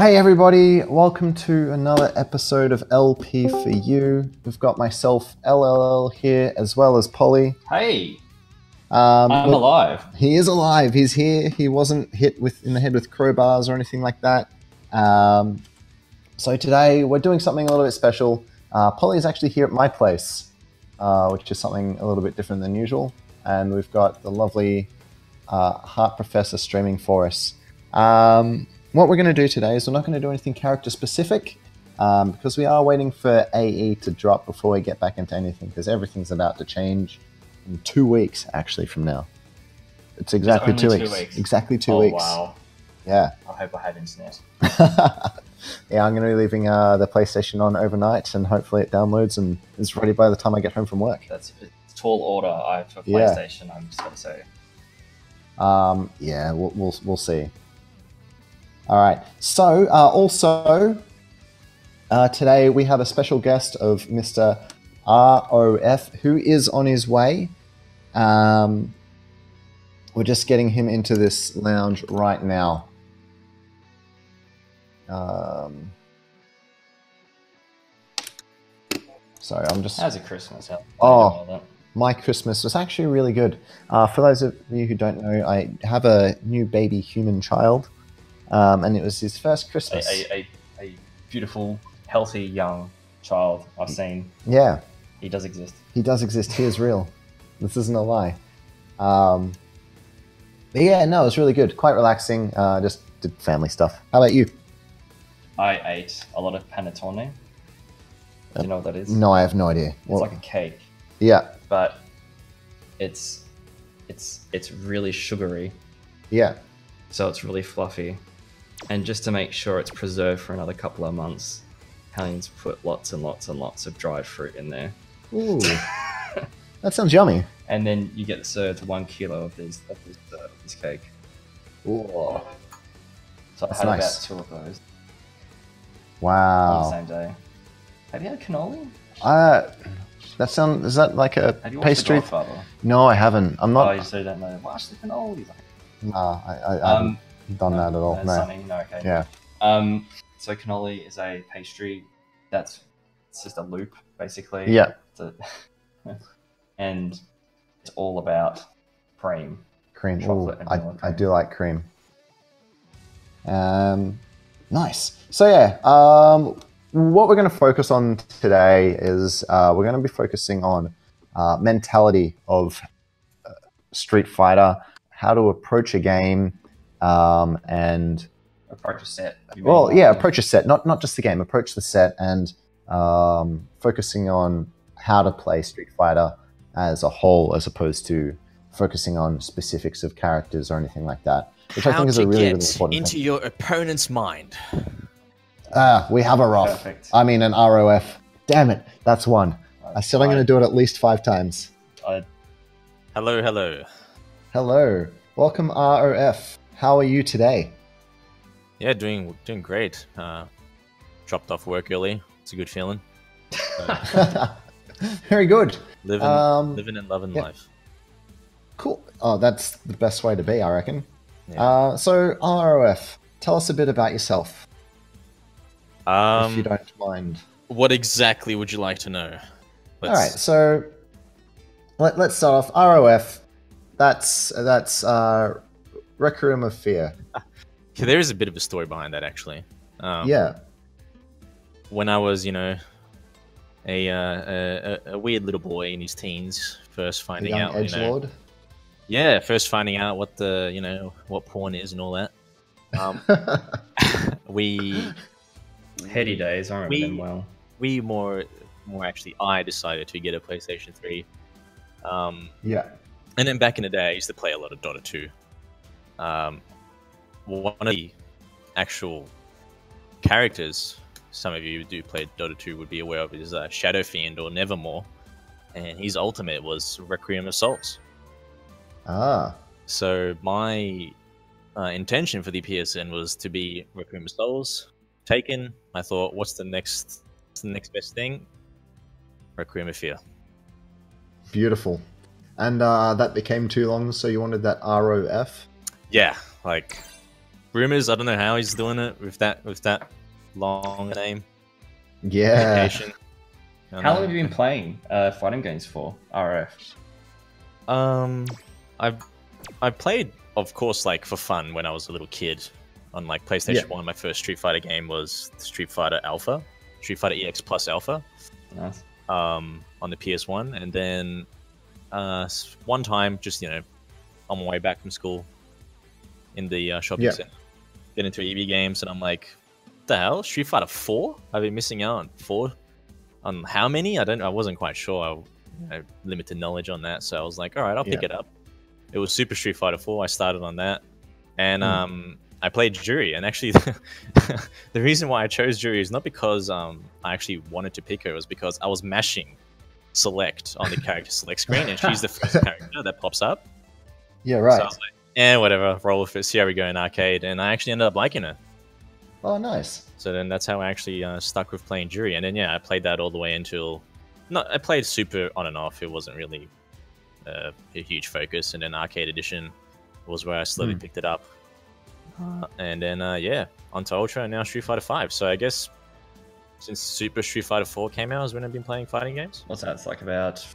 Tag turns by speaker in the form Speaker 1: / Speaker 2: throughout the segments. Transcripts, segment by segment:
Speaker 1: Hey everybody, welcome to another episode of LP4U. We've got myself, LLL here, as well as Polly.
Speaker 2: Hey, I'm alive.
Speaker 1: He is alive, he's here. He wasn't hit in the head with crowbars or anything like that. So today we're doing something a little bit special. Polly is actually here at my place, which is something a little bit different than usual. And we've got the lovely Heart Professor streaming for us. What we're going to do today is we're not going to do anything character specific because we are waiting for AE to drop before we get back into anything, because everything's about to change in 2 weeks actually from now. It's exactly 2 weeks. Exactly 2 weeks.
Speaker 2: Wow.
Speaker 1: Yeah.
Speaker 2: I hope I have internet.
Speaker 1: Yeah, I'm going to be leaving the PlayStation on overnight, and hopefully it downloads and is ready by the time I get home from work.
Speaker 2: That's a tall order for PlayStation, yeah. I'm just going to say.
Speaker 1: Yeah, we'll see. All right. So also today we have a special guest of Mr. RoF, who is on his way. We're just getting him into this lounge right now. Sorry, I'm just...
Speaker 2: How's your Christmas?
Speaker 1: My Christmas was actually really good. For those of you who don't know, I have a new baby human child. And it was his first Christmas.
Speaker 2: A beautiful, healthy, young child I've seen.
Speaker 1: Yeah.
Speaker 2: He does exist.
Speaker 1: He does exist. He is real. This isn't a lie. But yeah, no, it was really good. Quite relaxing. Just did family stuff. How about you?
Speaker 2: I ate a lot of panettone. Do you know what that is?
Speaker 1: No, I have no idea.
Speaker 2: It's like a cake.
Speaker 1: Yeah.
Speaker 2: But it's really sugary.
Speaker 1: Yeah.
Speaker 2: So it's really fluffy. And just to make sure it's preserved for another couple of months, Helene's put lots and lots and lots of dried fruit in there.
Speaker 1: Ooh, that sounds yummy.
Speaker 2: And then you get served 1 kilo of this cake.
Speaker 1: Ooh.
Speaker 2: So I had about 2 of those.
Speaker 1: Wow.
Speaker 2: On the same day. Have you had cannoli?
Speaker 1: Is that like a
Speaker 2: have you
Speaker 1: pastry?
Speaker 2: Watched The Godfather?
Speaker 1: No, I haven't. I'm not.
Speaker 2: Oh, you still don't know. Watch the cannoli.
Speaker 1: Nah, I haven't done that at all. No.
Speaker 2: Sunny? No, okay.
Speaker 1: Yeah.
Speaker 2: So cannoli is a pastry it's just a loop, basically.
Speaker 1: Yeah.
Speaker 2: And it's all about cream.
Speaker 1: Cream.
Speaker 2: Chocolate
Speaker 1: Ooh,
Speaker 2: and
Speaker 1: I do like cream. Nice. So yeah, what we're going to focus on today is we're going to be focusing on mentality of Street Fighter, how to approach a game, and
Speaker 2: approach a set.
Speaker 1: Well, yeah, approach a set, not just the game, approach the set, and focusing on how to play Street Fighter as a whole, as opposed to focusing on specifics of characters or anything like that, which I think is a really important thing.
Speaker 3: Into your opponent's mind.
Speaker 1: We have a RoF.
Speaker 2: Perfect.
Speaker 1: I mean an RoF. Damn it, that's one. I said I'm going to do it at least 5 times.
Speaker 3: Hello, hello.
Speaker 1: Hello. Welcome, RoF. How are you today?
Speaker 3: Yeah, doing great. Dropped off work early. It's a good feeling.
Speaker 1: Very good.
Speaker 3: Living and loving life.
Speaker 1: Cool. Oh, that's the best way to be, I reckon.
Speaker 3: Yeah.
Speaker 1: So, RoF, tell us a bit about yourself, if you don't mind.
Speaker 3: What exactly would you like to know?
Speaker 1: All right, so let's start off. RoF, that's Requiem of Fear.
Speaker 3: Yeah, there is a bit of a story behind that, actually.
Speaker 1: Yeah.
Speaker 3: When I was, a weird little boy in his teens, first finding out,
Speaker 1: edgelord.
Speaker 3: Yeah, first finding out what what porn is and all that.
Speaker 2: Heady days, I remember them well.
Speaker 3: We more actually, I decided to get a PlayStation 3.
Speaker 1: Yeah.
Speaker 3: And then back in the day, I used to play a lot of Dota 2. One of the actual characters some of you who do play Dota 2 would be aware of is Shadow Fiend or Nevermore, and his ultimate was Requiem of Souls.
Speaker 1: Ah.
Speaker 3: So my intention for the PSN was to be Requiem of Souls. Taken, I thought, what's the next best thing? Requiem of Fear.
Speaker 1: Beautiful. And that became too long, so you wanted that RoF?
Speaker 3: Yeah, like Rumors. I don't know how he's doing it with that long name.
Speaker 1: Yeah.
Speaker 3: Dedication.
Speaker 2: How long have you been playing fighting games for, RF?
Speaker 3: I played, of course, like for fun when I was a little kid on like PlayStation 1. My first Street Fighter game was Street Fighter Alpha, Street Fighter EX Plus Alpha.
Speaker 2: Nice.
Speaker 3: On the PS1, and then one time, just on my way back from school in the shopping center, get into EV games, and I'm like, what the hell, Street Fighter 4? I've been missing out on 4. On how many? I wasn't quite sure. I had limited knowledge on that, so I was like, all right, I'll pick it up. It was Super Street Fighter 4. I started on that, and I played Juri, and actually the reason why I chose Juri is not because I actually wanted to pick her, it was because I was mashing select on the character select screen, and she's the first character that pops up.
Speaker 1: Yeah, right.
Speaker 3: So I was like, whatever, roll with it, see how we go in arcade, and I actually ended up liking her.
Speaker 1: Oh, nice.
Speaker 3: So then that's how I actually stuck with playing Juri, and then I played that all the way until... I played Super on and off, it wasn't really a huge focus, and then Arcade Edition was where I slowly picked it up. And then, onto Ultra, and now Street Fighter 5. So I guess since Super Street Fighter 4 came out is when I've been playing fighting games.
Speaker 2: What's that? It's like about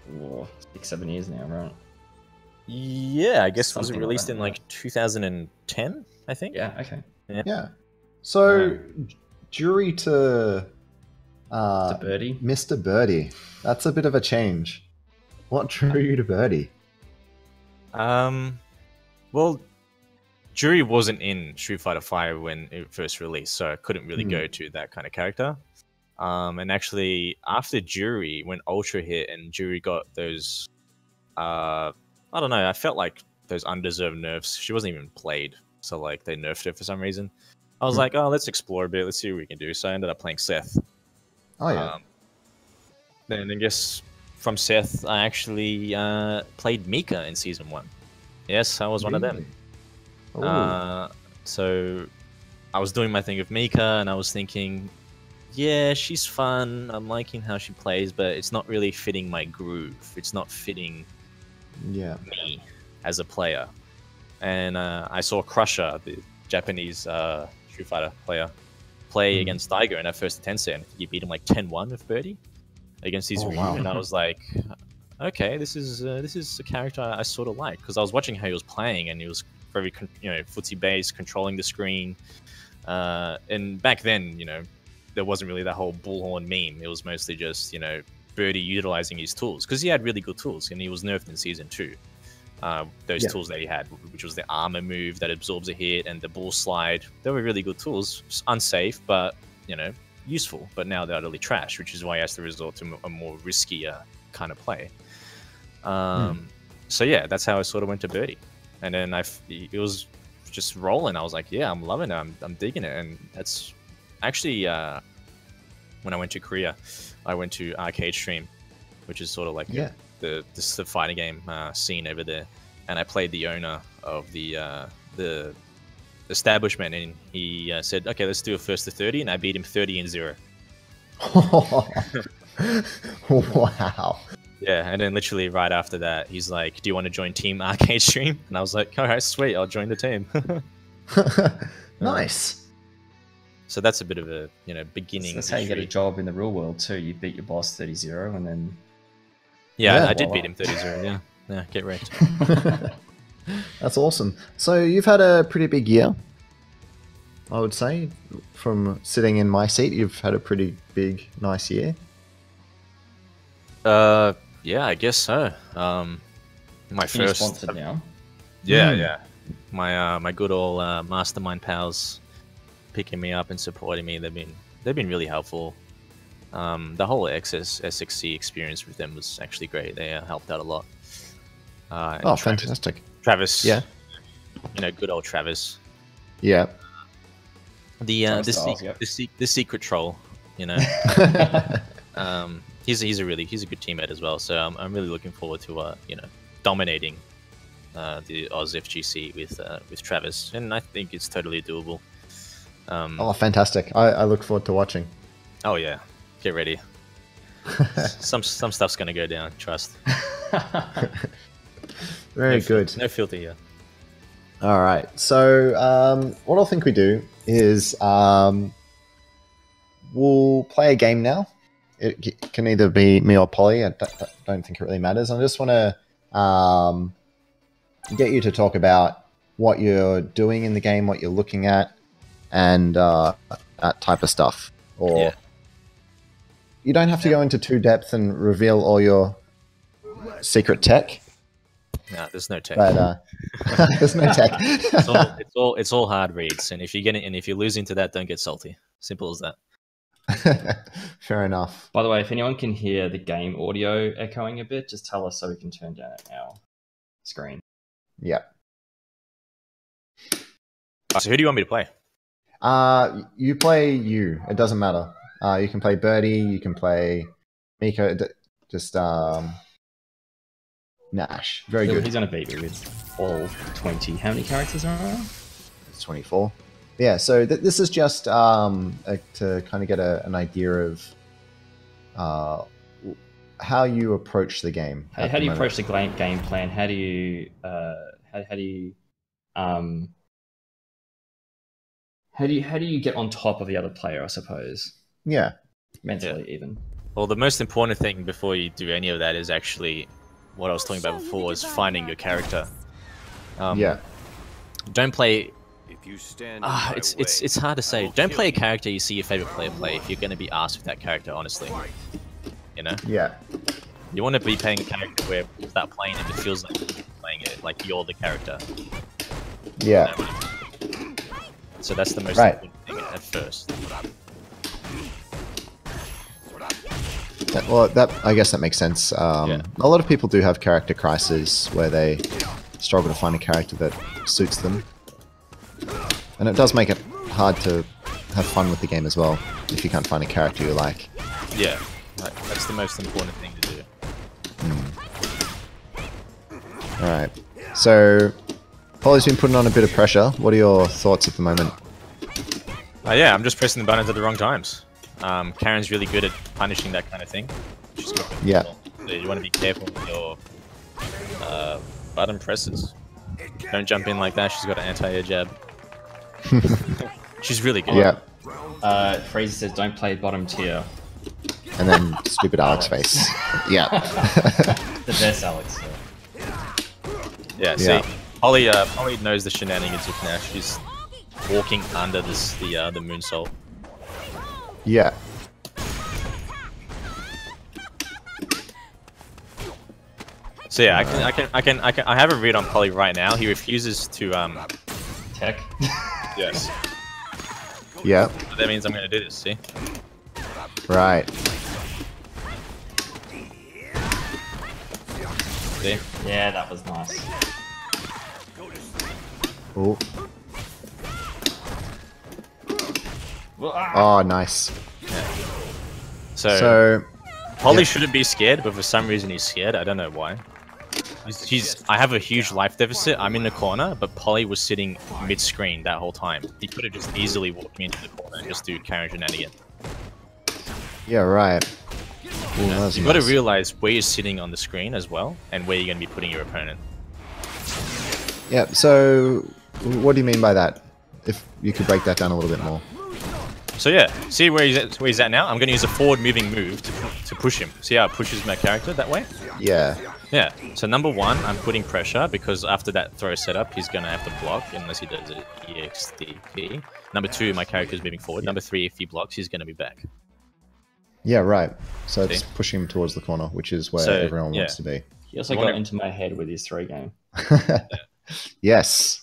Speaker 2: 6-7 years now, right?
Speaker 3: Yeah, I guess was it
Speaker 2: Something
Speaker 3: released
Speaker 2: like
Speaker 3: in
Speaker 2: that,
Speaker 3: like 2010, I think?
Speaker 2: Yeah, okay.
Speaker 1: Yeah. So, Jury to
Speaker 2: Birdie.
Speaker 1: Mr. Birdie. That's a bit of a change. What drew you to Birdie?
Speaker 3: Well, Juri wasn't in Street Fighter 5 when it first released, so I couldn't really go to that kind of character. And actually, after Juri, when Ultra hit and Juri got those, I don't know, I felt like those undeserved nerfs. She wasn't even played, so like they nerfed her for some reason. I was like, oh, let's explore a bit, let's see what we can do. So I ended up playing Seth.
Speaker 1: Oh, yeah.
Speaker 3: Then I guess from Seth, I actually played Mika in Season 1. Yes, I was one of them. So I was doing my thing with Mika, and I was thinking, yeah, she's fun. I'm liking how she plays, but it's not really fitting my groove. It's not fitting me as a player. And I saw Crusher, the Japanese Street Fighter player, play against Daigo in our first Tensei, and he beat him like 10-1 with Birdie against his Ryu. And I was like, okay, this is a character I sort of like, because I was watching how he was playing, and he was very footsie based, controlling the screen. And back then, there wasn't really that whole bullhorn meme. It was mostly just Birdie utilizing his tools, because he had really good tools, and he was nerfed in Season 2. Those tools that he had, which was the armor move that absorbs a hit and the bull slide, they were really good tools. Just unsafe, but useful. But now they're utterly trash, which is why he has to resort to a more riskier kind of play. So yeah, that's how I sort of went to Birdie, and then it was just rolling. I was like, yeah, I'm loving it. I'm digging it. And that's actually when I went to Korea, I went to Arcade Stream, which is sort of like the fighting game scene over there, and I played the owner of the establishment, and he said, okay, let's do a first to 30, and I beat him 30-0.
Speaker 1: Wow.
Speaker 3: Yeah, and then literally right after that, he's like, do you want to join Team Arcade Stream? And I was like, all right, sweet, I'll join the team.
Speaker 1: Nice.
Speaker 3: So that's a bit of a beginning.
Speaker 2: So that's how you get a job in the real world too. You beat your boss 30-0, and then
Speaker 3: I did beat him 30-0. Yeah, get wrecked.
Speaker 1: That's awesome. So you've had a pretty big year, I would say. From sitting in my seat, you've had a pretty big, nice year.
Speaker 3: Yeah, I guess so. My first
Speaker 2: sponsored now.
Speaker 3: Yeah. My good old mastermind pals picking me up and supporting me. They've been really helpful. The whole SXC experience with them was actually great. They helped out a lot.
Speaker 1: Travis, fantastic.
Speaker 3: Travis.
Speaker 1: Yeah.
Speaker 3: Good old Travis.
Speaker 1: Yeah.
Speaker 3: The secret troll, he's a good teammate as well. So I'm really looking forward to dominating the Oz FGC with Travis, and I think it's totally doable.
Speaker 1: Fantastic! I look forward to watching.
Speaker 3: Oh yeah, get ready. some stuff's gonna go down. Trust.
Speaker 1: Very good.
Speaker 3: No filter here.
Speaker 1: All right. So what I think we do is we'll play a game now. It can either be me or Polly. I don't think it really matters. I just want to get you to talk about what you're doing in the game, what you're looking at, and that type of stuff. Or you don't have to go into too depth and reveal all your secret tech.
Speaker 3: No, there's no tech.
Speaker 1: But there's no tech.
Speaker 3: it's all hard reads, and if you get it, and if you lose into that, don't get salty. Simple as that.
Speaker 1: Fair enough.
Speaker 2: By the way, if anyone can hear the game audio echoing a bit, just tell us so we can turn down our screen.
Speaker 1: Yeah.
Speaker 3: So who do you want me to play?
Speaker 1: You play you. It doesn't matter. You can play Birdie. You can play Miko. Just Nash. Very good.
Speaker 2: He's going to beat me with all 20. How many characters are around?
Speaker 1: It's 24. Yeah, so this is just to kind of get an idea of how you approach the game.
Speaker 2: How do you approach the game plan? How do you how do you get on top of the other player, I suppose?
Speaker 1: Yeah.
Speaker 2: Mentally, even.
Speaker 3: Well, the most important thing before you do any of that is actually what I was talking about before, is finding your character.
Speaker 1: Yeah.
Speaker 3: Don't play.
Speaker 4: If you stand
Speaker 3: it's hard to say. Don't play a character you see your favorite player play if you're going to be asked with that character, honestly. You know?
Speaker 1: Yeah.
Speaker 3: You want to be playing a character where you start playing it, it feels like you're playing it, like you're the character.
Speaker 1: Yeah.
Speaker 3: So that's the most important thing at first.
Speaker 1: Well, I guess that makes sense. A lot of people do have character crises where they struggle to find a character that suits them. And it does make it hard to have fun with the game as well, if you can't find a character you like.
Speaker 3: Yeah, that's the most important thing to do.
Speaker 1: Alright, so Polly's been putting on a bit of pressure. What are your thoughts at the moment?
Speaker 3: Yeah, I'm just pressing the buttons at the wrong times. Karen's really good at punishing that kind of thing. She's got so you want to be careful with your button presses. Don't jump in like that. She's got an anti-air jab. She's really good.
Speaker 1: Yeah.
Speaker 2: Fraser says, "Don't play bottom tier."
Speaker 1: And then stupid Alex face. Yeah.
Speaker 2: The best Alex.
Speaker 3: Yeah. See, Polly knows the shenanigans of Nash. She's walking under the moonsault.
Speaker 1: Yeah.
Speaker 3: So yeah, I have a read on Polly right now. He refuses to
Speaker 2: tech.
Speaker 3: Yes.
Speaker 1: Yeah.
Speaker 3: So that means I'm gonna do this. See.
Speaker 1: Right.
Speaker 3: See.
Speaker 2: Yeah, that was nice.
Speaker 1: Oh. Oh, nice.
Speaker 3: Yeah. So Polly shouldn't be scared, but for some reason he's scared. I don't know why. I have a huge life deficit. I'm in the corner, but Polly was sitting mid-screen that whole time. He could have just easily walked me into the corner and just do Karen shenanigans.
Speaker 1: Yeah, right. Ooh,
Speaker 3: you've got to realize where you're sitting on the screen as well, and where you're going to be putting your opponent.
Speaker 1: Yeah, so what do you mean by that? If you could break that down a little bit more.
Speaker 3: So yeah, see where he's at now? I'm going to use a forward moving move to push him. See how it pushes my character that way?
Speaker 1: Yeah.
Speaker 3: Yeah, so number one, I'm putting pressure because after that throw setup, he's going to have to block unless he does an EXDP. Number two, my character's moving forward. Number three, if he blocks, he's going to be back.
Speaker 1: Yeah, right. So it's pushing him towards the corner, which is where everyone wants to be.
Speaker 2: He also got into my head with his throw game.
Speaker 1: Yes.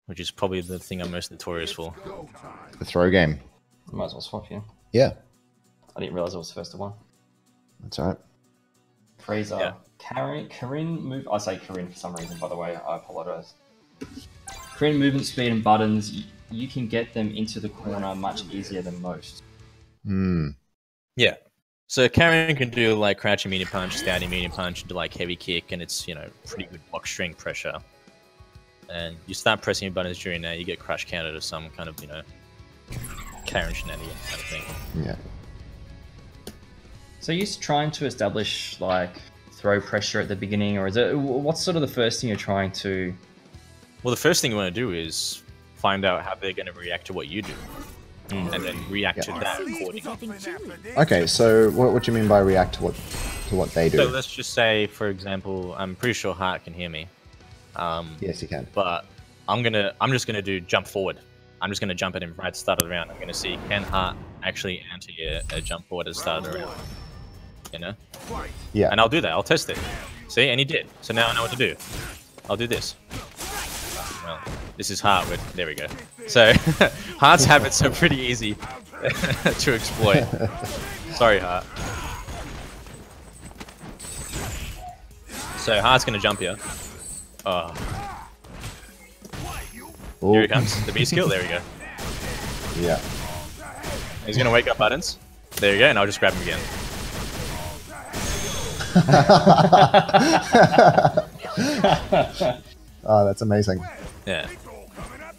Speaker 3: Which is probably the thing I'm most notorious for.
Speaker 1: The throw game.
Speaker 2: Might as well swap you.
Speaker 1: Yeah.
Speaker 2: I didn't realize it was the first one.
Speaker 1: That's alright.
Speaker 2: Fraser. Yeah. Corinne move. I say Corinne for some reason, by the way. I apologize. Corinne movement speed and buttons. You can get them into the corner much easier than most.
Speaker 3: Yeah. So Karen can do like crouching medium punch, standing medium punch, do like heavy kick, and it's pretty good block string pressure. And you start pressing your buttons during that, you get crush counted or some kind of Karen shenanigan kind of thing.
Speaker 1: Yeah.
Speaker 2: So you're trying to establish like throw pressure at the beginning, or is it what's sort of the first thing you're trying to
Speaker 3: Well, the first thing you want to do is find out how they're going to react to what you do, and then react to that accordingly.
Speaker 1: Okay, so what do you mean by react to what they do?
Speaker 3: So let's just say, for example, I'm pretty sure Hart can hear me.
Speaker 1: Yes, you can.
Speaker 3: But I'm just gonna do jump forward. I'm just gonna jump at him right at the start of the round. I'm gonna see, can Hart actually anti a jump forward at the start of the round? You know?
Speaker 1: Yeah.
Speaker 3: And I'll do that. I'll test it. See, and he did. So now I know what to do. I'll do this. Well, this is Hart. There we go. So Hart's habits are pretty easy to exploit. Sorry, Hart. So Hart's gonna jump here. Oh.
Speaker 1: Ooh.
Speaker 3: Here he comes. The B skill. There we go.
Speaker 1: Yeah.
Speaker 3: He's gonna wake up buttons. There you go, and I'll just grab him again.
Speaker 1: Oh, that's amazing.
Speaker 3: Yeah.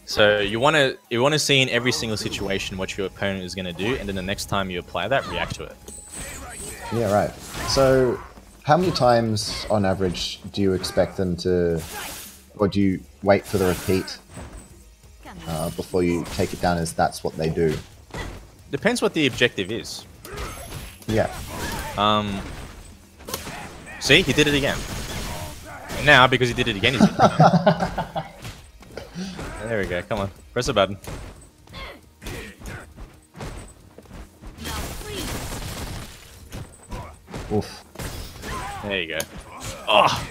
Speaker 3: So you want to see in every single situation what your opponent is gonna do, and then the next time you apply that, react to it.
Speaker 1: Yeah, right. So, how many times on average do you expect them to, or do you wait for the repeat before you take it down as that's what they do?
Speaker 3: Depends what the objective is.
Speaker 1: Yeah.
Speaker 3: See, he did it again. And now, because he did it again, he's there we go, come on. Press the button.
Speaker 1: Oof.
Speaker 3: There you go. Oh!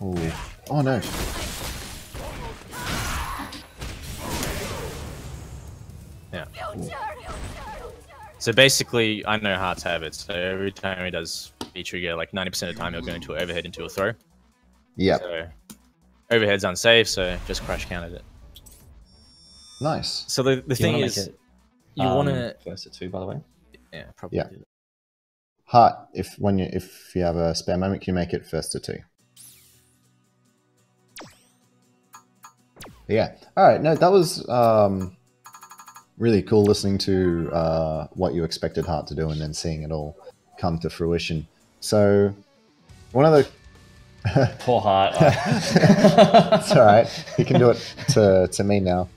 Speaker 1: Ooh. Oh no.
Speaker 3: Yeah. Ooh. So basically, I know Hart's habits. So every time he does B-trigger, like 90% of the time he'll go into an overhead into a throw.
Speaker 1: Yep.
Speaker 3: So overhead's unsafe, so just crash counted it.
Speaker 1: Nice.
Speaker 3: So the thing is, you want to
Speaker 2: first to 2, by the way.
Speaker 3: Yeah, probably.
Speaker 1: Yeah. Hart, if you have a spare moment, can you make it first to 2? Yeah. All right. No, that was really cool listening to what you expected Hart to do and then seeing it all come to fruition. So, one of the
Speaker 2: Poor Hart.
Speaker 1: it's all right. You can do it to me now.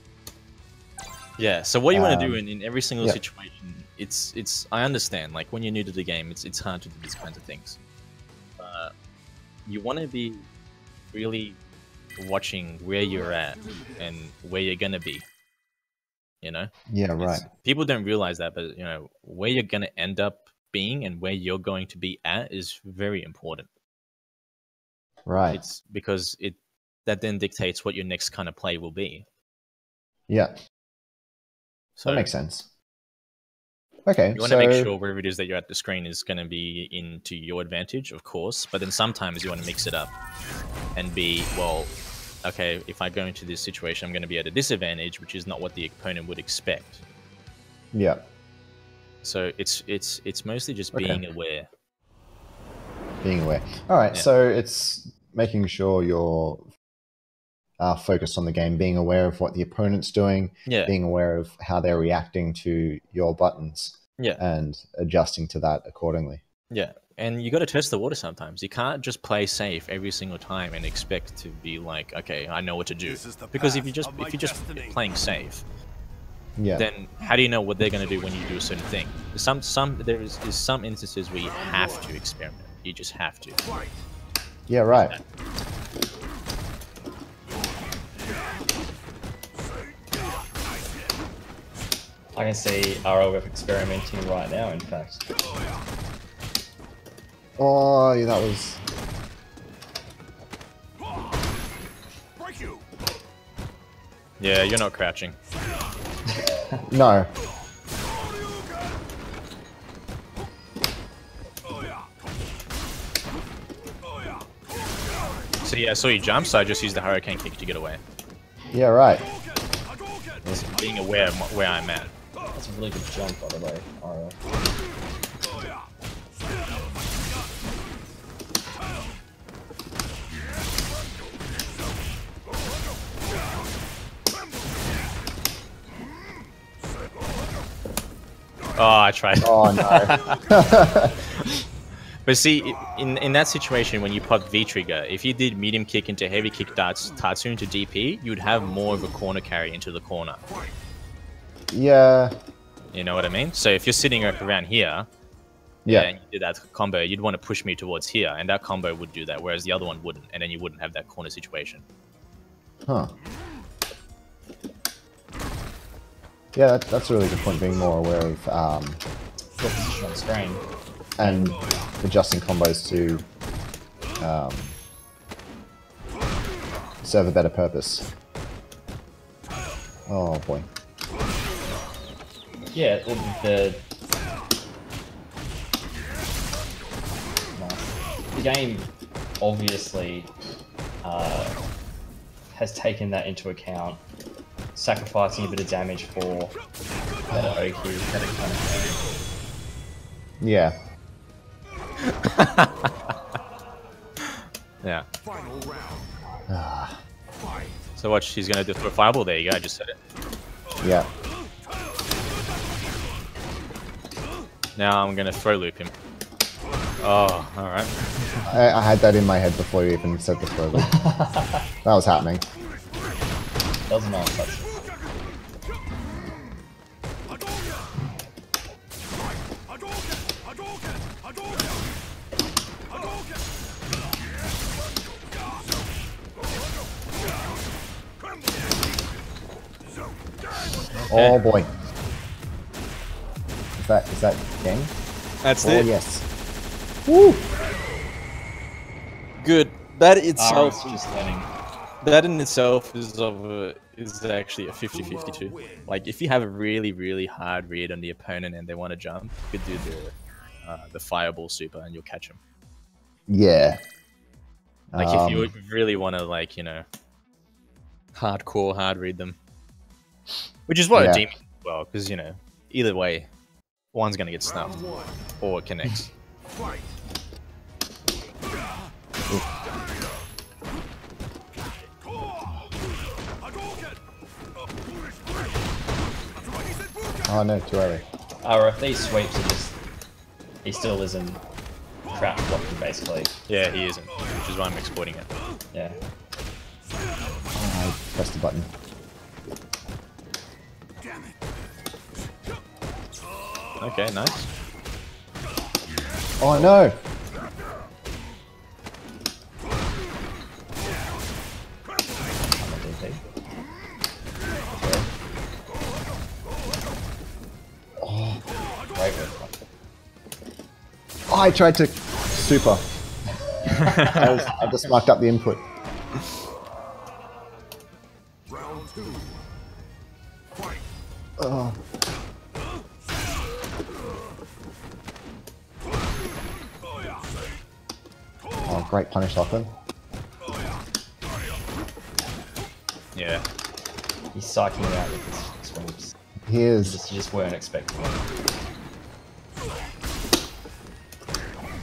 Speaker 3: Yeah. So what you want to do in every single
Speaker 1: yeah.
Speaker 3: situation, it's I understand. Like when you're new to the game, it's hard to do these kinds of things. You want to be really watching where you're at and where you're gonna be. You know?
Speaker 1: Yeah. Right.
Speaker 3: People don't realize that, but you know where you're gonna end up being and where you're going to be at is very important.
Speaker 1: Right.
Speaker 3: It's because that then dictates what your next kind of play will be.
Speaker 1: Yeah.
Speaker 3: So
Speaker 1: that makes sense. Okay.
Speaker 3: You want to make sure wherever it is that you're at the screen is going to be into your advantage, of course, but then sometimes you want to mix it up and be, well, okay, if I go into this situation, I'm going to be at a disadvantage, which is not what the opponent would expect.
Speaker 1: Yeah.
Speaker 3: So it's mostly just being aware.
Speaker 1: Being aware. All right,
Speaker 3: Yeah.
Speaker 1: so it's making sure you're focused on the game, being aware of what the opponent's doing,
Speaker 3: Yeah.
Speaker 1: being aware of how they're reacting to your buttons,
Speaker 3: Yeah.
Speaker 1: and adjusting to that accordingly.
Speaker 3: Yeah. And you got to test the water sometimes. You can't just play safe every single time and expect to be like, okay, I know what to do. Because if you're just playing safe,
Speaker 1: Yeah.
Speaker 3: then how do you know what they're going to do when you do a certain thing? There is some instances where you have to experiment. You just have to.
Speaker 1: Yeah, right.
Speaker 2: I can see RoF experimenting right now, in fact.
Speaker 1: Oh, yeah, that was...
Speaker 3: Yeah, you're not crouching.
Speaker 1: No.
Speaker 3: So yeah, I saw you jump, so I just used the hurricane kick to get away.
Speaker 1: Yeah, right.
Speaker 3: Just being aware of where I'm at.
Speaker 2: That's a really good jump, by the way, RoF.
Speaker 3: Oh, I tried.
Speaker 1: Oh, no.
Speaker 3: But see, in that situation, when you pop V-Trigger, if you did medium kick into heavy kick darts, Tatsu into DP, you'd have more of a corner carry into the corner.
Speaker 1: Yeah.
Speaker 3: You know what I mean? So if you're sitting around here,
Speaker 1: yeah,
Speaker 3: and you did that combo, you'd want to push me towards here, and that combo would do that, whereas the other one wouldn't, and then you wouldn't have that corner situation.
Speaker 1: Huh. Yeah, that's a really good point, being more aware of
Speaker 2: Your position on screen.
Speaker 1: and adjusting combos to serve a better purpose. Oh boy.
Speaker 2: Yeah, the game obviously has taken that into account, sacrificing a bit of damage for better OQ, better kind of
Speaker 1: Yeah.
Speaker 3: Yeah.
Speaker 4: Final round. Fight.
Speaker 3: So watch, he's going to do a fireball. There you go, I just said it.
Speaker 1: Yeah.
Speaker 3: Now I'm going to throw loop him. Oh, alright.
Speaker 1: I had that in my head before you even said the throw loop. That was happening.
Speaker 2: That was a nice touch.
Speaker 1: Oh boy. Is that game?
Speaker 3: That's
Speaker 1: Oh
Speaker 3: it.
Speaker 1: yes. Woo!
Speaker 3: Good. That
Speaker 2: It's
Speaker 3: itself,
Speaker 2: just learning.
Speaker 3: that in itself is actually a 50-50 too. Like if you have a really, really hard read on the opponent and they want to jump, you could do the fireball super and you'll catch them.
Speaker 1: Yeah.
Speaker 3: Like if you really want to, like, you know, hardcore hard read them, which is what
Speaker 1: Yeah.
Speaker 3: a demon as well, because you know either way, one's gonna get snuffed or it connects.
Speaker 4: Fight.
Speaker 1: Oh no, too early.
Speaker 2: Or if these sweeps are just, he still isn't crap blocking basically.
Speaker 3: Yeah, he isn't, which is why I'm exploiting it.
Speaker 2: Yeah.
Speaker 1: Oh, I pressed the button.
Speaker 3: Okay, nice.
Speaker 1: Oh no!
Speaker 2: Great work.
Speaker 1: Oh, I tried to super. I just marked up the input.
Speaker 4: Round two. Fight.
Speaker 1: Oh. Oh, great punish, Lachlan.
Speaker 3: Yeah.
Speaker 2: He's psyching you out with his sweeps.
Speaker 1: He is.
Speaker 2: You just weren't expecting it.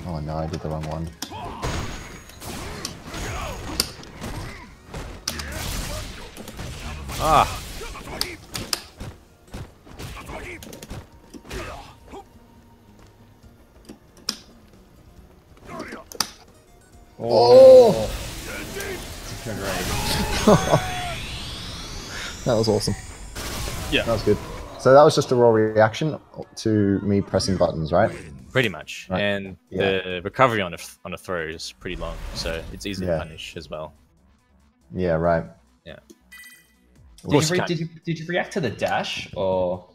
Speaker 1: Oh no, I did the wrong one.
Speaker 3: Ah.
Speaker 1: Oh!
Speaker 2: Great.
Speaker 1: That was awesome.
Speaker 3: Yeah.
Speaker 1: That was good. So that was just a raw reaction to me pressing buttons, right?
Speaker 3: Pretty much.
Speaker 1: Right.
Speaker 3: And the recovery on a throw is pretty long, so it's easy to punish as well.
Speaker 1: Yeah, right.
Speaker 3: Yeah.
Speaker 2: Did you react to the dash or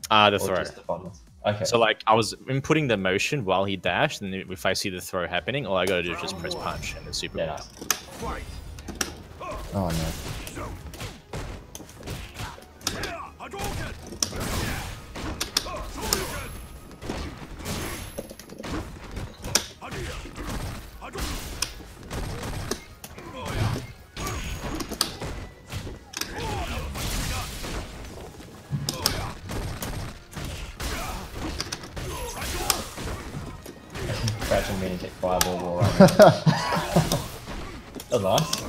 Speaker 3: The
Speaker 2: or
Speaker 3: throw.
Speaker 2: just the buttons? Okay.
Speaker 3: So like I was inputting the motion while he dashed, and if I see the throw happening, all I gotta do is just press punch and it's super.
Speaker 2: Yeah, nice.
Speaker 4: Fight.
Speaker 1: Oh no.
Speaker 2: Crouching me and take fireball all right. That was nice.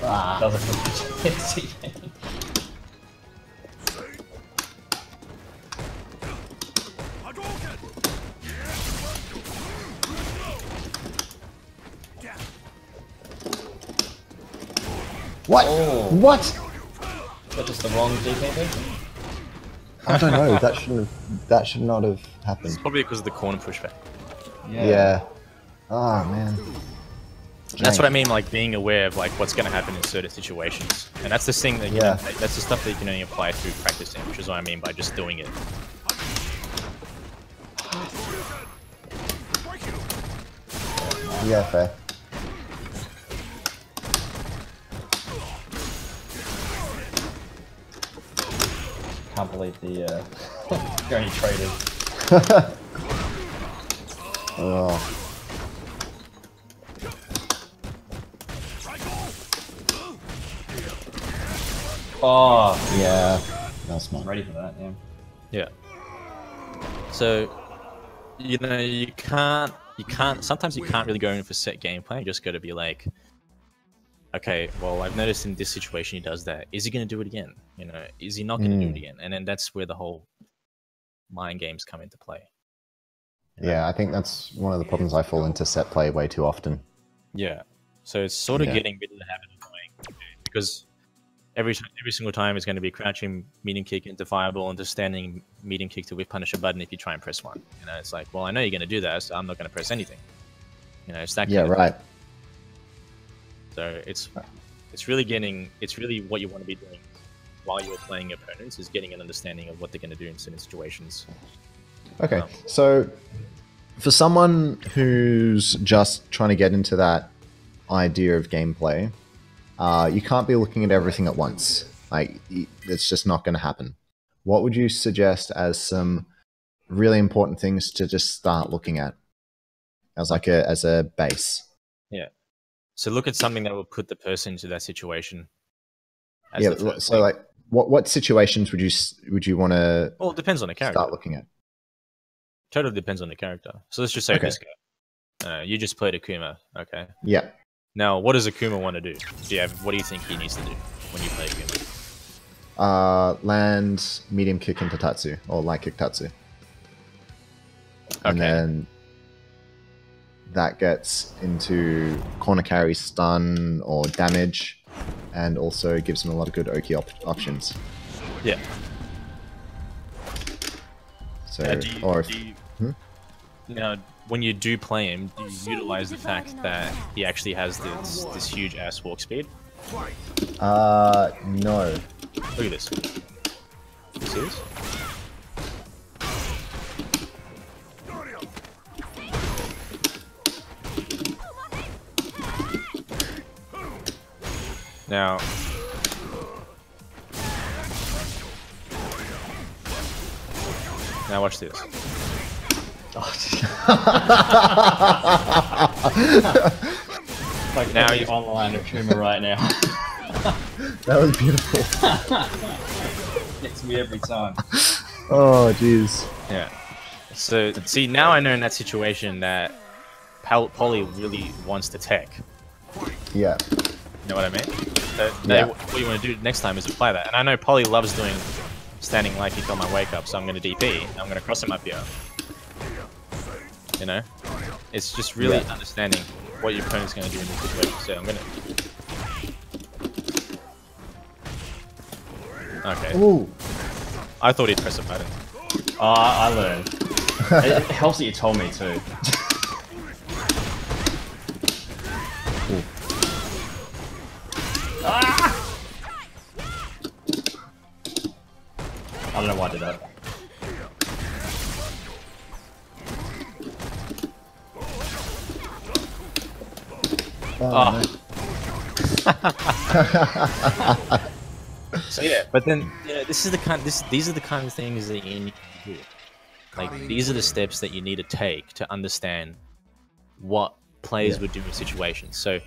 Speaker 2: That was a good TV.
Speaker 1: What?
Speaker 2: Oh.
Speaker 1: What?
Speaker 2: Is that just the wrong DKP?
Speaker 1: I don't know. That should not have happened.
Speaker 3: It's probably because of the corner pushback.
Speaker 1: Yeah. Oh man.
Speaker 3: That's what I mean, like being aware of like what's going to happen in certain situations, and that's the thing that that's the stuff that you can only apply through practicing, which is what I mean by just doing it.
Speaker 1: Yeah, fair.
Speaker 2: Can't believe the you're only traded.
Speaker 1: Oh.
Speaker 2: Oh
Speaker 1: Yeah. That's
Speaker 2: I'm
Speaker 1: smart.
Speaker 2: ready for that. Yeah.
Speaker 3: Yeah. So, you know, sometimes you can't really go in for set gameplay. You just got to be like, okay, well, I've noticed in this situation he does that. Is he going to do it again? You know, is he not going to do it again? And then that's where the whole mind games come into play.
Speaker 1: Yeah, I think that's one of the problems. I fall into set play way too often.
Speaker 3: Yeah. So it's sort of getting rid of the habit of playing, because every single time it's going to be crouching medium kick into fireball into standing medium kick to whip punish a button if you try and press one. You know, it's like, well, I know you're going to do that, so I'm not going to press anything. You know, it's that.
Speaker 1: Yeah,
Speaker 3: kind of
Speaker 1: right.
Speaker 3: thing. So it's really what you want to be doing while you're playing your opponents is getting an understanding of what they're going to do in certain situations.
Speaker 1: Okay, so for someone who's just trying to get into that idea of gameplay, you can't be looking at everything at once. Like, it's just not going to happen. What would you suggest as some really important things to just start looking at as like as a base?
Speaker 3: Yeah. So look at something that will put the person into that situation.
Speaker 1: Yeah. So like, what situations would you want to?
Speaker 3: Well, it depends on the character.
Speaker 1: Start looking at.
Speaker 3: Totally depends on the character. So let's just say this guy. You just played Akuma, okay?
Speaker 1: Yeah.
Speaker 3: Now, what does Akuma want to do? What do you think he needs to do when you play Akuma?
Speaker 1: Land medium kick into Tatsu, or light kick Tatsu. And then that gets into corner carry stun or damage, and also gives him a lot of good Oki options.
Speaker 3: Yeah.
Speaker 1: So,
Speaker 3: now, when you do play him, do you utilize the fact that he actually has this huge ass walk speed?
Speaker 1: No.
Speaker 3: Look at this. You see this? Now, watch this.
Speaker 2: Like now you're online Akuma right now.
Speaker 1: That was beautiful.
Speaker 2: Gets me every time.
Speaker 1: Oh, jeez.
Speaker 3: Yeah. So, see, now I know in that situation that Poly really wants to tech.
Speaker 1: Yeah.
Speaker 3: You know what I mean? So what you want to do next time is apply that. And I know Poly loves doing standing light kick on my wake up, so I'm going to DP. I'm going to cross him up here. You know? It's just really understanding what your opponent's going to do in this situation. So I'm going to... Okay.
Speaker 1: Ooh.
Speaker 3: I thought he'd press a button.
Speaker 2: Oh, I learned. It helps that you told me too. Ah! I don't know why I did that.
Speaker 1: Oh, no.
Speaker 3: So yeah, but then these are the kind of things that you need to do. Like, these are the steps that you need to take to understand what players would do in situations. So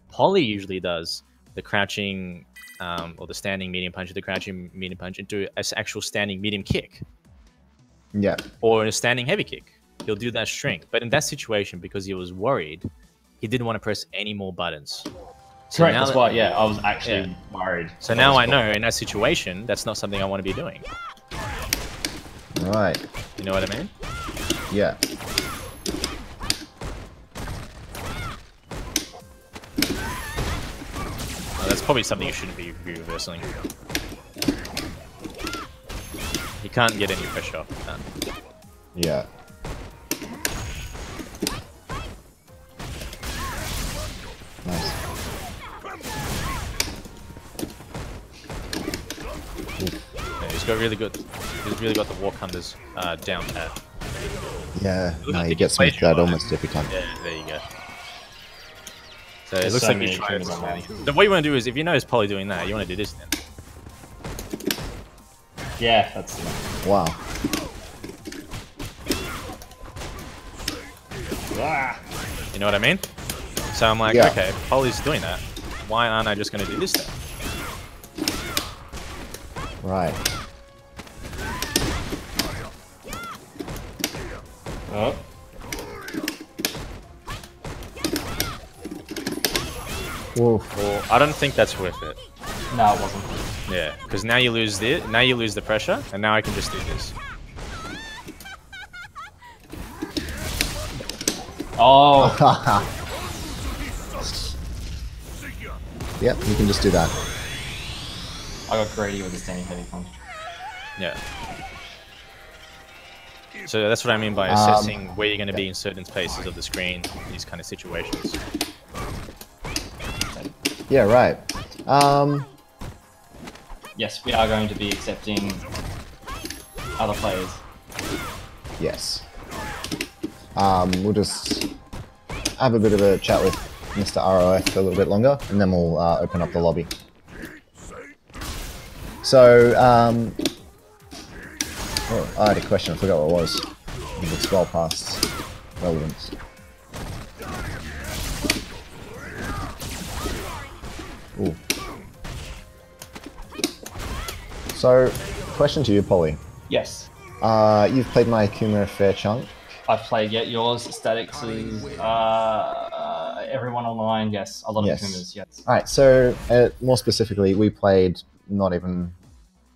Speaker 3: Poly usually does the crouching or the standing medium punch, or the crouching medium punch into an actual standing medium kick.
Speaker 1: Yeah.
Speaker 3: Or a standing heavy kick. He'll do that string. But in that situation, because he was worried, he didn't want to press any more buttons. So
Speaker 2: correct, that's why, I was actually worried.
Speaker 3: So now I know in that situation, that's not something I want to be doing.
Speaker 1: Right.
Speaker 3: You know what I mean?
Speaker 1: Yeah.
Speaker 3: Oh, that's probably something you shouldn't be reversing. He can't get any pressure off that.
Speaker 1: Yeah. Nice.
Speaker 3: Yeah, he's got really good. He's really got the walk hunters down pat.
Speaker 1: Yeah, no, he gets me that almost every time.
Speaker 3: Yeah, there you go. So it
Speaker 2: There's
Speaker 3: looks
Speaker 2: so
Speaker 3: like you
Speaker 2: many
Speaker 3: tried.
Speaker 2: triggers on that.
Speaker 3: So what you want to do is, if you notice Poly doing that, you want to do this then.
Speaker 2: Yeah, that's
Speaker 1: Wow.
Speaker 3: You know what I mean? So I'm like,
Speaker 1: Yeah.
Speaker 3: okay, Poly's doing that. Why aren't I just going to do this then?
Speaker 1: Right.
Speaker 2: Oh.
Speaker 1: Woof.
Speaker 3: Well, I don't think that's worth it.
Speaker 2: No, it wasn't.
Speaker 3: Yeah, because now you lose the pressure, and now I can just do this.
Speaker 2: Oh,
Speaker 1: Yep, you can just do that.
Speaker 2: I got greedy with the standing heavy punch.
Speaker 3: Yeah. So that's what I mean by assessing where you're going to be in certain spaces of the screen, in these kind of situations.
Speaker 1: Yeah, right.
Speaker 2: Yes, we are going to be accepting other players.
Speaker 1: Yes. We'll just have a bit of a chat with Mr. RoF for a little bit longer, and then we'll open up the lobby. So, oh, I had a question, I forgot what it was. I think it's well past relevance. Ooh. So, question to you, Polly.
Speaker 2: Yes.
Speaker 1: You've played my Akuma a fair chunk.
Speaker 2: I've played yours, Statics, everyone online, yes. A lot of
Speaker 1: Yes.
Speaker 2: Akumas, yes.
Speaker 1: Alright, so more specifically, we played not even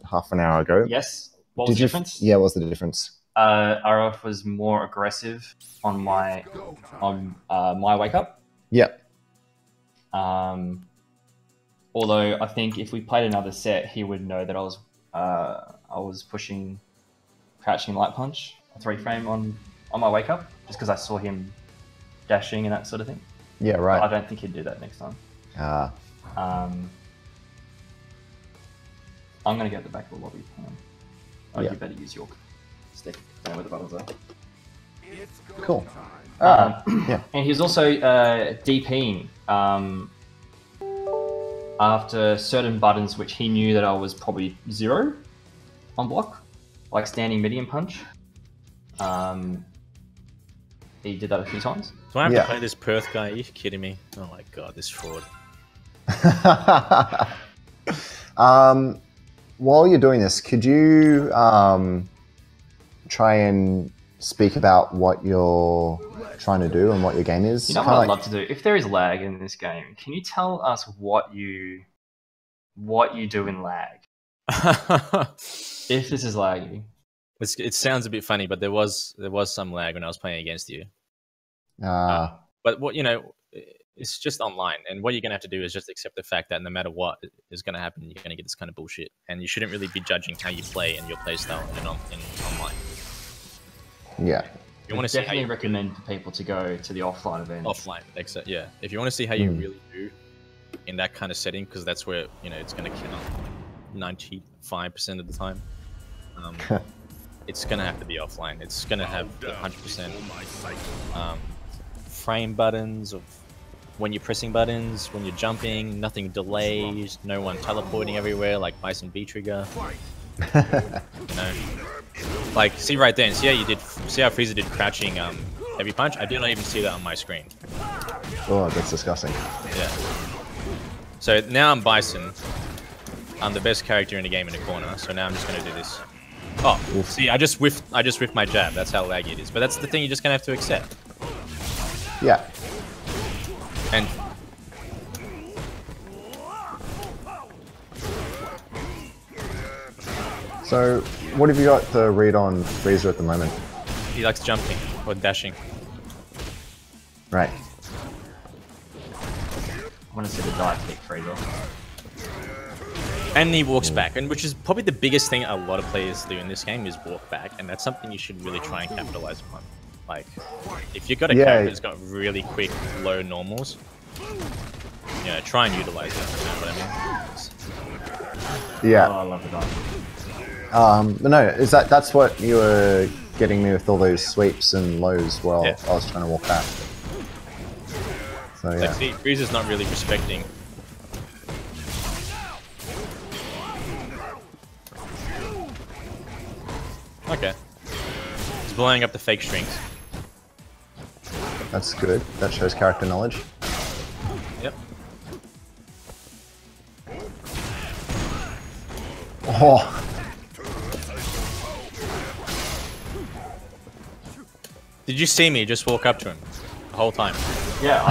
Speaker 1: half an hour ago.
Speaker 2: Yes. What was the difference?
Speaker 1: Yeah, what was the difference?
Speaker 2: RF was more aggressive on my wake up.
Speaker 1: Yep.
Speaker 2: Although I think if we played another set, he would know that I was pushing crouching light punch, a 3-frame on my wake up, just because I saw him dashing and that sort of thing.
Speaker 1: Yeah, right.
Speaker 2: But I don't think he'd do that next time. I'm gonna get the back of the lobby. Hang on. Oh,
Speaker 1: Yeah.
Speaker 2: you better use your stick. I don't know where the buttons are.
Speaker 1: Cool. Yeah.
Speaker 2: And he was also DPing after certain buttons which he knew that I was probably 0 on block, like standing medium punch. He did that a few times.
Speaker 3: Do I have
Speaker 1: Yeah.
Speaker 3: to play this Perth guy? Are you kidding me? Oh my god, this fraud.
Speaker 1: While you're doing this, could you try and speak about what you're trying to do and what your game is?
Speaker 2: You know what I'd love to do? If there is lag in this game, can you tell us what you do in lag? If this is laggy.
Speaker 3: It sounds a bit funny, but there was some lag when I was playing against you. But what it's just online, and what you're gonna have to do is just accept the fact that no matter what is gonna happen, you're gonna get this kind of bullshit, and you shouldn't really be judging how you play and your play style in online.
Speaker 1: Yeah.
Speaker 3: You want to see how
Speaker 2: Definitely
Speaker 3: you
Speaker 2: recommend for people to go to the offline events.
Speaker 3: offline, yeah. If you want to see how you really do in that kind of setting, because that's where it's gonna count 95% of the time. It's gonna have to be offline. It's gonna have 100% frame buttons of when you're pressing buttons, when you're jumping, nothing delays, no one teleporting everywhere like Bison B trigger. Like see right there, and see how Frieza did crouching heavy punch. I did not even see that on my screen.
Speaker 1: Oh, that's disgusting.
Speaker 3: Yeah. So now I'm Bison. I'm the best character in the game in the corner. So now I'm just gonna do this. Oh, see, I just whiffed my jab. That's how laggy it is. But that's the thing you're just gonna have to accept.
Speaker 1: Yeah.
Speaker 3: And
Speaker 1: So, what have you got to read on Frieza at the moment?
Speaker 3: he likes jumping or dashing.
Speaker 1: Right.
Speaker 2: I want to see the dive kick Fraser.
Speaker 3: And he walks back, and which is probably the biggest thing a lot of players do in this game is walk back, and that's something you should really try and capitalize upon. Like, if you've got a character that's got really quick, low normals, you know, try and utilize it. You know what I mean?
Speaker 1: Yeah.
Speaker 2: Oh, I love it.
Speaker 1: But no, that's what you were getting me with all those sweeps and lows while I was trying to walk back. So yeah.
Speaker 3: Like, see, Frieza's not really respecting. Okay. He's blowing up the fake strings.
Speaker 1: That's good. That shows character knowledge.
Speaker 3: Yep.
Speaker 1: Oh.
Speaker 3: Did you see me just walk up to him the whole time?
Speaker 2: Yeah,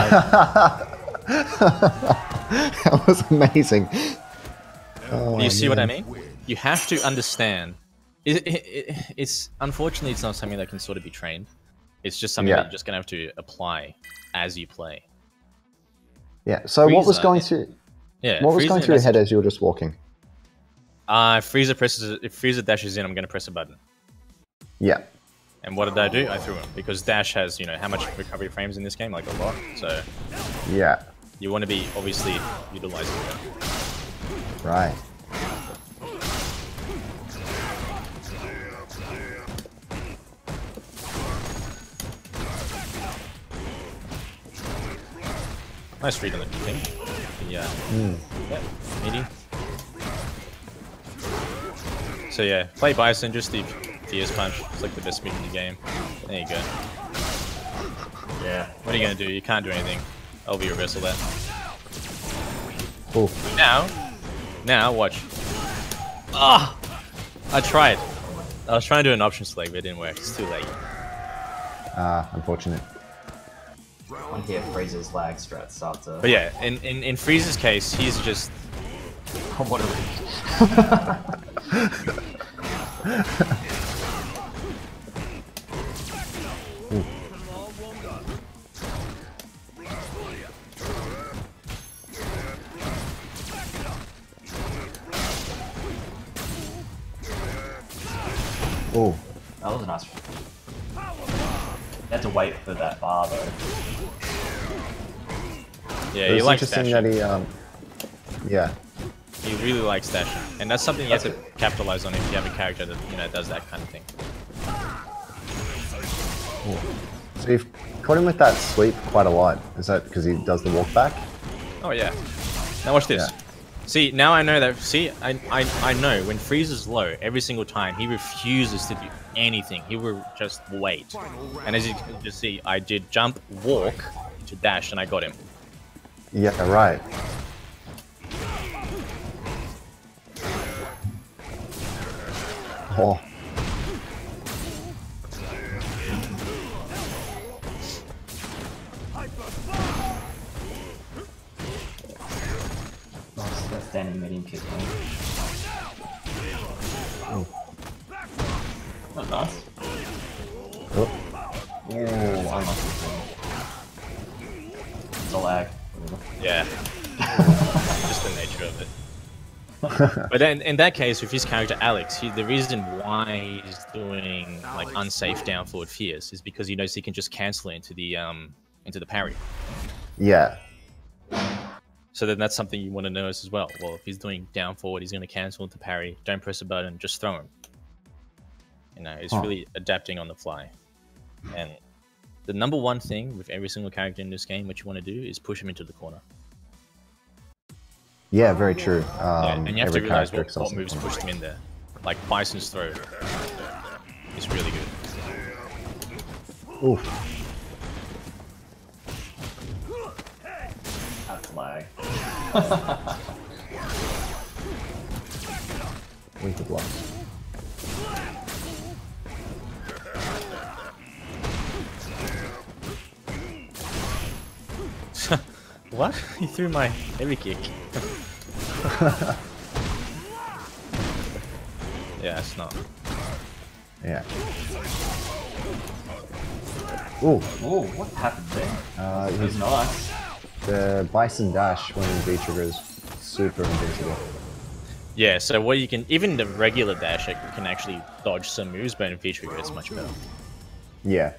Speaker 1: That was amazing. Oh,
Speaker 3: Do you see what I mean? You have to understand. It's unfortunately it's not something that can sort of be trained. It's just something that you're just gonna have to apply as you play.
Speaker 1: Yeah. So
Speaker 3: Frieza,
Speaker 1: what was going through?
Speaker 3: Yeah.
Speaker 1: What was going through your head as you were just walking?
Speaker 3: If Frieza dashes in, I'm gonna press a button.
Speaker 1: Yeah.
Speaker 3: And what did I do? I threw him because dash has, you know, how much recovery frames in this game? Like a lot. So
Speaker 1: yeah,
Speaker 3: you want to be obviously utilizing that.
Speaker 1: Right.
Speaker 3: Nice read on the thing. Yeah. Yeah. Meaty. So yeah, play Bison, just the Fierce Punch. It's like the best move in the game. There you go.
Speaker 2: yeah.
Speaker 3: What are you gonna do? You can't do anything. LB reversal that.
Speaker 1: Cool.
Speaker 3: Now watch. Ah! I tried. I was trying to do an option select, but it didn't work. It's too late.
Speaker 1: Unfortunate.
Speaker 2: One here, Frieza's lag strat starts to...
Speaker 3: But yeah, in Frieza's case, he's just...
Speaker 2: Oh, what a...
Speaker 1: Oh.
Speaker 2: That was a nice one. You had to wait for that bar though.
Speaker 3: Yeah,
Speaker 1: It
Speaker 3: he
Speaker 1: was
Speaker 3: likes
Speaker 1: interesting
Speaker 3: dashing.
Speaker 1: that he, yeah.
Speaker 3: He really likes dashing, and that's something you have to capitalize on if you have a character that, you know, does that kind of thing.
Speaker 1: So you've caught him with that sweep quite a lot. Is that because he does the walk back?
Speaker 3: Oh yeah. Now watch this.
Speaker 1: Yeah.
Speaker 3: See, now I know that. See, I know when Frieza's low, every single time he refuses to do anything. He will just wait. And as you can just see, I did jump, walk to dash, and I got him.
Speaker 1: Yeah, right. Oh.
Speaker 2: Nice, that standing medium kick.
Speaker 1: Oh.
Speaker 2: That's nice.
Speaker 1: Oh.
Speaker 2: Ooh, I must have It's a lag.
Speaker 3: Yeah. Just the nature of it. But then, in that case, with his character Alex, the reason why he's doing like unsafe down forward fierce is because he knows he can just cancel it into the parry.
Speaker 1: Yeah.
Speaker 3: So then that's something you want to notice as well. Well, if he's doing down forward, he's going to cancel into parry. Don't press a button, just throw him. You know, it's really adapting on the fly. And the number one thing with every single character in this game, what you want to do is push him into the corner.
Speaker 1: Yeah, very true.
Speaker 3: Yeah, and you have to
Speaker 1: every
Speaker 3: realize
Speaker 1: character
Speaker 3: what moves pushed him in there. Like Bison's throw is really good.
Speaker 1: Oof.
Speaker 2: That's lag.
Speaker 1: Winter blocks.
Speaker 3: What? He threw my heavy kick. Yeah, it's not.
Speaker 1: Yeah. Ooh.
Speaker 2: Whoa, what happened there? That was
Speaker 1: His,
Speaker 2: nice.
Speaker 1: the Bison dash when he V-triggers super invincible.
Speaker 3: Yeah, so what you can, even the regular dash, it can actually dodge some moves, but in V-Trigger it's much better.
Speaker 1: Yeah.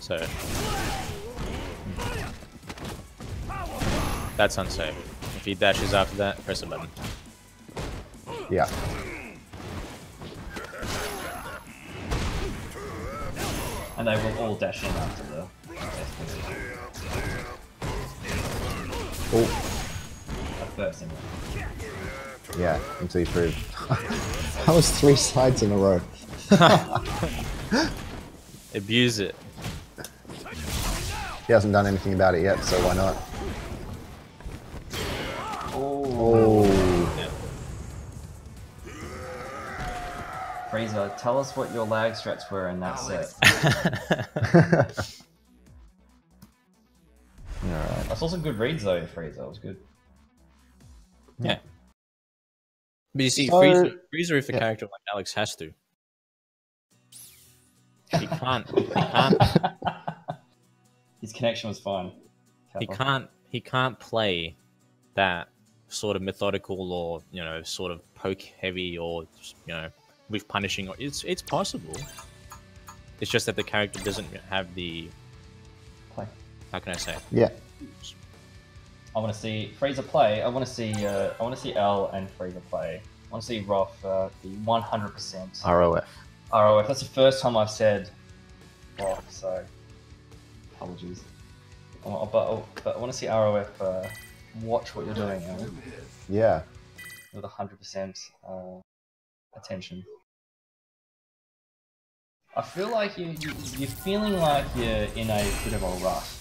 Speaker 3: So that's unsafe. If he dashes after that, press a button.
Speaker 1: Yeah.
Speaker 2: And they will all dash in after the
Speaker 1: Oh.
Speaker 2: first thing.
Speaker 1: Yeah, until you prove. That was 3 sides in a row.
Speaker 3: Abuse it.
Speaker 1: He hasn't done anything about it yet, so why not?
Speaker 2: Oh.
Speaker 3: Yeah.
Speaker 2: Fraser, tell us what your lag strats were in that set.
Speaker 1: Alright.
Speaker 2: I saw some good reads though, Fraser. That was good.
Speaker 3: Yeah. But you see,
Speaker 1: So-
Speaker 3: Freezer, if a
Speaker 1: yeah.
Speaker 3: character like Alex has to. He can't. He can't.
Speaker 2: His connection was fine.
Speaker 3: He can't play that sort of methodical or sort of poke heavy or with punishing. It's possible. It's just that the character doesn't have the.
Speaker 2: Play.
Speaker 3: How can I say?
Speaker 1: Yeah.
Speaker 2: I want to see Fraser play. I want to see L and Fraser play. I want to see RoF be 100%
Speaker 1: RoF.
Speaker 2: RoF. That's the first time I've said RoF, so apologies. But I want to see RoF watch what you're doing, L,
Speaker 1: Yeah.
Speaker 2: with 100% attention. I feel like you're feeling like you're in a bit of a rush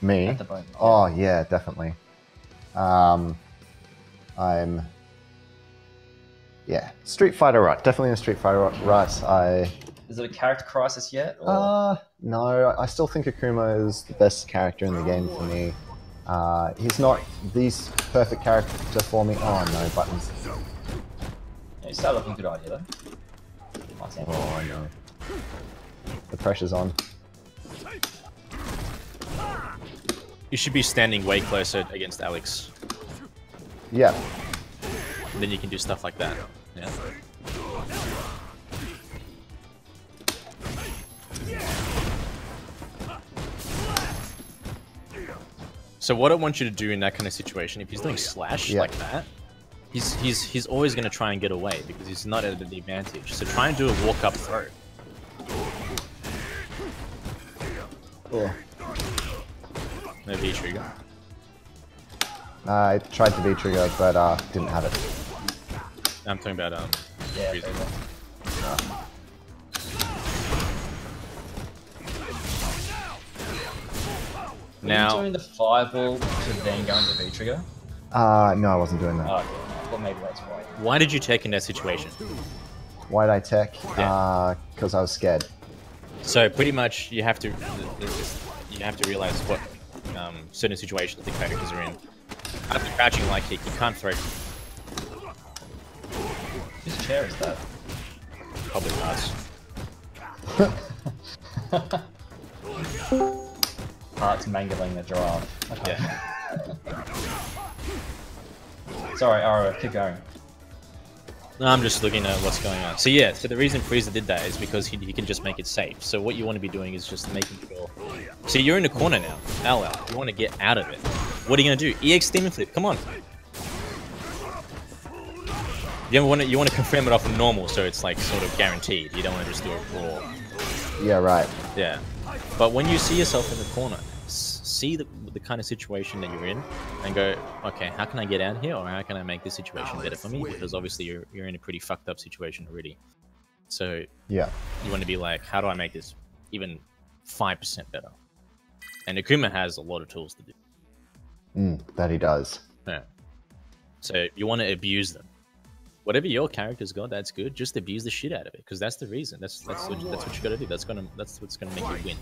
Speaker 1: Me?
Speaker 2: at the moment.
Speaker 1: Oh, yeah, definitely. I'm... Yeah, Street Fighter rut. Definitely in a Street Fighter rut.
Speaker 2: Is it a character crisis yet? Or?
Speaker 1: No, I still think Akuma is the best character in the game for me. He's not the perfect character for me. Oh, no, buttons.
Speaker 2: Yeah, you start looking good idea though. Nice angle.
Speaker 1: Oh, I know. The pressure's on.
Speaker 3: You should be standing way closer against Alex.
Speaker 1: Yeah.
Speaker 3: Then you can do stuff like that. Yeah. So what I want you to do in that kind of situation, if he's doing slash like that, he's always going to try and get away because he's not at the advantage. So try and do a walk up throw.
Speaker 1: Oh.
Speaker 3: No V trigger.
Speaker 1: I tried to V-trigger, but didn't have it.
Speaker 3: I'm talking about
Speaker 2: Yeah,
Speaker 3: Freezer. Now,
Speaker 2: Are you doing the fireball to then go into V-trigger?
Speaker 1: No, I wasn't doing that.
Speaker 2: Oh, okay. Well, maybe that's why.
Speaker 3: why did you take in that situation?
Speaker 1: Why did I tech?
Speaker 3: Yeah.
Speaker 1: Because I was scared.
Speaker 3: So pretty much you have to realize what certain situations the characters are in. After crouching like kick, you can't throw.
Speaker 2: Whose chair is that?
Speaker 3: Probably us.
Speaker 2: Heart's mangling the giraffe. Okay.
Speaker 3: Yeah.
Speaker 2: Sorry, Aro, keep going.
Speaker 3: No, I'm just looking at what's going on. So yeah, so the reason Freezer did that is because he can just make it safe. So what you want to be doing is just making sure. See, you're in the corner now. LL, you want to get out of it. What are you gonna do? EX Demon Flip. Come on. You want to confirm it off of normal, so it's like sort of guaranteed. You don't want to just do a raw.
Speaker 1: Yeah, right.
Speaker 3: Yeah. But when you see yourself in the corner, see the kind of situation that you're in, and go, okay, how can I get out here, or how can I make this situation better for me? Because obviously you're in a pretty fucked up situation already. So
Speaker 1: Yeah.
Speaker 3: you want to be like, how do I make this even 5% better? And Akuma has a lot of tools to do.
Speaker 1: That he does.
Speaker 3: Yeah. So you want to abuse them. Whatever your character's got, that's good. Just abuse the shit out of it, because that's the reason. That's what you got to do. That's what's gonna make you win.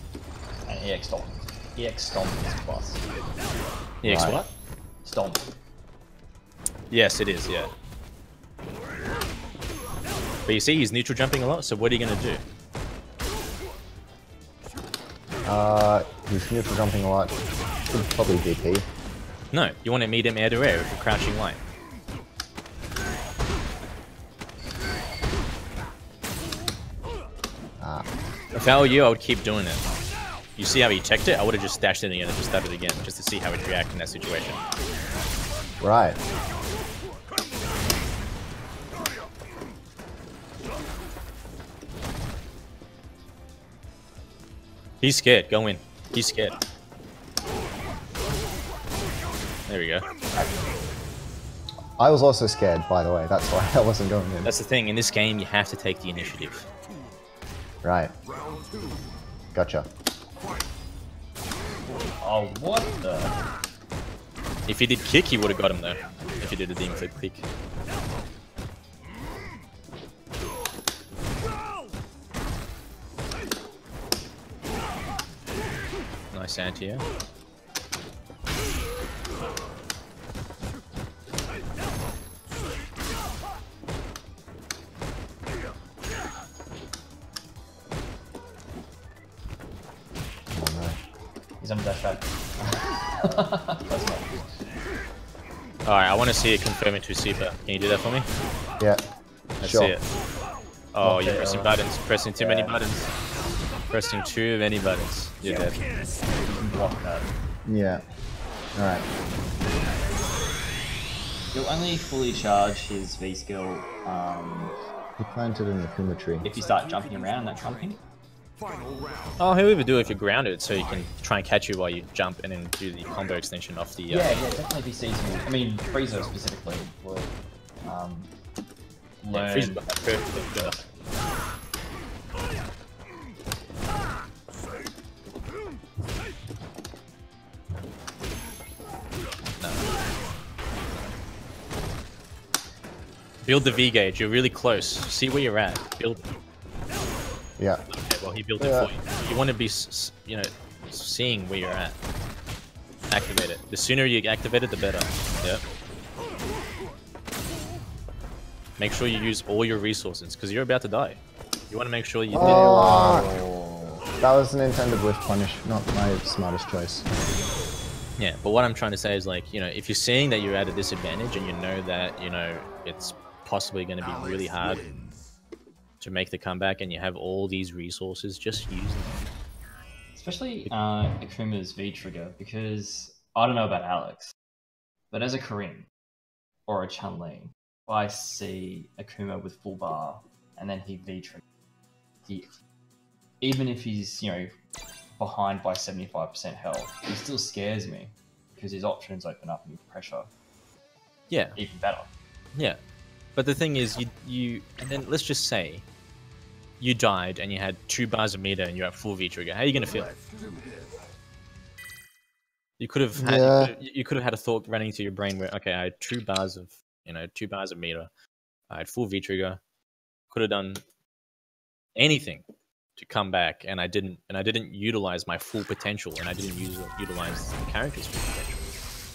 Speaker 2: And EX Stomp. EX Stomp is plus.
Speaker 3: EX
Speaker 1: Right.
Speaker 3: what?
Speaker 2: Stomp.
Speaker 3: Yes, it is. Yeah. But you see, he's neutral jumping a lot. So what are you gonna do?
Speaker 1: He's neutral jumping a lot. Should probably DP.
Speaker 3: No, you want to meet him air to air with a crouching light. If I were you, I would keep doing it. You see how he checked it? I would have just dashed it again and just stabbed it again, just to see how he'd react in that situation.
Speaker 1: Right.
Speaker 3: He's scared. Go in. He's scared. There we go.
Speaker 1: I was also scared, by the way. That's why I wasn't going in.
Speaker 3: That's the thing. In this game, you have to take the initiative.
Speaker 1: Right. Gotcha.
Speaker 2: Oh, what the?
Speaker 3: If he did kick, he would have got him though. If he did a demon flip kick. Nice anti-air.
Speaker 2: He's on the dash back.
Speaker 3: Alright, I want to see it confirm into Super. Can you do that for me?
Speaker 1: Yeah.
Speaker 3: Let's
Speaker 1: Sure.
Speaker 3: see it. Oh, you're pressing buttons. Pressing too many buttons. Pressing too many buttons. You're dead.
Speaker 2: You can block that.
Speaker 1: Yeah. Alright.
Speaker 2: You'll only fully charge his V skill
Speaker 1: He planted in the Kuma tree.
Speaker 2: if you start jumping around that jumping.
Speaker 3: Oh, he'll even do it if you're grounded, so you can try and catch you while you jump and then do the combo extension off the...
Speaker 2: Yeah, definitely if he sees you. I mean, Frieza specifically will learn...
Speaker 3: Frieza's got that perfect good. No. Build the V gauge, you're really close. See where you're at. Build.
Speaker 1: Yeah.
Speaker 3: Okay, well he built it for you. You want to be, you know, seeing where you're at. Activate it. The sooner you activate it, the better. Yep. Make sure you use all your resources, because you're about to die. You want to make sure you did.
Speaker 1: That was an intended whiff punish, not my smartest choice.
Speaker 3: Yeah, but what I'm trying to say is, like, you know, if you're seeing that you're at a disadvantage and you know that, you know, it's possibly going to be really hard to make the comeback and you have all these resources, just use them.
Speaker 2: Especially Akuma's V trigger, because I don't know about Alex, but as a Karin or a Chun-Li, if I see Akuma with full bar and then he V trigger, even if he's, you know, behind by 75% health, he still scares me because his options open up and pressure.
Speaker 3: Yeah.
Speaker 2: Even better.
Speaker 3: Yeah. But the thing is, you and then let's just say you died and you had 2 bars of meter and you're at full V trigger. How are you gonna feel? You could have had you could have had a thought running through your brain where, okay, I had 2 bars of, you know, 2 bars of meter. I had full V trigger. Could have done anything to come back, and I didn't utilize my full potential, and I didn't utilize the character's full potential.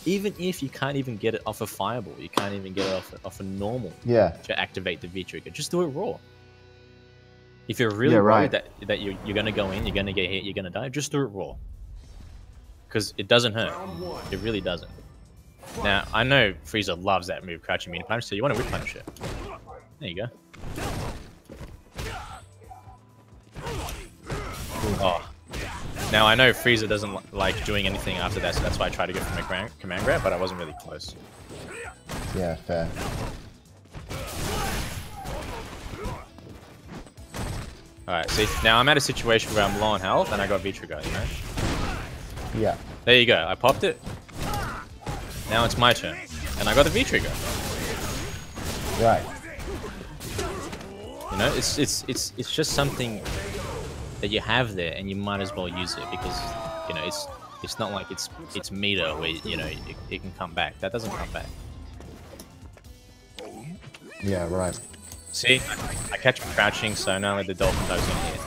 Speaker 3: Even if you can't even get it off a fireball, you can't even get it off a normal to activate the V trigger. Just do it raw. If you're really worried that you're gonna go in, you're gonna get hit, you're gonna die, just do it raw. Because it doesn't hurt. It really doesn't. Now, I know Frieza loves that move, crouching meter punch, so you want to whip punish it. There you go. Oh. Now, I know Frieza doesn't like doing anything after that, so that's why I tried to go for my command grab, but I wasn't really close.
Speaker 1: Yeah, fair.
Speaker 3: Alright, see, now I'm at a situation where I'm low on health and I got V-Trigger, you know?
Speaker 1: Yeah.
Speaker 3: There you go, I popped it. Now it's my turn. And I got the V-Trigger.
Speaker 1: Right.
Speaker 3: You know, it's just something that you have there and you might as well use it because, you know, it's not like it's meter where, you know, it can come back. That doesn't come back.
Speaker 1: Yeah, right.
Speaker 3: See, I catch him crouching, so now the dolphin dive's gonna hit.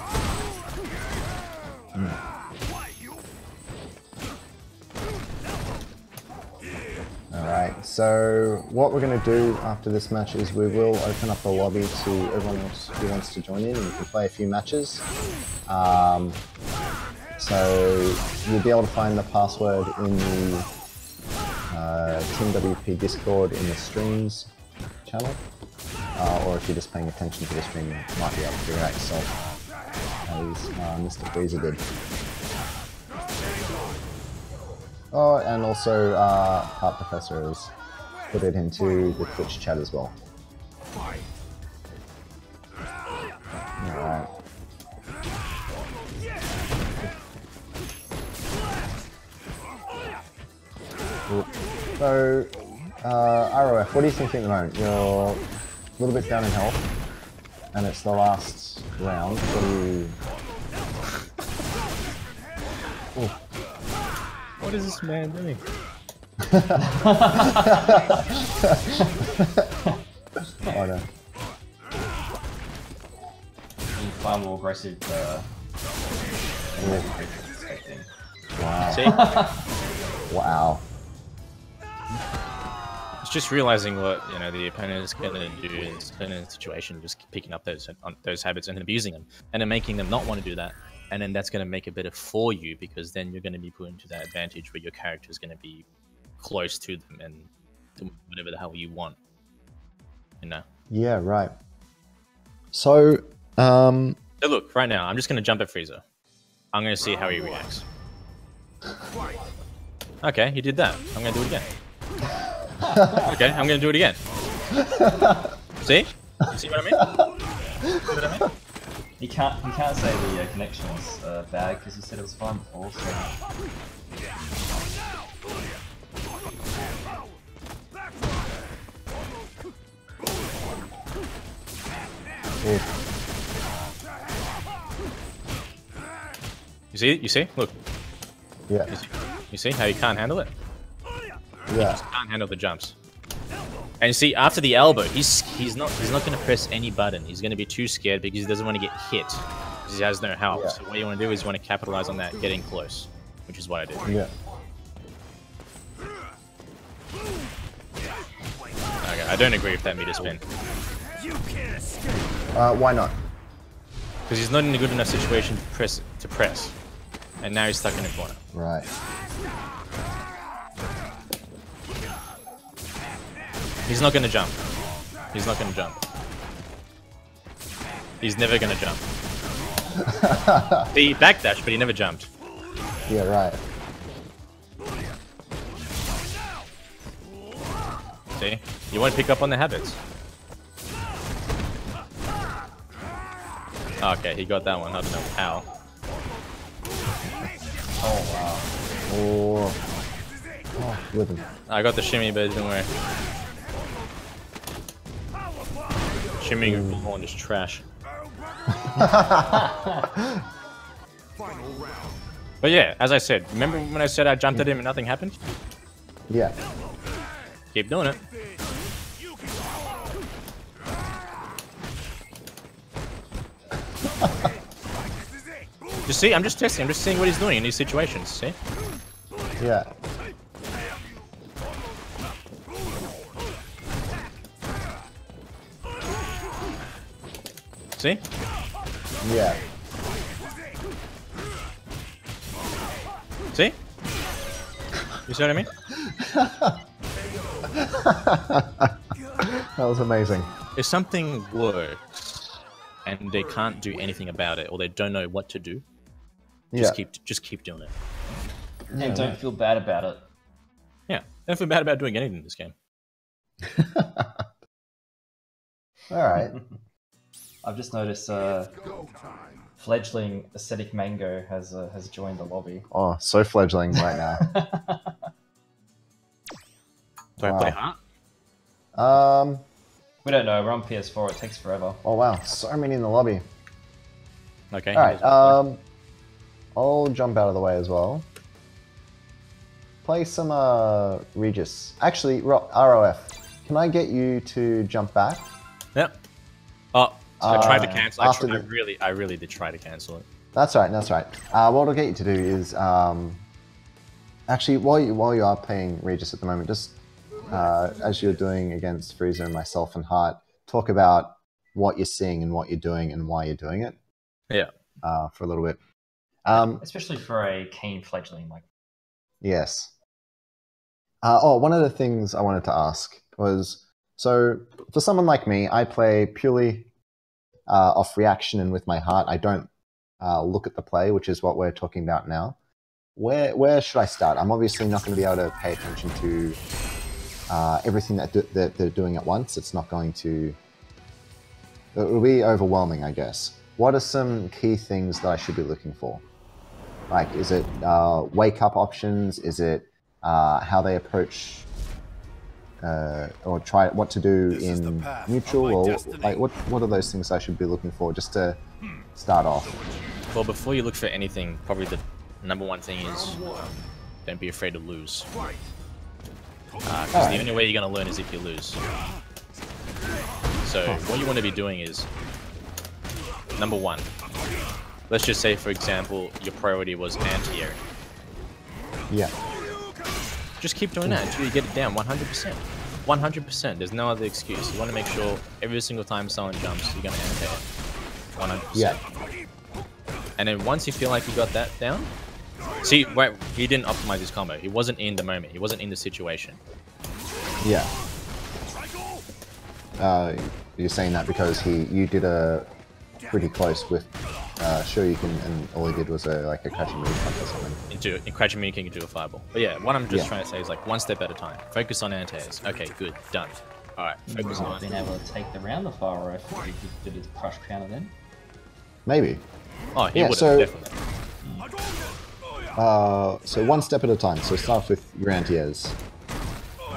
Speaker 1: Alright, so what we're going to do after this match is we will open up a lobby to everyone else who wants to join in and we can play a few matches. So you'll be able to find the password in the Team WP Discord in the streams channel, or if you're just paying attention to the stream, you might be able to figure out yourself, as Mr. Freezer did. Oh, and also Art Professor has put it into the Twitch chat as well. Alright. So, RoF, what are you thinking at the moment? You're a little bit down in health, and it's the last round. What are you... Ooh.
Speaker 3: What is this man doing?
Speaker 1: Oh no.
Speaker 2: Far more aggressive expecting.
Speaker 1: Wow.
Speaker 3: See?
Speaker 1: Wow.
Speaker 3: It's just realizing what the opponent is going to do in a situation, just picking up those habits and then abusing them, and then making them not want to do that, and then that's going to make it better for you because then you're going to be put into that advantage where your character is going to be close to them and do whatever the hell you want.
Speaker 1: Yeah, right. So,
Speaker 3: So look, right now, I'm just going to jump at Frieza. I'm going to see how he reacts. Okay, he did that. I'm going to do it again. Okay, I'm going to do it again. See? You see what I mean? See what I mean?
Speaker 2: You can't say the connection's bad because you said it was fine before. So.
Speaker 3: You see it? You see? Look.
Speaker 1: yeah.
Speaker 3: You see how he can't handle it?
Speaker 1: Yeah.
Speaker 3: Can't handle the jumps. And see, after the elbow, he's not going to press any button. He's going to be too scared because he doesn't want to get hit. Because he has no health.
Speaker 1: Yeah.
Speaker 3: So what you want to do is you want to capitalize on that, getting close, which is what I did.
Speaker 1: Yeah.
Speaker 3: Okay, I don't agree with that meter spin.
Speaker 1: Why not?
Speaker 3: Because he's not in a good enough situation to press. And now he's stuck in a corner.
Speaker 1: Right.
Speaker 3: He's not going to jump. He's not going to jump. He's never going to jump. He backdashed, but he never jumped.
Speaker 1: Yeah, right.
Speaker 3: See? You want to pick up on the habits. Okay, he got that one. I don't know how.
Speaker 2: Oh wow.
Speaker 1: Oh, with him.
Speaker 3: I got the shimmy, but don't worry. Shimmying and falling is trash. But yeah, as I said, remember when I said I jumped at him and nothing happened?
Speaker 1: Yeah.
Speaker 3: Keep doing it. You see, I'm just testing. I'm just seeing what he's doing in these situations. See?
Speaker 1: Yeah.
Speaker 3: See?
Speaker 1: Yeah.
Speaker 3: See? You see what I mean?
Speaker 1: That was amazing.
Speaker 3: If something works and they can't do anything about it, or they don't know what to do, just keep doing it.
Speaker 2: And don't feel bad about it.
Speaker 3: Yeah, don't feel bad about doing anything in this game.
Speaker 1: All right.
Speaker 2: I've just noticed fledgling Aesthetic Mango has joined the lobby.
Speaker 1: Oh, so fledgling right now.
Speaker 3: Do I play hard?
Speaker 2: We don't know. We're on PS4. It takes forever.
Speaker 1: Oh wow, so many in the lobby.
Speaker 3: Okay.
Speaker 1: All right. I'll jump out of the way as well. Play some Regis. Actually, RoF. Can I get you to jump back?
Speaker 3: Yep. Oh, I tried to cancel. I
Speaker 1: after
Speaker 3: really did try to cancel it.
Speaker 1: That's right. That's right. What I'll get you to do is actually while you are playing Regis at the moment, just as you're doing against Frieza and myself and Hart, talk about what you're seeing and what you're doing and why you're doing it.
Speaker 3: Yeah.
Speaker 1: For a little bit.
Speaker 2: Especially for a keen fledgling like.
Speaker 1: Yes. One of the things I wanted to ask was, so for someone like me, I play purely off reaction and with my heart. I don't look at the play, which is what we're talking about now. Where should I start? I'm obviously not going to be able to pay attention to everything that they're doing at once. It's not going to... It will be overwhelming, I guess. What are some key things that I should be looking for? Like, is it wake-up options? Is it how they approach or try what to do in neutral? Or like, what are those things I should be looking for just to start off?
Speaker 3: Well, before you look for anything, probably the number one thing is don't be afraid to lose. Because the only way you're going to learn is if you lose. So what you want to be doing is, number one, let's just say, for example, your priority was anti-air.
Speaker 1: Yeah.
Speaker 3: Just keep doing that until you get it down 100%. 100%. There's no other excuse. You want to make sure every single time someone jumps, you're going to anti-air. 100%.
Speaker 1: Yeah.
Speaker 3: And then once you feel like you got that down, see, wait, he didn't optimize his combo. He wasn't in the moment. He wasn't in the situation.
Speaker 1: Yeah. You're saying that because you did a pretty close with Shoryuken, and all he did was like a crashing move punch or something.
Speaker 3: In crashing move, you can do a fireball. But yeah, what I'm just trying to say is like one step at a time. Focus on anti-airs. Okay, good, done. All right, focus on.
Speaker 2: Been able to take the round the fire RoF if you did his crush counter then.
Speaker 1: Maybe.
Speaker 3: Oh, he would have definitely.
Speaker 1: So one step at a time. So start off with your anti-airs.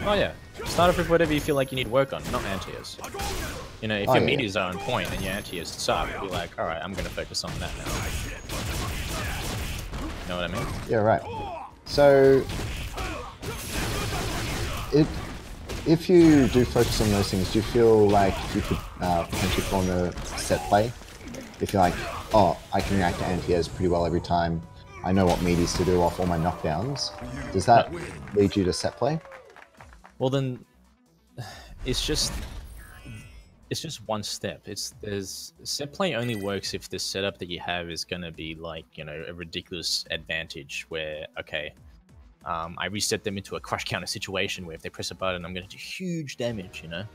Speaker 3: Oh yeah. Start off with whatever you feel like you need work on, not anti-airs. You know, if your meteors are on point and your anti-airs suck, be like, all right, I'm going to focus on that now. You know what I mean?
Speaker 1: Yeah, right. So, if you do focus on those things, do you feel like you could potentially form a set play? If you're like, oh, I can react to anti-airs pretty well every time, I know what meteors to do off all my knockdowns, does that lead you to set play?
Speaker 3: Well then, it's just one step. Set play only works if the setup that you have is gonna be like, you know, a ridiculous advantage where, okay, I reset them into a crush counter situation where if they press a button, I'm gonna do huge damage, you know.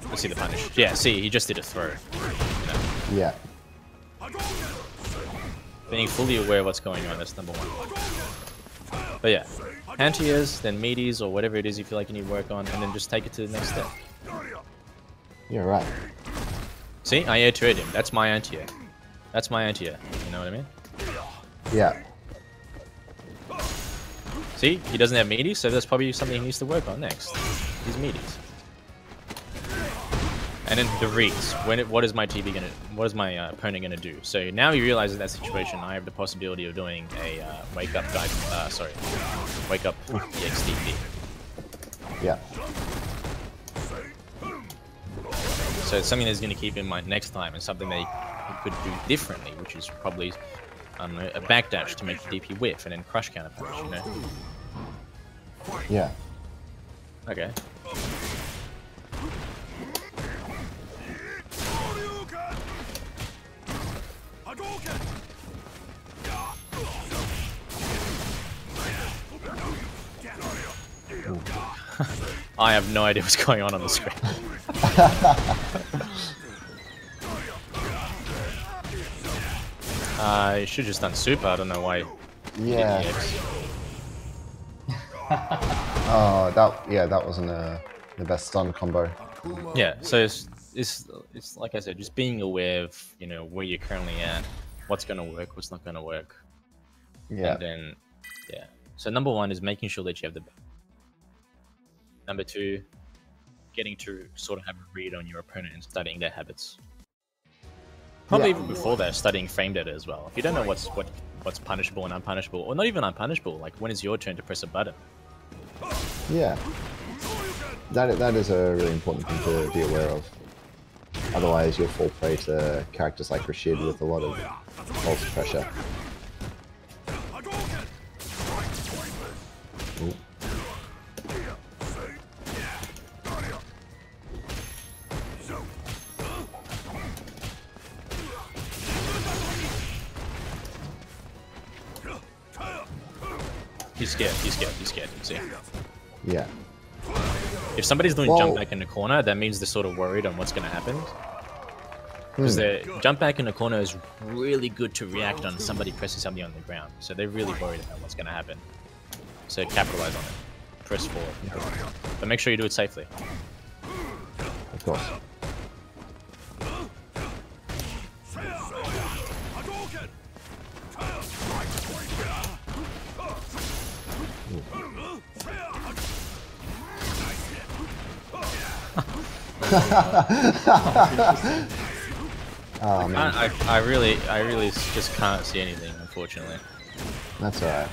Speaker 3: Let's see the punish. Yeah, see, he just did a throw. You know?
Speaker 1: Yeah.
Speaker 3: Being fully aware of what's going on, that's number one. But yeah, anti-airs, then meaties, or whatever it is you feel like you need work on, and then just take it to the next step.
Speaker 1: Yeah, right.
Speaker 3: See, I air turret him. That's my anti-air. That's my anti-air. You know what I mean?
Speaker 1: Yeah.
Speaker 3: See, he doesn't have meaties, so that's probably something he needs to work on next. His meaties. And then the reads. What is my TB gonna? What is my opponent gonna do? So now you realize in that situation, I have the possibility of doing a wake up guide. Wake up EXTP.
Speaker 1: Yeah.
Speaker 3: So it's something that's gonna keep in mind next time, and something that he could do differently, which is probably a backdash to make the DP whiff, and then crush counter punch. You know?
Speaker 1: Yeah.
Speaker 3: Okay. I have no idea what's going on the screen. You should have just done super. I don't know why.
Speaker 1: Yeah. Oh, that wasn't the best stun combo.
Speaker 3: Yeah. So it's like I said, just being aware of, you know, where you're currently at, what's gonna work, what's not gonna work.
Speaker 1: Yeah.
Speaker 3: And then yeah. So number one is making sure that you have the. Number two, getting to sort of have a read on your opponent and studying their habits. Probably even before that, studying frame data as well. If you don't know what's punishable and unpunishable, or not even unpunishable, like when is your turn to press a button?
Speaker 1: Yeah. That is a really important thing to be aware of. Otherwise, you'll fall prey to characters like Rashid with a lot of false pressure. Ooh.
Speaker 3: He's scared. He's scared. He's scared. See?
Speaker 1: Yeah.
Speaker 3: If somebody's doing
Speaker 1: Well-
Speaker 3: jump back in the corner, that means they're sort of worried on what's going to happen. Because the jump back in the corner is really good to react on somebody pressing something on the ground. So they're really worried about what's going to happen. So capitalize on it. Press forward. But make sure you do it safely.
Speaker 1: Of course. Oh man,
Speaker 3: I really just can't see anything, unfortunately.
Speaker 1: that's alright.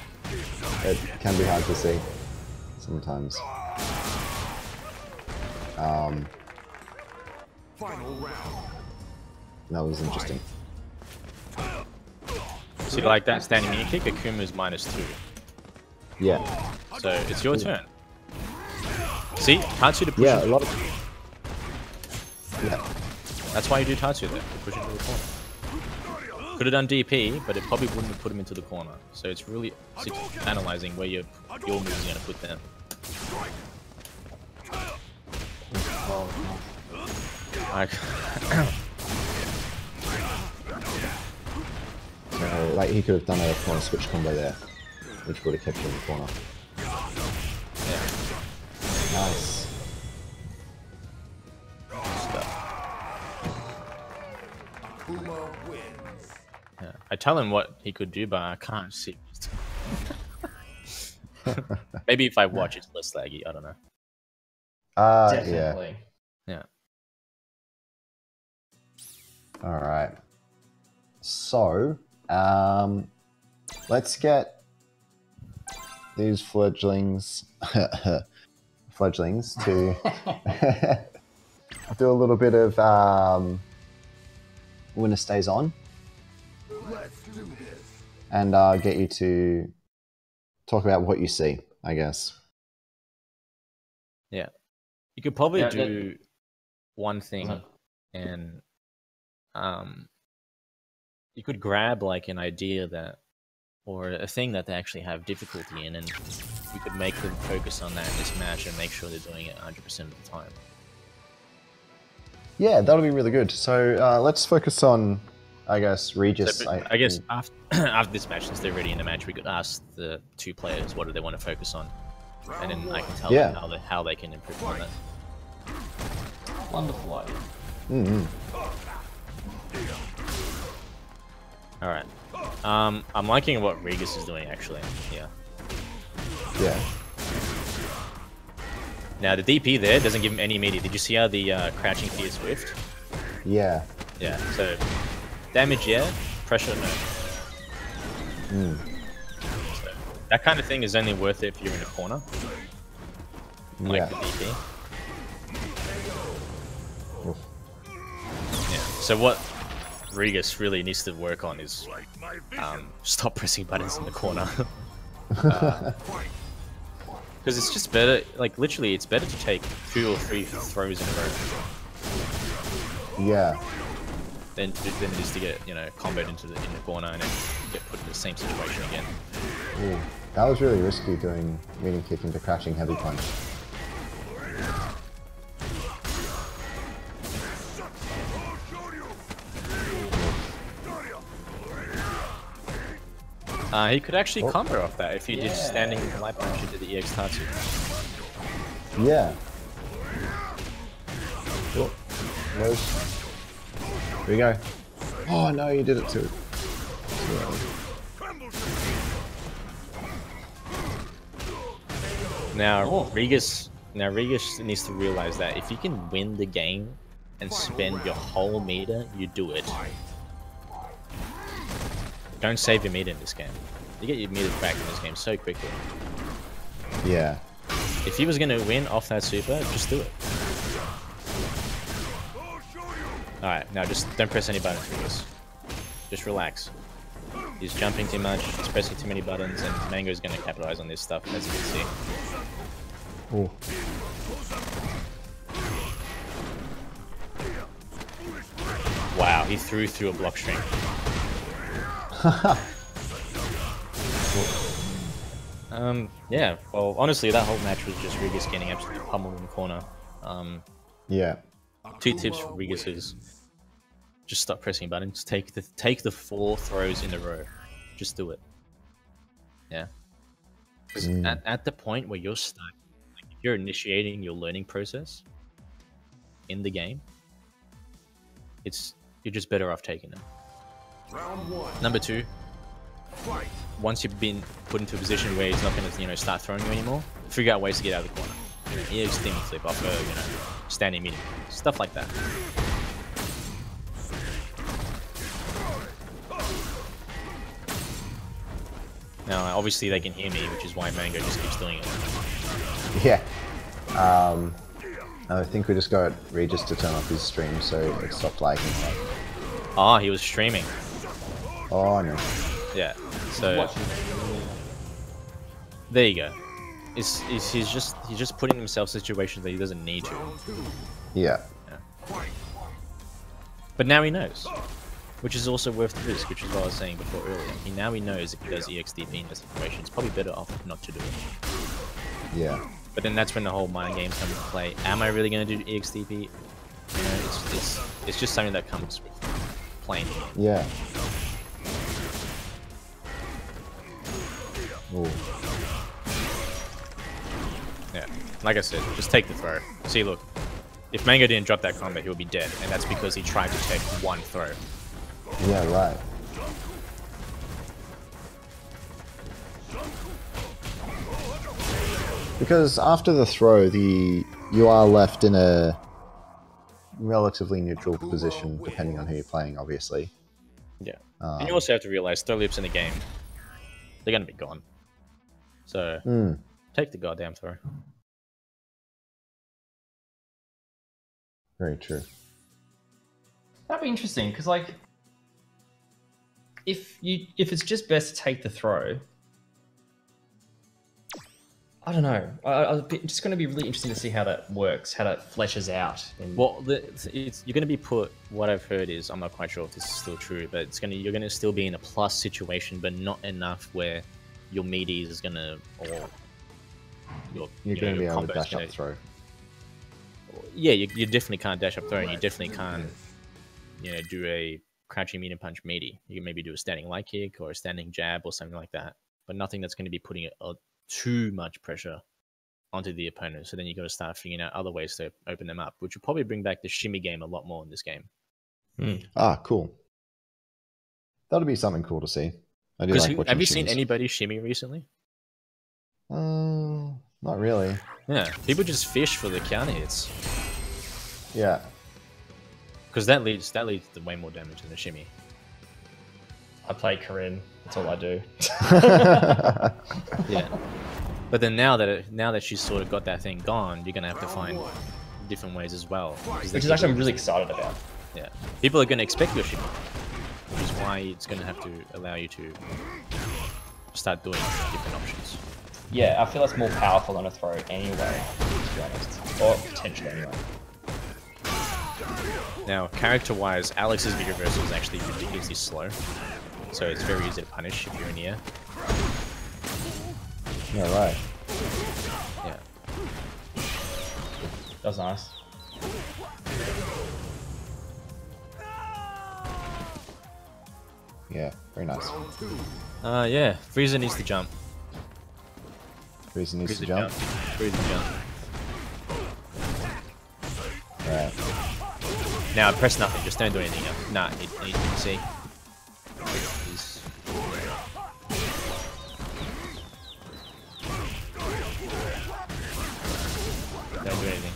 Speaker 1: It can be hard to see sometimes.
Speaker 4: Final round.
Speaker 1: That was interesting.
Speaker 3: See, like that standing mini kick, Akuma's -2.
Speaker 1: Yeah.
Speaker 3: So it's your turn. See, Tatsu to push
Speaker 1: Yeah,
Speaker 3: it.
Speaker 1: a lot of. Yeah.
Speaker 3: That's why you do Tatsu there, to push it to the corner. Could have done DP, but it probably wouldn't have put him into the corner. So it's really analyzing where your move is going to put them.
Speaker 1: So, like, he could have done a corner switch combo there, which would have kept him in the corner.
Speaker 3: Yeah.
Speaker 1: Nice.
Speaker 4: Akuma wins.
Speaker 3: Yeah. I tell him what he could do, but I can't see. Maybe if I watch, it's less laggy. I don't know.
Speaker 1: Yeah.
Speaker 2: Definitely.
Speaker 3: Yeah.
Speaker 1: All right. So, let's get these fledglings to do a little bit of winner stays on,
Speaker 4: Let's do this.
Speaker 1: and get you to talk about what you see, I guess.
Speaker 3: Yeah. You could probably
Speaker 2: Yeah,
Speaker 3: do one thing,
Speaker 2: Uh-huh.
Speaker 3: and you could grab like an idea that, or a thing that they actually have difficulty in, and you could make them focus on that in this match and make sure they're doing it 100% of the time.
Speaker 1: Yeah, that'll be really good. So let's focus on, I guess, Regis.
Speaker 3: So, I guess after, after this match, since they're already in the match, we could ask the two players what do they want to focus on, and then I can tell
Speaker 1: Yeah.
Speaker 3: them how they can improve on that.
Speaker 2: Wonderful idea.
Speaker 1: Mm-hmm.
Speaker 3: All right. I'm liking what Regis is doing actually. Yeah.
Speaker 1: Yeah.
Speaker 3: Now the DP there doesn't give him any immediate. Did you see how the crouching fear swift?
Speaker 1: Yeah.
Speaker 3: Yeah. So damage, yeah. Pressure, no. So, that kind of thing is only worth it if you're in a corner, like
Speaker 1: Yeah.
Speaker 3: the DP.
Speaker 1: Oof.
Speaker 3: Yeah. So what Regis really needs to work on is stop pressing buttons in the corner. Because it's just better, like literally, it's better to take 2 or 3 throws in a row
Speaker 1: Yeah.
Speaker 3: than it is to get, you know, comboed in the corner and then get put in the same situation again.
Speaker 1: Ooh, that was really risky doing mini kick into crashing heavy punch.
Speaker 3: He could actually combo off that if he did standing light punch into the EX Tatsu.
Speaker 1: Yeah. Oh, close. Here we go. Oh no, you did it too.
Speaker 3: Now Regis needs to realize that if you can win the game and spend your whole meter, you do it. Don't save your meter in this game. You get your meter back in this game so quickly.
Speaker 1: Yeah.
Speaker 3: If he was gonna win off that super, just do it. Alright, now just don't press any buttons for this. Just relax. He's jumping too much, he's pressing too many buttons, and Mango's gonna capitalize on this stuff, as you can see.
Speaker 1: Ooh.
Speaker 3: Wow, he threw through a block string. Yeah, well, honestly, that whole match was just Regis getting absolutely pummeled in the corner.
Speaker 1: Yeah.
Speaker 3: 2 tips for Regis is just stop pressing buttons. Take the 4 throws in a row. Just do it. Yeah. Because at the point where you're starting, like, if you're initiating your learning process in the game, you're just better off taking them.
Speaker 4: Round 1.
Speaker 3: Number 2,
Speaker 4: Fight.
Speaker 3: once you've been put into a position where he's not going to, start throwing you anymore, figure out ways to get out of the corner. EX steaming flip off her, standing medium, stuff like that. Now, obviously, they can hear me, which is why Mango just keeps doing it.
Speaker 1: Yeah. I think we just got Regis to turn off his stream, so it stopped lagging.
Speaker 3: Ah, he was streaming.
Speaker 1: Oh no.
Speaker 3: Yeah. So there you go. He's just putting himself in situations that he doesn't need to.
Speaker 1: Yeah.
Speaker 3: But now he knows, which is also worth the risk, which is what I was saying before earlier. Now he knows if he does EXDP in this situation, it's probably better off not to do it.
Speaker 1: Yeah.
Speaker 3: But then that's when the whole mind games come into play. Am I really going to do EXDP? It's just something that comes with playing.
Speaker 1: Yeah. Ooh.
Speaker 3: Yeah. Like I said, just take the throw. See, look. If Mango didn't drop that combat, he would be dead, and that's because he tried to take one throw.
Speaker 1: Yeah, right. Because after the throw, you are left in a relatively neutral position, depending on who you're playing, obviously.
Speaker 3: Yeah. And you also have to realize, throw lips in the game, they're going to be gone. So, take the goddamn throw.
Speaker 1: Very true.
Speaker 2: That'd be interesting, because, like, if it's just best to take the throw, I don't know. It's just going to be really interesting to see how that works, how that fleshes out.
Speaker 3: Well, you're going to be put. What I've heard is, I'm not quite sure if this is still true, but you're going to still be in a plus situation, but not enough where your meaties is going to, or
Speaker 1: you're going to be able to dash up throw.
Speaker 3: Yeah, you definitely can't dash up throw, and you definitely can't, do a crouching medium punch meaty. You can maybe do a standing light kick or a standing jab or something like that, but nothing that's going to be putting too much pressure onto the opponent. So then you got to start figuring out other ways to open them up, which will probably bring back the shimmy game a lot more in this game.
Speaker 1: Ah, cool. That'll be something cool to see. I do like watching
Speaker 3: have you
Speaker 1: shimmies.
Speaker 3: seen anybody shimmy recently?
Speaker 1: Not really.
Speaker 3: Yeah, people just fish for the counter hits.
Speaker 1: Yeah.
Speaker 3: Because that leads to way more damage than the shimmy.
Speaker 2: I play Corinne. That's all I do.
Speaker 3: Yeah. But then now that she's sort of got that thing gone, you're gonna have to find different ways as well.
Speaker 2: Which is actually I'm really excited about.
Speaker 3: Yeah. People are gonna expect your shimmy, which is why it's gonna have to allow you to start doing different options.
Speaker 2: Yeah, I feel it's more powerful than a throw anyway, to be honest. Or potentially anyway.
Speaker 3: Now, character-wise, Alex's big reversal is actually ridiculously slow. So it's very easy to punish if you're in the air.
Speaker 1: Yeah, right.
Speaker 3: Yeah.
Speaker 2: That was nice.
Speaker 1: Yeah, very nice.
Speaker 3: Yeah. Frieza needs to jump.
Speaker 1: Frieza needs to jump.
Speaker 3: Frieza jump.
Speaker 1: Right.
Speaker 3: Now, press nothing. Just don't do anything else. Nah, you see. Don't do anything.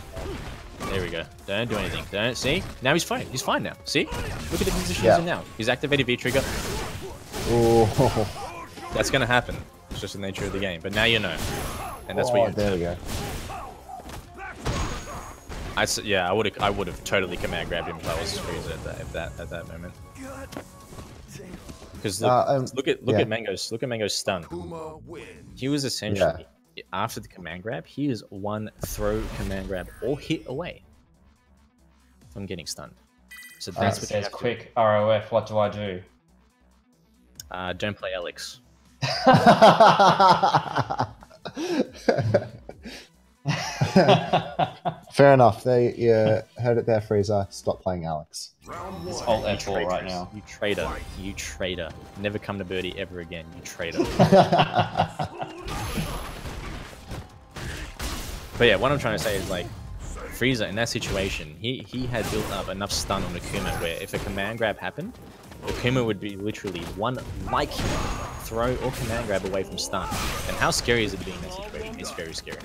Speaker 3: There we go. Don't do anything. Don't see. Now he's fine. He's fine now. See? Look at the position he's in now. He's activated V trigger.
Speaker 1: Oh.
Speaker 3: That's gonna happen. It's just the nature of the game. But now you know, and that's what you.
Speaker 1: There we go.
Speaker 3: I would have totally command grabbed him if I was Frieza at that moment. Because look at Mango's stun. He was essentially after the command grab, he is one throw, command grab, or hit away from getting stunned. So that's what
Speaker 2: says quick ROF. What do I do?
Speaker 3: Don't play Alex.
Speaker 1: Fair enough. They heard it there, Frieza. Stop playing Alex.
Speaker 4: Round
Speaker 2: It's
Speaker 4: one.
Speaker 2: alt F4 right now.
Speaker 3: You traitor. You traitor. Never come to Birdie ever again. You traitor. But yeah, what I'm trying to say is like, Frieza in that situation, he had built up enough stun on Akuma where if a command grab happened, Akuma would be literally one like throw or command grab away from stun. And how scary is it to be in that situation? It's very scary.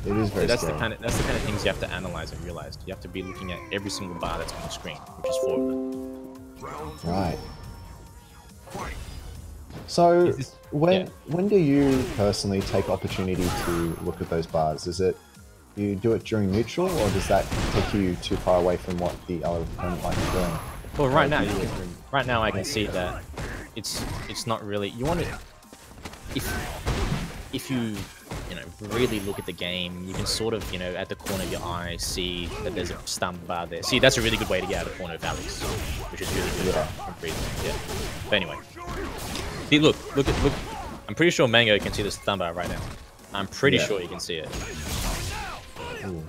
Speaker 1: It is very
Speaker 3: That's
Speaker 1: scary.
Speaker 3: that's the kind of things you have to analyze and realize. You have to be looking at every single bar that's on the screen, which is 4 of them.
Speaker 1: Right. So, when do you personally take opportunity to look at those bars? Is it you do it during neutral, or does that take you too far away from what the other opponent might be doing?
Speaker 3: Well, right now I can see that it's not really. You want to if you really look at the game, you can sort of at the corner of your eye see that there's a stun bar there. See, that's a really good way to get out of the corner of Alex, which is really good from Frieza. Yeah. But anyway, see, look. I'm pretty sure Mango can see the stun bar right now. I'm pretty sure he can see it.
Speaker 1: Ooh.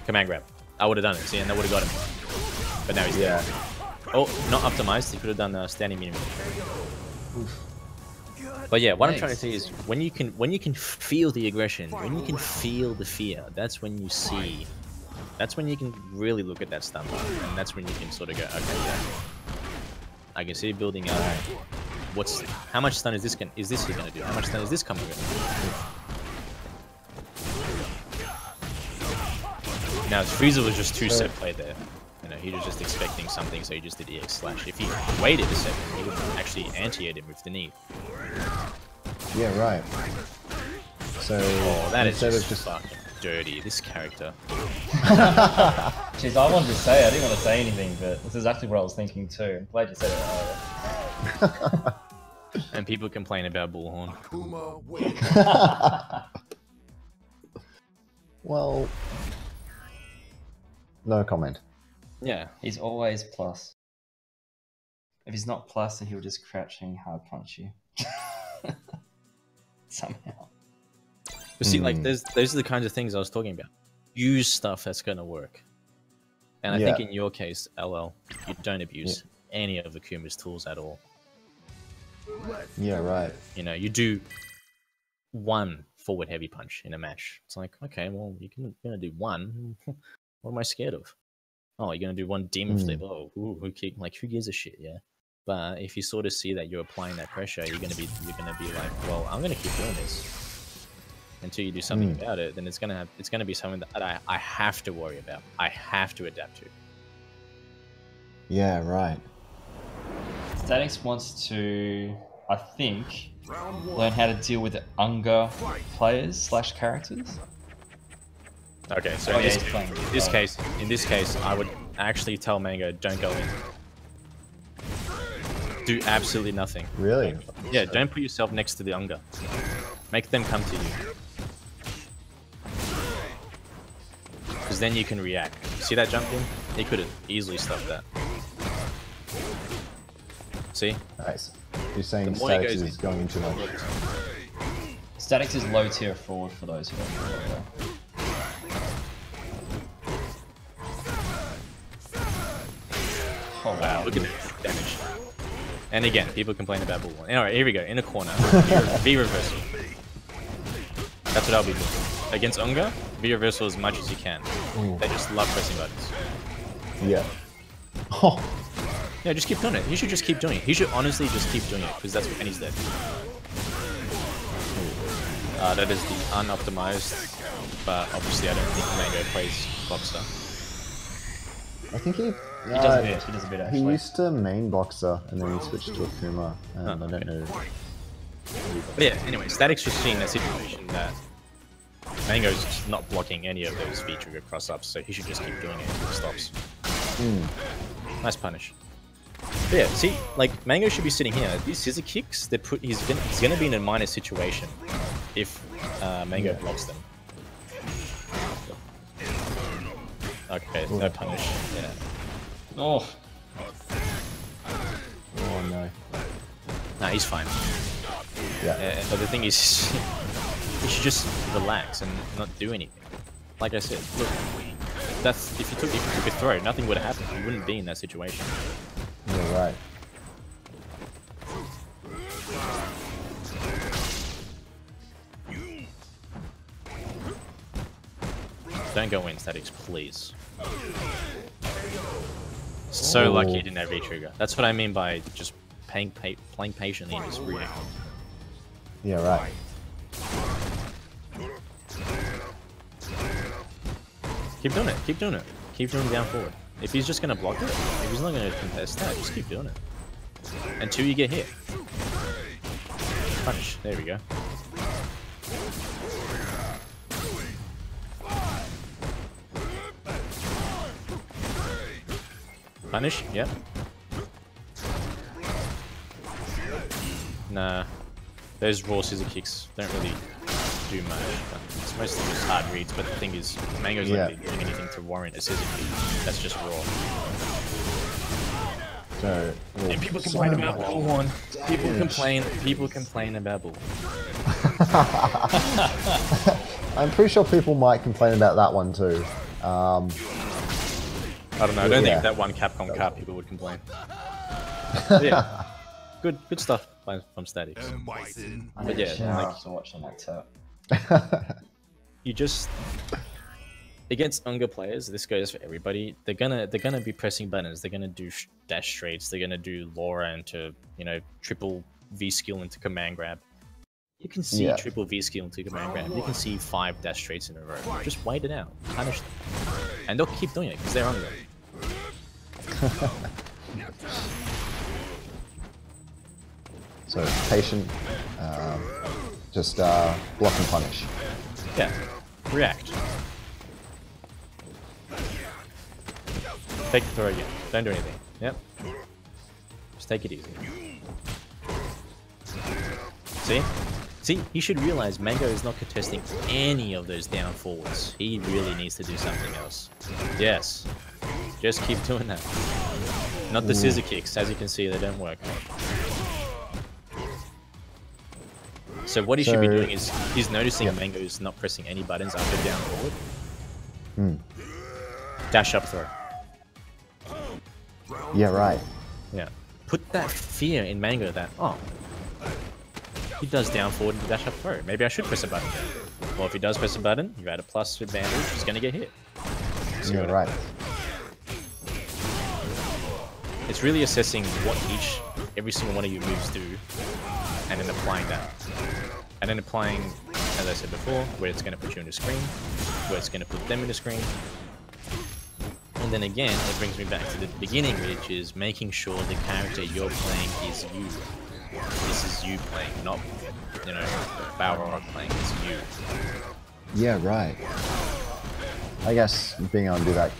Speaker 3: Command grab. I would have done it, see, and that would have got him. But now he's dead. Oh, not optimized. He could have done standing medium. But yeah, what I'm trying to say is when you can feel the aggression, when you can feel the fear, that's when you see. That's when you can really look at that stun bar, and that's when you can sort of go, okay, yeah, I can see it building up. How much stun is this going to do? How much stun is this coming with? Now, Frieza was just too set play there. He was just expecting something, so he just did EX slash. If he waited a second, he would actually anti-aid him with the knee.
Speaker 1: Yeah, right. So,
Speaker 3: that is just fucking dirty, this character.
Speaker 2: Jeez, I wanted to say, I didn't want to say anything, but this is exactly what I was thinking too. I'm glad you said it earlier.
Speaker 3: And people complain about Bullhorn.
Speaker 4: Akuma wins.
Speaker 1: well, no comment.
Speaker 3: Yeah.
Speaker 2: He's always plus. If he's not plus, then he'll just crouching hard punch you. Somehow.
Speaker 3: But see, like, those are the kinds of things I was talking about. Use stuff that's going to work. And I think in your case, LL, you don't abuse any of Akuma's tools at all.
Speaker 1: Yeah, right.
Speaker 3: You do one forward heavy punch in a match. It's like, okay, well, you're going to do one. What am I scared of? Oh, you're going to do one demon flip. Oh, who gives a shit, yeah? But if you sort of see that you're applying that pressure, you're going to be like, well, I'm going to keep doing this until you do something about it. Then it's going to be something that I have to worry about. I have to adapt to.
Speaker 1: Yeah, right.
Speaker 2: Statix wants to, I think, learn how to deal with Unger players / characters.
Speaker 3: Okay, so in this case, I would actually tell Mango, don't go in. Do absolutely nothing.
Speaker 1: Really?
Speaker 3: Yeah, don't put yourself next to the Unger. Make them come to you. Because then you can react. See that jump in? He could have easily stopped that. See?
Speaker 1: Nice. You're saying Statix is going into much.
Speaker 2: Statix is low tier forward for those who don't know.
Speaker 3: Oh wow, look at that damage. And again, people complain about Bullhorn. Alright, here we go. In a corner. V reversal. That's what I'll be doing. Against Unger, V reversal as much as you can. They just love pressing buttons.
Speaker 1: Yeah. Oh.
Speaker 3: Yeah, just keep doing it. He should just keep doing it. He should honestly just keep doing it, because that's what he's dead. That is the unoptimized, but obviously I don't think Mango plays Boxer.
Speaker 1: I think he
Speaker 2: does a bit. He does a bit actually.
Speaker 1: He used to main Boxer and then he switched to Akuma, and I don't know.
Speaker 3: But yeah, anyway, Statix was seeing that situation that Mango's just not blocking any of those V-trigger cross-ups, so he should just keep doing it until it stops. Nice punish. But yeah, see, like, Mango should be sitting here. These scissor kicks, he's gonna be in a minus situation if Mango blocks them. Okay, no punish. Yeah.
Speaker 2: Oh.
Speaker 1: Oh no.
Speaker 3: Nah, he's fine.
Speaker 1: Yeah.
Speaker 3: But the thing is, you should just relax and not do anything. Like I said, look, that's if you took a throw, nothing would have happened. You wouldn't be in that situation.
Speaker 1: You're right.
Speaker 3: Don't go in statics, please. So lucky you didn't have V-trigger. That's what I mean by just playing patiently and just reacting.
Speaker 1: Yeah, right.
Speaker 3: Keep doing it, keep doing it. Keep doing down forward. If he's just going to block it, if he's not going to contest that, just keep doing it. Until you get hit. Punish, there we go. Punish, yep. Nah, those raw scissor kicks don't really do much. It's mostly just hard reads, but the thing is, Mango's not really doing anything to warrant a scissor kick. That's just raw.
Speaker 1: So,
Speaker 3: And people complain about Bullhorn. People complain about Bullhorn.
Speaker 1: I'm pretty sure people might complain about that one too.
Speaker 3: I don't know, I don't think that one Capcom Cup people would complain. Yeah. Good stuff from Statics.
Speaker 2: But
Speaker 3: yeah, like,
Speaker 2: after watching that too.
Speaker 3: You just against younger players, this goes for everybody. They're gonna be pressing buttons. They're gonna do dash straights. They're gonna do Laura into triple V skill into command grab. You can see triple V skill into command grab. You can see 5 dash straights in a row. Just wait it out, punish them, and they'll keep doing it because they're younger.
Speaker 1: So patient, just block and punish.
Speaker 3: Yeah, react. Take the throw again. Don't do anything. Yep. Just take it easy. See? See, he should realize Mango is not contesting any of those down forwards. He really needs to do something else. Yes. Just keep doing that. Not the scissor kicks. As you can see, they don't work. So what he should be doing is, he's noticing Mango is not pressing any buttons up and down forward. Dash up throw.
Speaker 1: Yeah, right.
Speaker 3: Yeah. Put that fear in Mango that, oh, he does down forward and dash up throw. Maybe I should press a button. Well, if he does press a button, you add a plus advantage, he's going to get hit. So
Speaker 1: you're right.
Speaker 3: It's really assessing what every single one of your moves do, and then applying that. And then applying, as I said before, where it's going to put you in the screen, where it's going to put them in the screen. And then again, it brings me back to the beginning, which is making sure the character you're playing is you. This is you playing, not, Balrog playing, it's you.
Speaker 1: Yeah, right. I guess being able to do that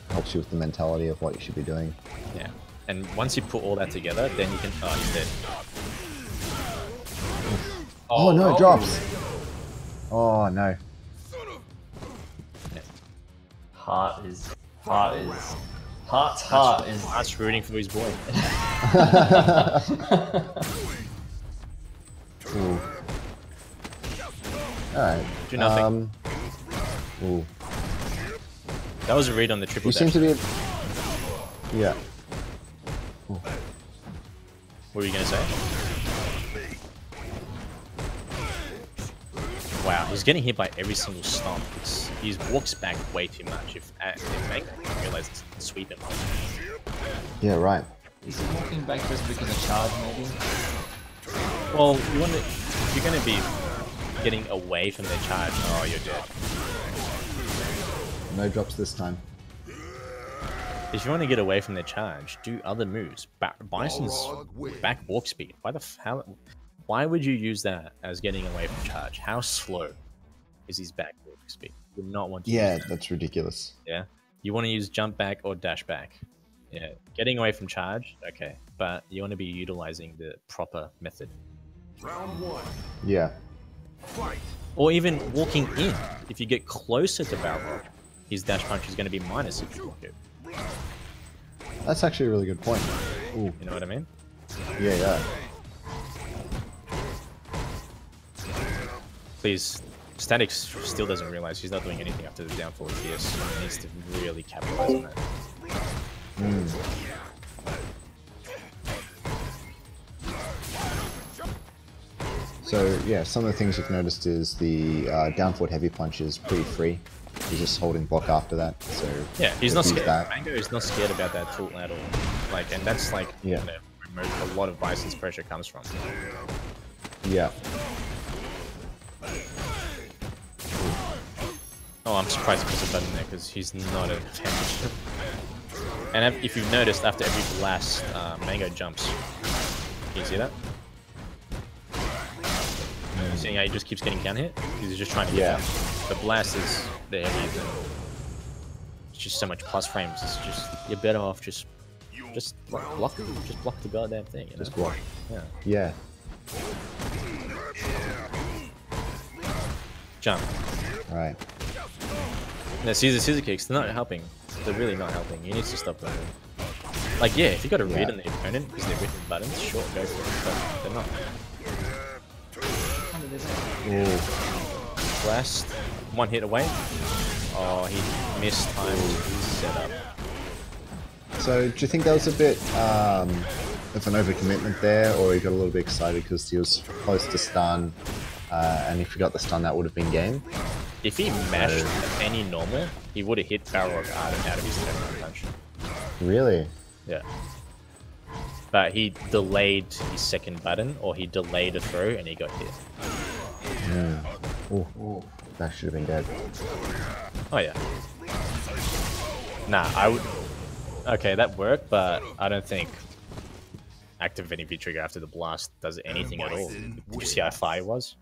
Speaker 1: helps you with the mentality of what you should be doing.
Speaker 3: Yeah. And once you put all that together, then you can... Oh, he's dead.
Speaker 1: Oh no, it drops! Oh no.
Speaker 3: Yeah. Heart's rooting for his boy.
Speaker 1: Alright.
Speaker 3: Do nothing.
Speaker 1: Ooh.
Speaker 3: That was a read on the triple dash.
Speaker 1: You seem to be... Yeah. Ooh.
Speaker 3: What were you going to say? Wow, he's getting hit by every single stomp. He walks back way too much. If Mango realize it's sweep him.
Speaker 1: Yeah, right.
Speaker 2: Is he walking back just because of charge, maybe?
Speaker 3: Well, if you're going to be getting away from their charge, oh, you're dead.
Speaker 1: No drops this time.
Speaker 3: If you want to get away from their charge, do other moves. Bison's back walk speed. Why would you use that as getting away from charge? How slow is his back walk speed? You would not want to use that.
Speaker 1: That's ridiculous.
Speaker 3: Yeah. You want to use jump back or dash back. Yeah. Getting away from charge, okay. But you want to be utilizing the proper method.
Speaker 4: Round 1.
Speaker 1: Yeah.
Speaker 4: Fight.
Speaker 3: Or even walking in. If you get closer to Balrog, his dash punch is going to be minus if you block it.
Speaker 1: That's actually a really good point. Ooh.
Speaker 3: You know what I mean?
Speaker 1: Yeah.
Speaker 3: Please. Statics still doesn't realize he's not doing anything after the downfall of DS. He needs to really capitalize on that.
Speaker 1: So yeah, some of the things you've noticed is the downforward heavy punch is pretty free. He's just holding block after that. So
Speaker 3: yeah, he's not scared.
Speaker 1: That.
Speaker 3: Mango is not scared about that tool at all. Like, and that's like
Speaker 1: yeah.
Speaker 3: Where a lot of Bison's pressure comes from.
Speaker 1: Yeah.
Speaker 3: Oh, I'm surprised he puts a button there because he's not an advantage. And if you've noticed, after every blast, Mango jumps. Can you see that? Seeing how he just keeps getting counter hit? He's just trying to get down. The blast is the heavy. It's just so much plus frames. It's just, you're better off just block the goddamn thing. You know?
Speaker 1: Just block.
Speaker 3: Yeah.
Speaker 1: Yeah.
Speaker 3: Jump.
Speaker 1: Right.
Speaker 3: Now, see the scissor kicks, they're not helping. They're really not helping. He needs to stop them. Like, yeah, if you got a read on the opponent because they're written buttons, sure, go for it. But they're not. Ooh. Blast. One hit away. Oh, he missed time to set up.
Speaker 1: So, do you think that was a bit of an overcommitment there, or he got a little bit excited because he was close to stun, and if he got the stun, that would have been game?
Speaker 3: If he mashed any normal, he would have hit Barrel Rock out of his turn punch.
Speaker 1: Really?
Speaker 3: Yeah. But he delayed his second button, or he delayed a throw, and he got hit.
Speaker 1: Ooh. That should have been dead.
Speaker 3: Oh yeah. Nah, I would... Okay, that worked, but I don't think activating V-Trigger after the blast does anything at all. Did you see how far it was?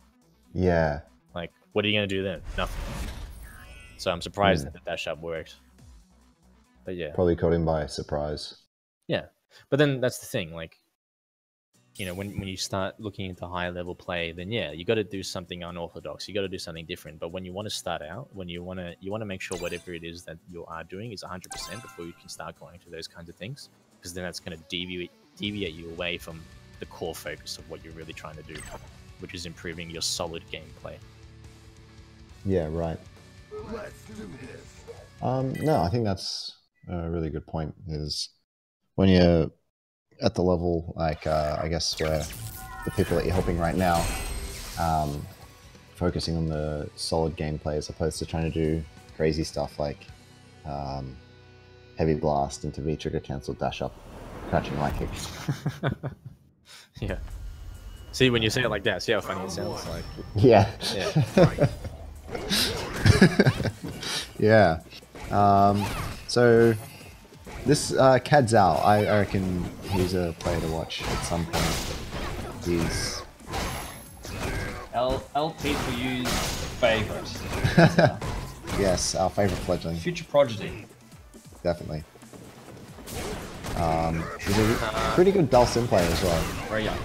Speaker 1: Yeah.
Speaker 3: Like, what are you going to do then? Nothing. So I'm surprised that the dash up worked. But yeah.
Speaker 1: Probably caught him by surprise.
Speaker 3: Yeah. But then that's the thing, like, you know, when you start looking into higher level play, then yeah, you got to do something unorthodox. You got to do something different. But when you want to start out, when you want to make sure whatever it is that you are doing is 100% before you can start going to those kinds of things, because then that's going to deviate you away from the core focus of what you're really trying to do, which is improving your solid gameplay.
Speaker 1: Yeah, right.
Speaker 4: Let's do this.
Speaker 1: No, I think that's a really good point. Is when you're at the level, like I guess where the people that you're helping right now, focusing on the solid gameplay as opposed to trying to do crazy stuff like heavy blast into V-trigger cancel dash up, crouching light kick.
Speaker 3: Yeah. See, when you say it like that, see how funny it sounds like.
Speaker 1: Yeah.
Speaker 3: Yeah.
Speaker 1: Yeah. So this Cad Zhao, I reckon he's a player to watch at some point. He's
Speaker 2: LP4U's favorite.
Speaker 1: Yes, our favorite fledgling.
Speaker 2: Future prodigy.
Speaker 1: Definitely. He's a pretty good Dulcim player as well.
Speaker 2: Very young.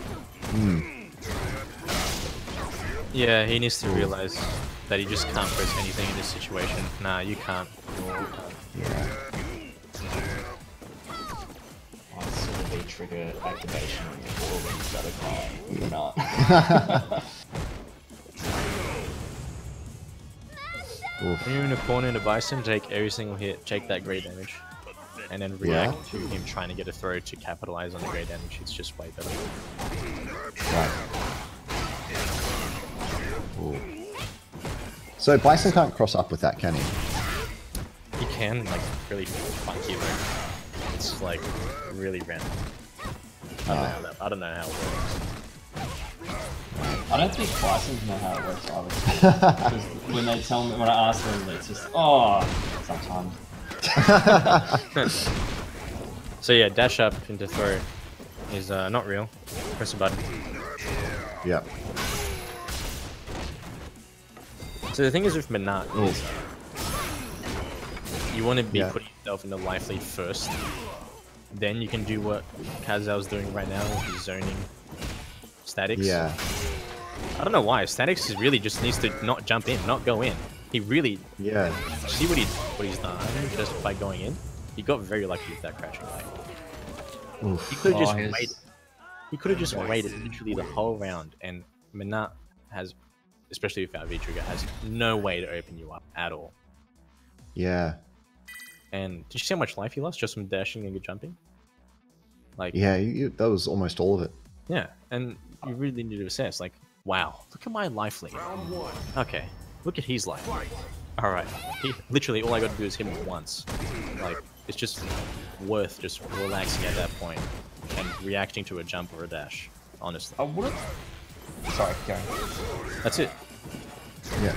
Speaker 3: Yeah, he needs to realize that he just can't press anything in this situation. Nah, you can't.
Speaker 1: Yeah.
Speaker 2: I saw the V-trigger activation before when you started crying.
Speaker 3: When you're in a corner in a Bison, take every single hit, take that great damage, and then react to him trying to get a throw to capitalize on the great damage. It's just way better.
Speaker 1: Right. Ooh. So Bison can't cross up with that, can he?
Speaker 3: He can, like, really funky though. It's like really random. I don't know how it works.
Speaker 2: I don't think Bisons know how it works either. Because when they tell me, when I ask them, it's just, oh, sometimes.
Speaker 3: So yeah, dash up into throw is not real. Press a button.
Speaker 1: Yeah.
Speaker 3: So the thing is with Menat is you want to be putting yourself in the life lead first. Then you can do what Kazal's doing right now with his zoning statics.
Speaker 1: Yeah.
Speaker 3: I don't know why. Statics is really just needs to not jump in, not go in. He really see what he's done just by going in. He got very lucky with that crashing light.
Speaker 1: Oof.
Speaker 3: He could have just waited. He could have just waited literally the whole round, and Menat has especially without V-Trigger, has no way to open you up at all.
Speaker 1: Yeah.
Speaker 3: And did you see how much life you lost just from dashing and good jumping? Like,
Speaker 1: Yeah, that was almost all of it.
Speaker 3: yeah, and you really need to assess, like, wow, look at my life lead. Okay, look at his life. Alright, literally all I got to do is hit him once. Like, it's just worth just relaxing at that point and reacting to a jump or a dash, honestly.
Speaker 2: I wouldn't... Sorry, go.
Speaker 3: That's it.
Speaker 1: Yeah.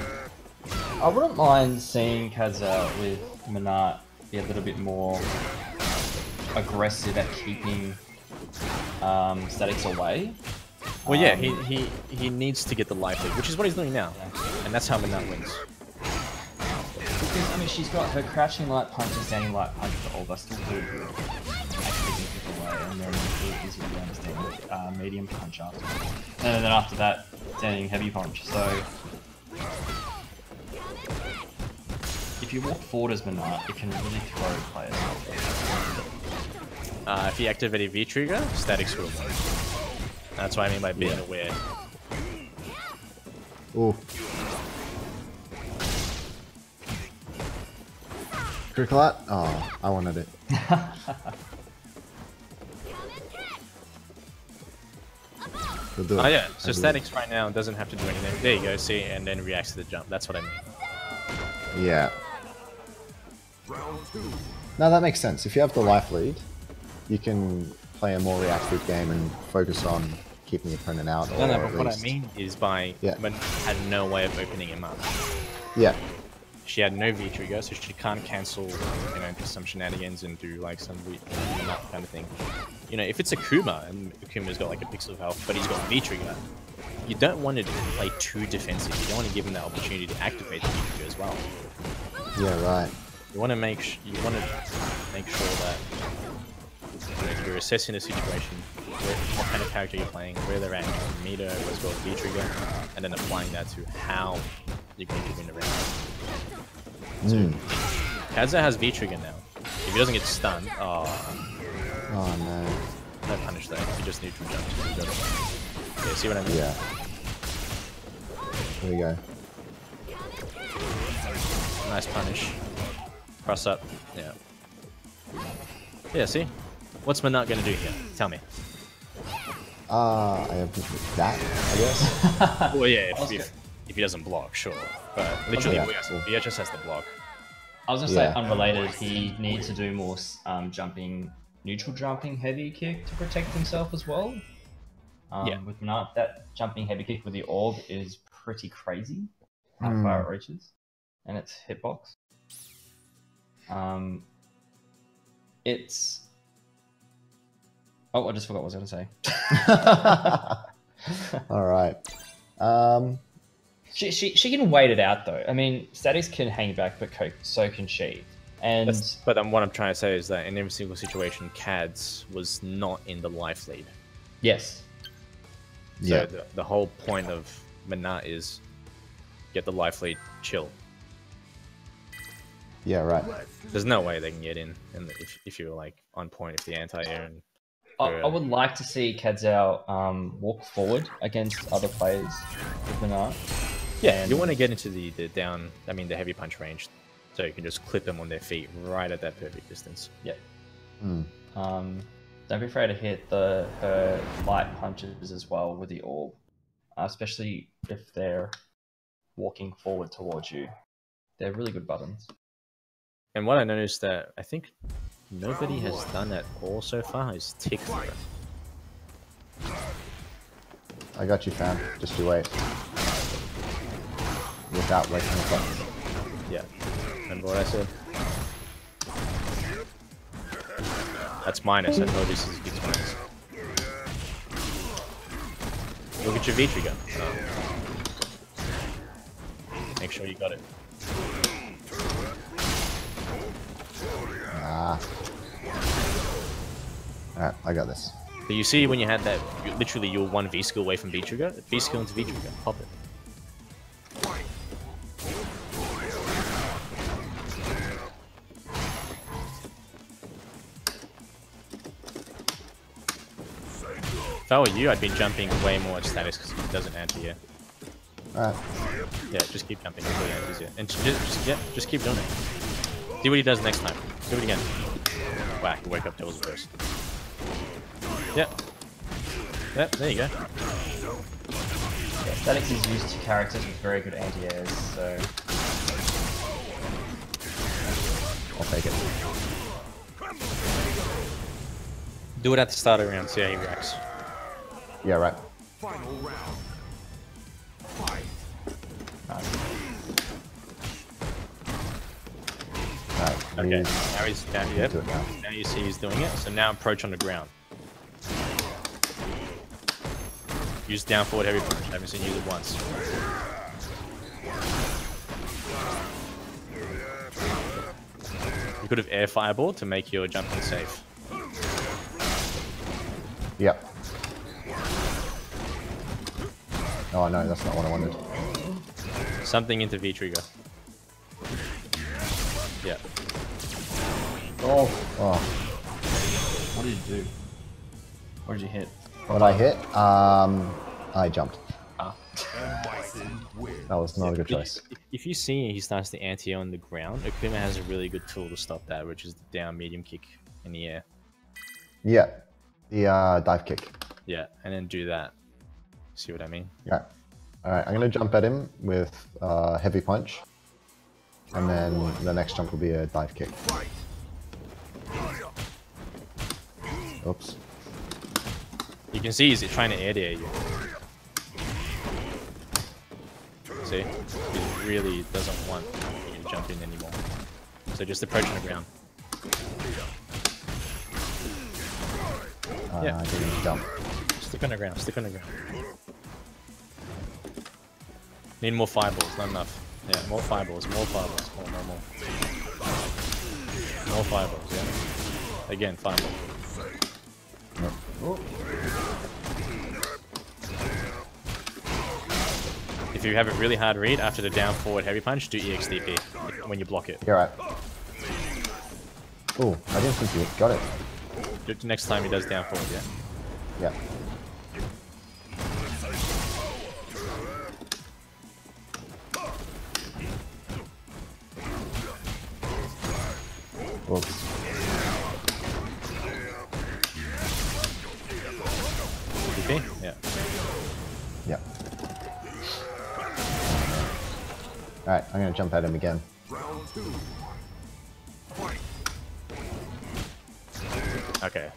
Speaker 2: I wouldn't mind seeing Kaza with Menat be a little bit more aggressive at keeping statics away.
Speaker 3: Well, yeah, he needs to get the life lead, which is what he's doing now.
Speaker 2: Yeah.
Speaker 3: And that's how Menat wins.
Speaker 2: Because, I mean, she's got her crouching light punch and standing light punch for all that's still good at keeping people away, and then it is really understanding medium punch after. And then after that, standing heavy punch. So if you walk forward as Menat, it can really throw players off.
Speaker 3: If you activate a V-Trigger, statics will work. That's what I mean by being aware.
Speaker 1: Ooh. Critical art? Oh, I wanted it.
Speaker 3: Oh yeah, so statics right now doesn't have to do anything. There you go, see, and then reacts to the jump. That's what I mean.
Speaker 1: Yeah. No, that makes sense. If you have the life lead, you can play a more reactive game and focus on keeping the opponent out.
Speaker 3: No, but what I mean is by had no way of opening him up.
Speaker 1: Yeah.
Speaker 3: She had no V-Trigger, so she can't cancel, you know, some shenanigans and do like some weird kind of thing. You know, if it's a Kuma, and Kuma's got like a pixel of health, but he's got V-Trigger, you don't want to play too defensive. You don't want to give him that opportunity to activate the V-Trigger as well.
Speaker 1: Yeah, right.
Speaker 3: You want to make sure that you're assessing the situation, what kind of character you're playing, where they're at in meter, what's called V-Trigger, and then applying that to how you're going to win the round. Kaza has V-Trigger now. If he doesn't get stunned, oh
Speaker 1: no.
Speaker 3: No punish there. You just need to jump. Yeah, see what I mean?
Speaker 1: Yeah. There we go.
Speaker 3: Nice punish. Cross up. Yeah. Yeah, see? What's Menat gonna do here? Tell me.
Speaker 1: I have that, I guess.
Speaker 3: Well, yeah, if he doesn't block, sure. But literally, he just has to block.
Speaker 2: I was gonna say, unrelated, he needs to do more neutral jumping heavy kick to protect himself as well. With Menat, that jumping heavy kick with the orb is pretty crazy. How far it reaches. And its hitbox. It's... Oh, I just forgot what I was going to say.
Speaker 1: Alright.
Speaker 2: She can wait it out though. I mean, Statics can hang back, but so can she. And
Speaker 3: but what I'm trying to say is that in every single situation, Cads was not in the life lead.
Speaker 2: Yes.
Speaker 3: So the whole point of Menat is get the life lead, chill.
Speaker 1: Yeah, right.
Speaker 3: There's no way they can get in, and if you're like on point, if the anti-air and
Speaker 2: I would like to see Kadzao walk forward against other players with Menat.
Speaker 3: Yeah, you want to get into the heavy punch range, so you can just clip them on their feet right at that perfect distance.
Speaker 2: Yeah. Don't be afraid to hit her light punches as well with the orb, especially if they're walking forward towards you. They're really good buttons.
Speaker 3: And what I noticed that I think nobody has done at all so far is tick throw.
Speaker 1: I got you, fam. Just you wait. Without waking the buttons.
Speaker 3: Yeah. Remember what I said? That's minus. I told you this is minus. Look at your V-Trigger. Make sure you got it.
Speaker 1: Alright, I got this.
Speaker 3: So you see when you had that, literally you're one V-skill away from V-Trigger. V-skill into V-Trigger. Pop it. If I were you, I'd be jumping way more at status because it doesn't anti-air.
Speaker 1: Alright.
Speaker 3: Yeah, just keep jumping until he enters you. And just keep doing it. See what he does next time. Do it again. Whack, wake up Devil's Burst. Yep. Yep, there you go.
Speaker 2: Yeah, statics is used to characters with very good anti-airs, so...
Speaker 1: I'll take it.
Speaker 3: Do it at the start of the round, see how he reacts.
Speaker 1: Yeah, right.
Speaker 4: Final round. Fight.
Speaker 1: Alright.
Speaker 3: Okay, now he's down here.
Speaker 1: Do it now.
Speaker 3: Now you see he's doing it, so now approach on the ground. Use down forward heavy punch, I haven't seen you use it once. You could have air fireball to make your jumping safe.
Speaker 1: Yep. Oh no, that's not what I wanted.
Speaker 3: Something into V-trigger. Yeah.
Speaker 2: Oh,
Speaker 1: Oh,
Speaker 2: what did you do? What did you hit?
Speaker 1: what I hit? I jumped.
Speaker 2: Ah.
Speaker 1: That was not a good choice.
Speaker 3: If you see he starts to anti-air on the ground, Akuma has a really good tool to stop that, which is the down medium kick in the air.
Speaker 1: Yeah, the dive kick.
Speaker 3: Yeah, and then do that. See what I mean?
Speaker 1: Yeah. Alright, I'm gonna jump at him with heavy punch. And then the next jump will be a dive kick. Oops.
Speaker 3: You can see he's trying to air you. See? He really doesn't want you to jump in anymore. So just approach on the ground. Yeah.
Speaker 1: I didn't jump.
Speaker 3: Stick on the ground, stick on the ground. Need more fireballs, not enough. Yeah, more fireballs, more fireballs, more. More fireballs, yeah. Again, fireball.
Speaker 1: Nope.
Speaker 2: Oh.
Speaker 3: If you have a really hard read after the down forward heavy punch, do EXDP when you block it.
Speaker 1: You're right. Oh, I didn't think you got it.
Speaker 3: Do it next time he does down forward, yeah.
Speaker 1: Yeah. Oops.
Speaker 3: DP? Yeah.
Speaker 1: Yeah. Alright, I'm gonna jump at him again.
Speaker 4: Round 2. Fight.
Speaker 3: Okay.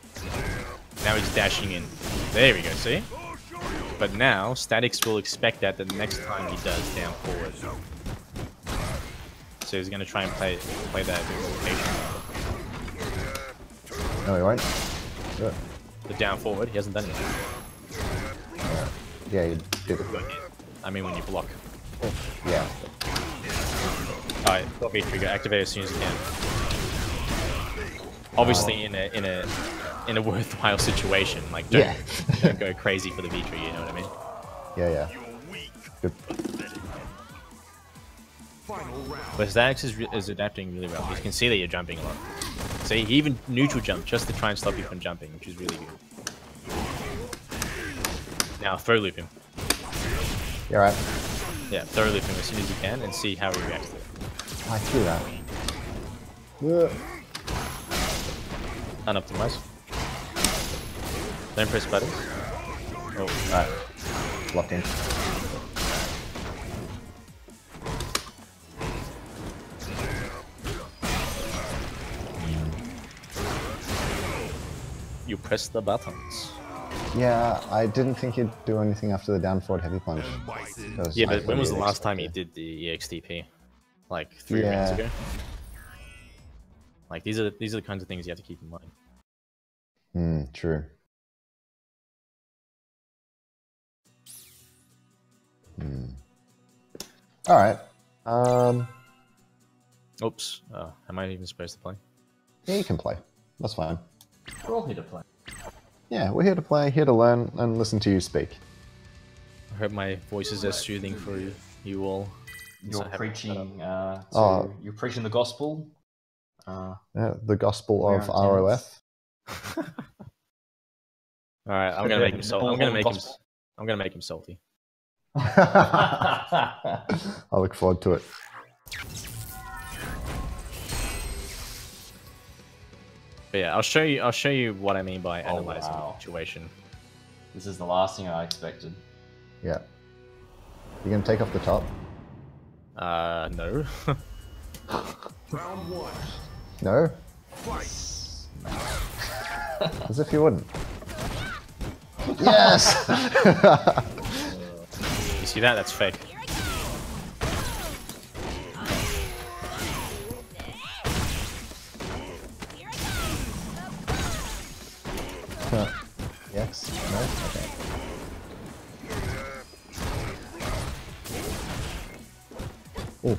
Speaker 3: Now he's dashing in. There we go, see? But now, Statics will expect that the next time he does down forward. So he's gonna try and play that patient.
Speaker 1: No, he won't. Do it.
Speaker 3: The down forward, he hasn't done it.
Speaker 1: Yeah, you did it.
Speaker 3: I mean when you block.
Speaker 1: Yeah.
Speaker 3: Alright, V trigger, activate as soon as you can. Obviously in a worthwhile situation. Like don't go crazy for the V trigger, you know what I mean?
Speaker 1: Yeah. Good.
Speaker 4: Final round.
Speaker 3: But Statics is adapting really well. You can see that you're jumping a lot. So he even neutral jump just to try and stop you from jumping, which is really good. Now throw loop him.
Speaker 1: You're right.
Speaker 3: Yeah, throw loop him as soon as you can and see how he reacts to it.
Speaker 1: I threw that.
Speaker 3: Unoptimize. Don't press buttons. Oh,
Speaker 1: Alright. Locked in.
Speaker 3: you press the buttons.
Speaker 1: Yeah, I didn't think he'd do anything after the down forward heavy punch.
Speaker 3: Yeah, but when was the last time he did the EXTP? Like 3 rounds ago? Like these are the kinds of things you have to keep in mind.
Speaker 1: True. Alright.
Speaker 3: Oops. Am I even supposed to play?
Speaker 1: Yeah, you can play. That's fine.
Speaker 2: We're all here to play.
Speaker 1: Yeah, we're here to play, here to learn, and listen to you speak.
Speaker 3: I hope my voice is as soothing for you all.
Speaker 2: You're preaching you're preaching the gospel.
Speaker 1: The gospel of RoF.
Speaker 3: All right, I'm gonna make him salty. I'm gonna make him salty.
Speaker 1: I look forward to it.
Speaker 3: But yeah, I'll show you what I mean by analyzing
Speaker 2: wow.
Speaker 3: the situation.
Speaker 2: This is the last thing I expected.
Speaker 1: Yeah. You gonna take off the top?
Speaker 3: No.
Speaker 4: Round 1.
Speaker 1: No?
Speaker 4: Fight.
Speaker 1: As if you wouldn't. Yes!
Speaker 3: You see that? That's fake.
Speaker 1: Yes? No? Okay. Oh.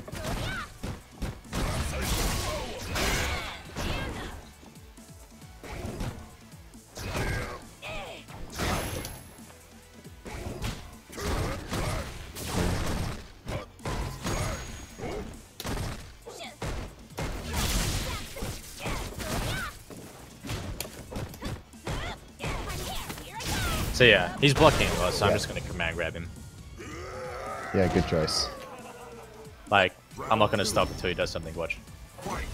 Speaker 3: So yeah, he's blocking a lot, so I'm
Speaker 1: Yeah.
Speaker 3: just gonna command grab him.
Speaker 1: Yeah, good choice.
Speaker 3: Like, I'm not gonna stop until he does something. Watch.
Speaker 4: Fight.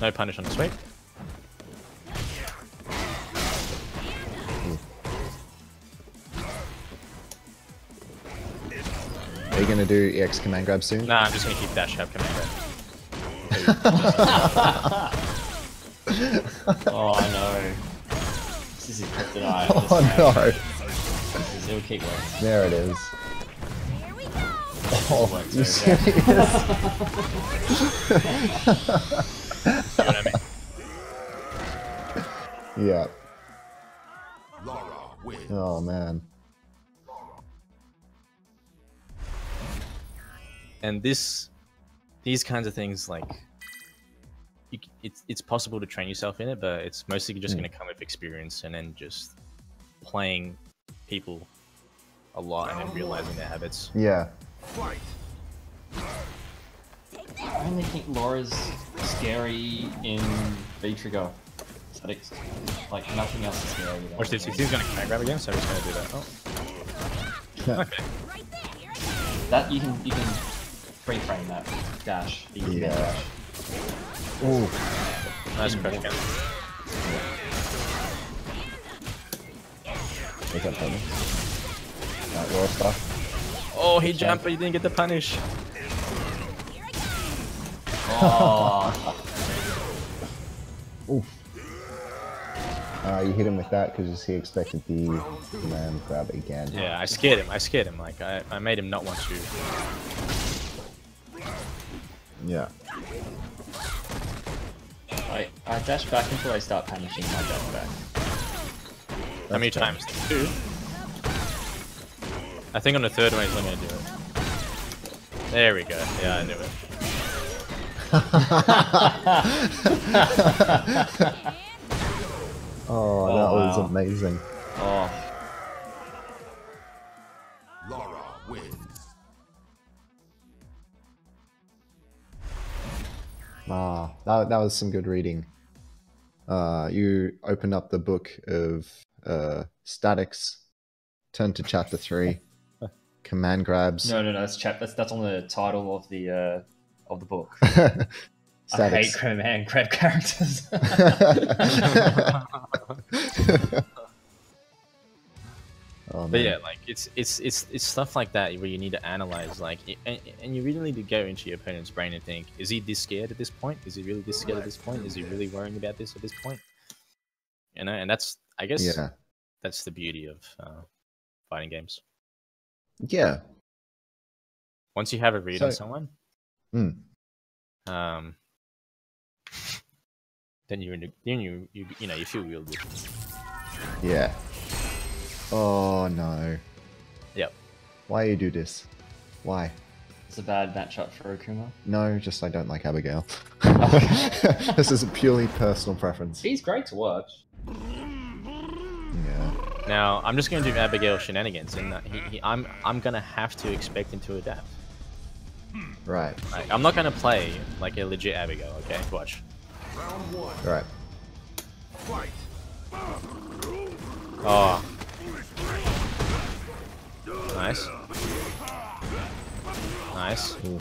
Speaker 3: No punish on the sweep.
Speaker 1: Are you gonna do EX command grab soon?
Speaker 3: Nah, I'm just gonna keep dash up command grab.
Speaker 2: Oh, I know. This is kryptonite.
Speaker 1: Oh no!
Speaker 2: It'll keep working.
Speaker 1: There it is. Oh,
Speaker 2: Works
Speaker 1: you
Speaker 2: very
Speaker 1: serious?
Speaker 3: See what I mean?
Speaker 1: Yeah.
Speaker 4: Lara wins.
Speaker 1: Oh man.
Speaker 3: And these kinds of things, like, it's possible to train yourself in it, but it's mostly just going to come with experience and then just playing people a lot and then realizing their habits.
Speaker 1: Yeah.
Speaker 4: Fight.
Speaker 2: I only think Laura's scary in V-Trigger. Like, nothing else is scary. with
Speaker 3: Watch this.
Speaker 2: that.
Speaker 3: He's going to command grab again, so I'm just going to do that. Oh, okay.
Speaker 2: That you can free frame that dash. You can
Speaker 1: Yeah.
Speaker 2: dash.
Speaker 1: Ooh.
Speaker 3: Nice crush again.
Speaker 1: Take that from me. Alright, raw stuff.
Speaker 3: Oh, he jumped, but he didn't get the punish.
Speaker 2: Oh,
Speaker 1: Ooh. You hit him with that because he expected the command grab again.
Speaker 3: Yeah, I scared him. Like, I made him not want to.
Speaker 1: Yeah.
Speaker 2: I dash back until I start punishing my dash back.
Speaker 3: How many
Speaker 1: fair.
Speaker 3: times? 2? I think on the third one he's not going to do it. There we go. Yeah, I knew it.
Speaker 1: Oh, that was
Speaker 2: wow.
Speaker 1: amazing.
Speaker 2: Oh,
Speaker 4: Lara wins.
Speaker 1: Ah, that was some good reading. You open up the book of statics, turn to chapter 3, command grabs.
Speaker 2: no, that's that's on the title of the book. I hate
Speaker 1: Statics.
Speaker 2: command grab characters.
Speaker 1: Oh,
Speaker 3: But
Speaker 1: man.
Speaker 3: yeah, like it's stuff like that where you need to analyze, like, and you really need to go into your opponent's brain and think: is he this scared at this point? Is he really this scared at this point? Is he really worrying about this at this point? You know, and that's, I guess,
Speaker 1: Yeah.
Speaker 3: that's the beauty of fighting games.
Speaker 1: Yeah.
Speaker 3: Once you have a read on
Speaker 1: So-
Speaker 3: someone,
Speaker 1: Mm.
Speaker 3: then you feel real good.
Speaker 1: Yeah. Oh no.
Speaker 3: Yep.
Speaker 1: Why you do this? Why?
Speaker 2: It's a bad matchup for Akuma.
Speaker 1: No, just I don't like Abigail. This is a purely personal preference.
Speaker 2: He's great to watch.
Speaker 1: Yeah.
Speaker 3: Now I'm just going to do Abigail shenanigans, and I'm gonna have to expect him to adapt.
Speaker 1: Right.
Speaker 3: Like, I'm not gonna play like a legit Abigail. Okay, watch.
Speaker 4: Round 1.
Speaker 1: Right.
Speaker 4: Fight.
Speaker 3: Oh, Nice. Nice.
Speaker 1: Ooh.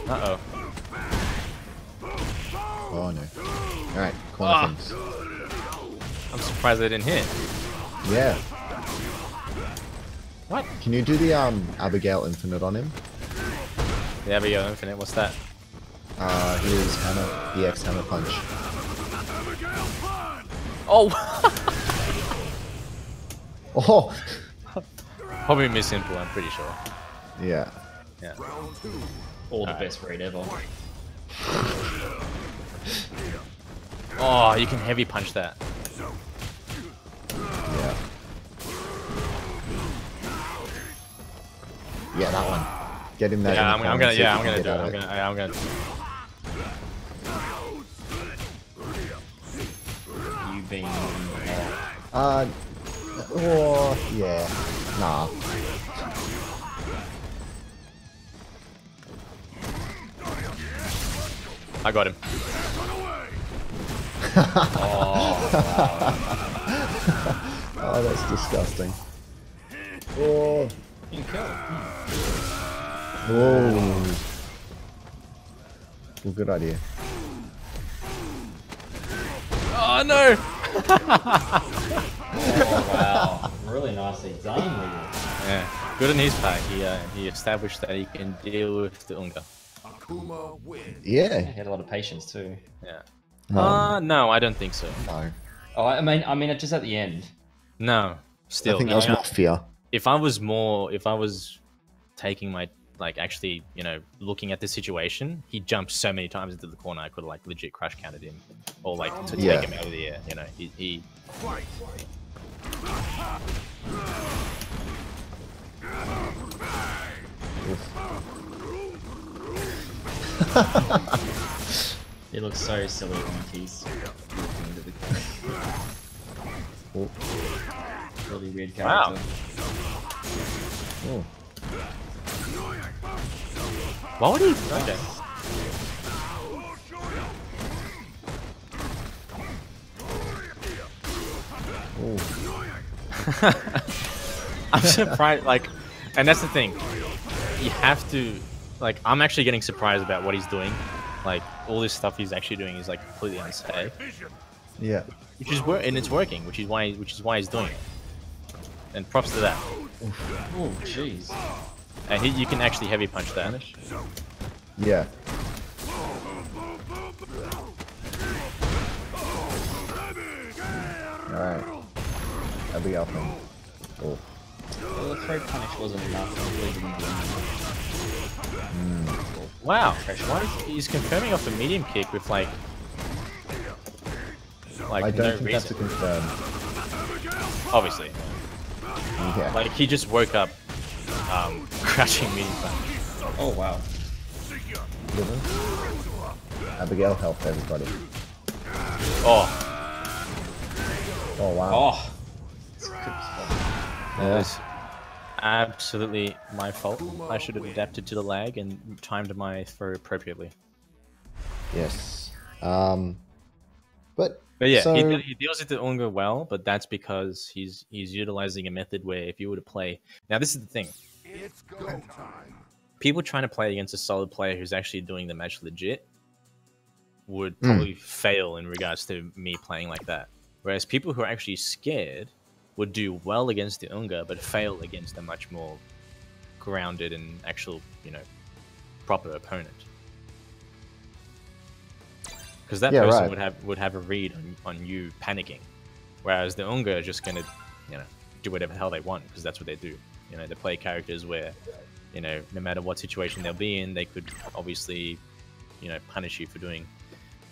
Speaker 3: Uh-oh.
Speaker 1: Oh no. Alright, corner things.
Speaker 3: I'm surprised they didn't hit.
Speaker 1: Yeah.
Speaker 3: What?
Speaker 1: Can you do the Abigail Infinite on him?
Speaker 3: Yeah, but yeah, Infinite, what's that?
Speaker 1: His hammer, EX hammer punch.
Speaker 3: Oh!
Speaker 1: Oh!
Speaker 3: Probably Miss Simple, I'm pretty sure.
Speaker 1: Yeah.
Speaker 3: Yeah.
Speaker 2: Or the best raid ever.
Speaker 3: Oh, you can heavy punch that.
Speaker 1: Yeah. Yeah, that one. Get him there.
Speaker 3: Yeah, I'm gonna. Yeah, I'm
Speaker 1: gonna
Speaker 3: gonna do it. I'm gonna.
Speaker 2: You being
Speaker 1: Oh, yeah. Nah.
Speaker 3: I got him.
Speaker 1: Oh, that's disgusting. Oh.
Speaker 2: you kill.
Speaker 1: Whoa. Well, good idea.
Speaker 3: Oh no!
Speaker 2: Oh wow, really nicely done, Leon.
Speaker 3: Yeah, good on his part. He established that he can deal with the Unga.
Speaker 4: Akuma wins.
Speaker 2: He
Speaker 1: Yeah.
Speaker 2: had a lot of patience too.
Speaker 3: Yeah.
Speaker 1: Um,
Speaker 3: No, I don't think so.
Speaker 1: No.
Speaker 2: Oh, I mean, just at the end.
Speaker 3: No, still.
Speaker 1: I think that was more fear.
Speaker 3: If I was taking my, like, actually, you know, looking at the situation, he jumped so many times into the corner, I could have, like, legit crush counted him. Or, like, to
Speaker 1: Yeah.
Speaker 3: take him out of the air, you know. He
Speaker 4: Fight.
Speaker 2: He looks so silly when he's looking into the
Speaker 1: Oh.
Speaker 2: really weird
Speaker 3: Wow.
Speaker 2: character.
Speaker 1: Oh.
Speaker 3: Why would he? Okay. I'm surprised, like, and that's the thing. You have to, like, I'm actually getting surprised about what he's doing. Like, all this stuff he's actually doing is, like, completely unsafe.
Speaker 1: Yeah.
Speaker 3: Which is and it's working, which is why he's doing it. And props to that.
Speaker 2: Oh, jeez.
Speaker 3: And you can actually heavy punch that.
Speaker 1: Yeah. Alright. Abigail thing. Oh.
Speaker 2: Well, the throw punish wasn't enough. It really didn't do anything.
Speaker 3: Wow. Why he's confirming off a medium kick with like
Speaker 1: I don't
Speaker 3: no
Speaker 1: think that's a
Speaker 3: reason.
Speaker 1: confirm.
Speaker 3: Obviously.
Speaker 1: Yeah.
Speaker 3: Like he just woke up crashing medium punch.
Speaker 2: Oh, wow.
Speaker 1: Living. Abigail helped everybody.
Speaker 3: Oh.
Speaker 1: Oh wow.
Speaker 2: Oh.
Speaker 3: That was absolutely my fault. I should have adapted to the lag and timed my throw appropriately.
Speaker 1: Yes.
Speaker 3: But yeah,
Speaker 1: so,
Speaker 3: he deals with the Unga well, but that's because he's utilizing a method where if you were to play... Now this is the thing.
Speaker 4: It's go time.
Speaker 3: People trying to play against a solid player who's actually doing the match legit would probably fail in regards to me playing like that. Whereas people who are actually scared would do well against the Unga, but fail against a much more grounded and actual, you know, proper opponent. Because that person would have a read on you panicking, whereas the Unga are just gonna, you know, do whatever the hell they want because that's what they do. You know, they play characters where, you know, no matter what situation they'll be in, they could obviously, you know, punish you for doing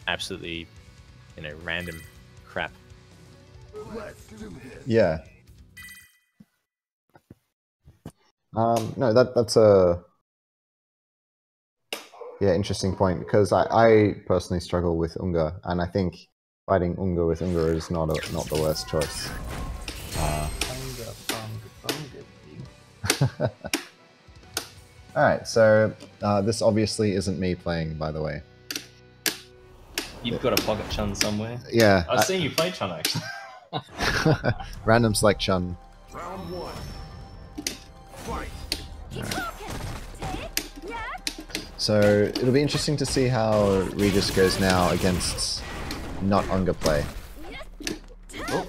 Speaker 3: absolutely, you know, random crap.
Speaker 4: Let's do this.
Speaker 1: yeah. No, that's a interesting point because I personally struggle with Unga, and I think fighting Unga with Unga is not the worst choice. All right, so this obviously isn't me playing, by the way.
Speaker 2: You've got a pocket Chun somewhere.
Speaker 1: Yeah.
Speaker 2: I've seen you play Chun actually.
Speaker 1: Random select Chun.
Speaker 4: Round Round one. Fight.
Speaker 1: So it'll be interesting to see how Regis goes now against not Unga play.
Speaker 3: Oh.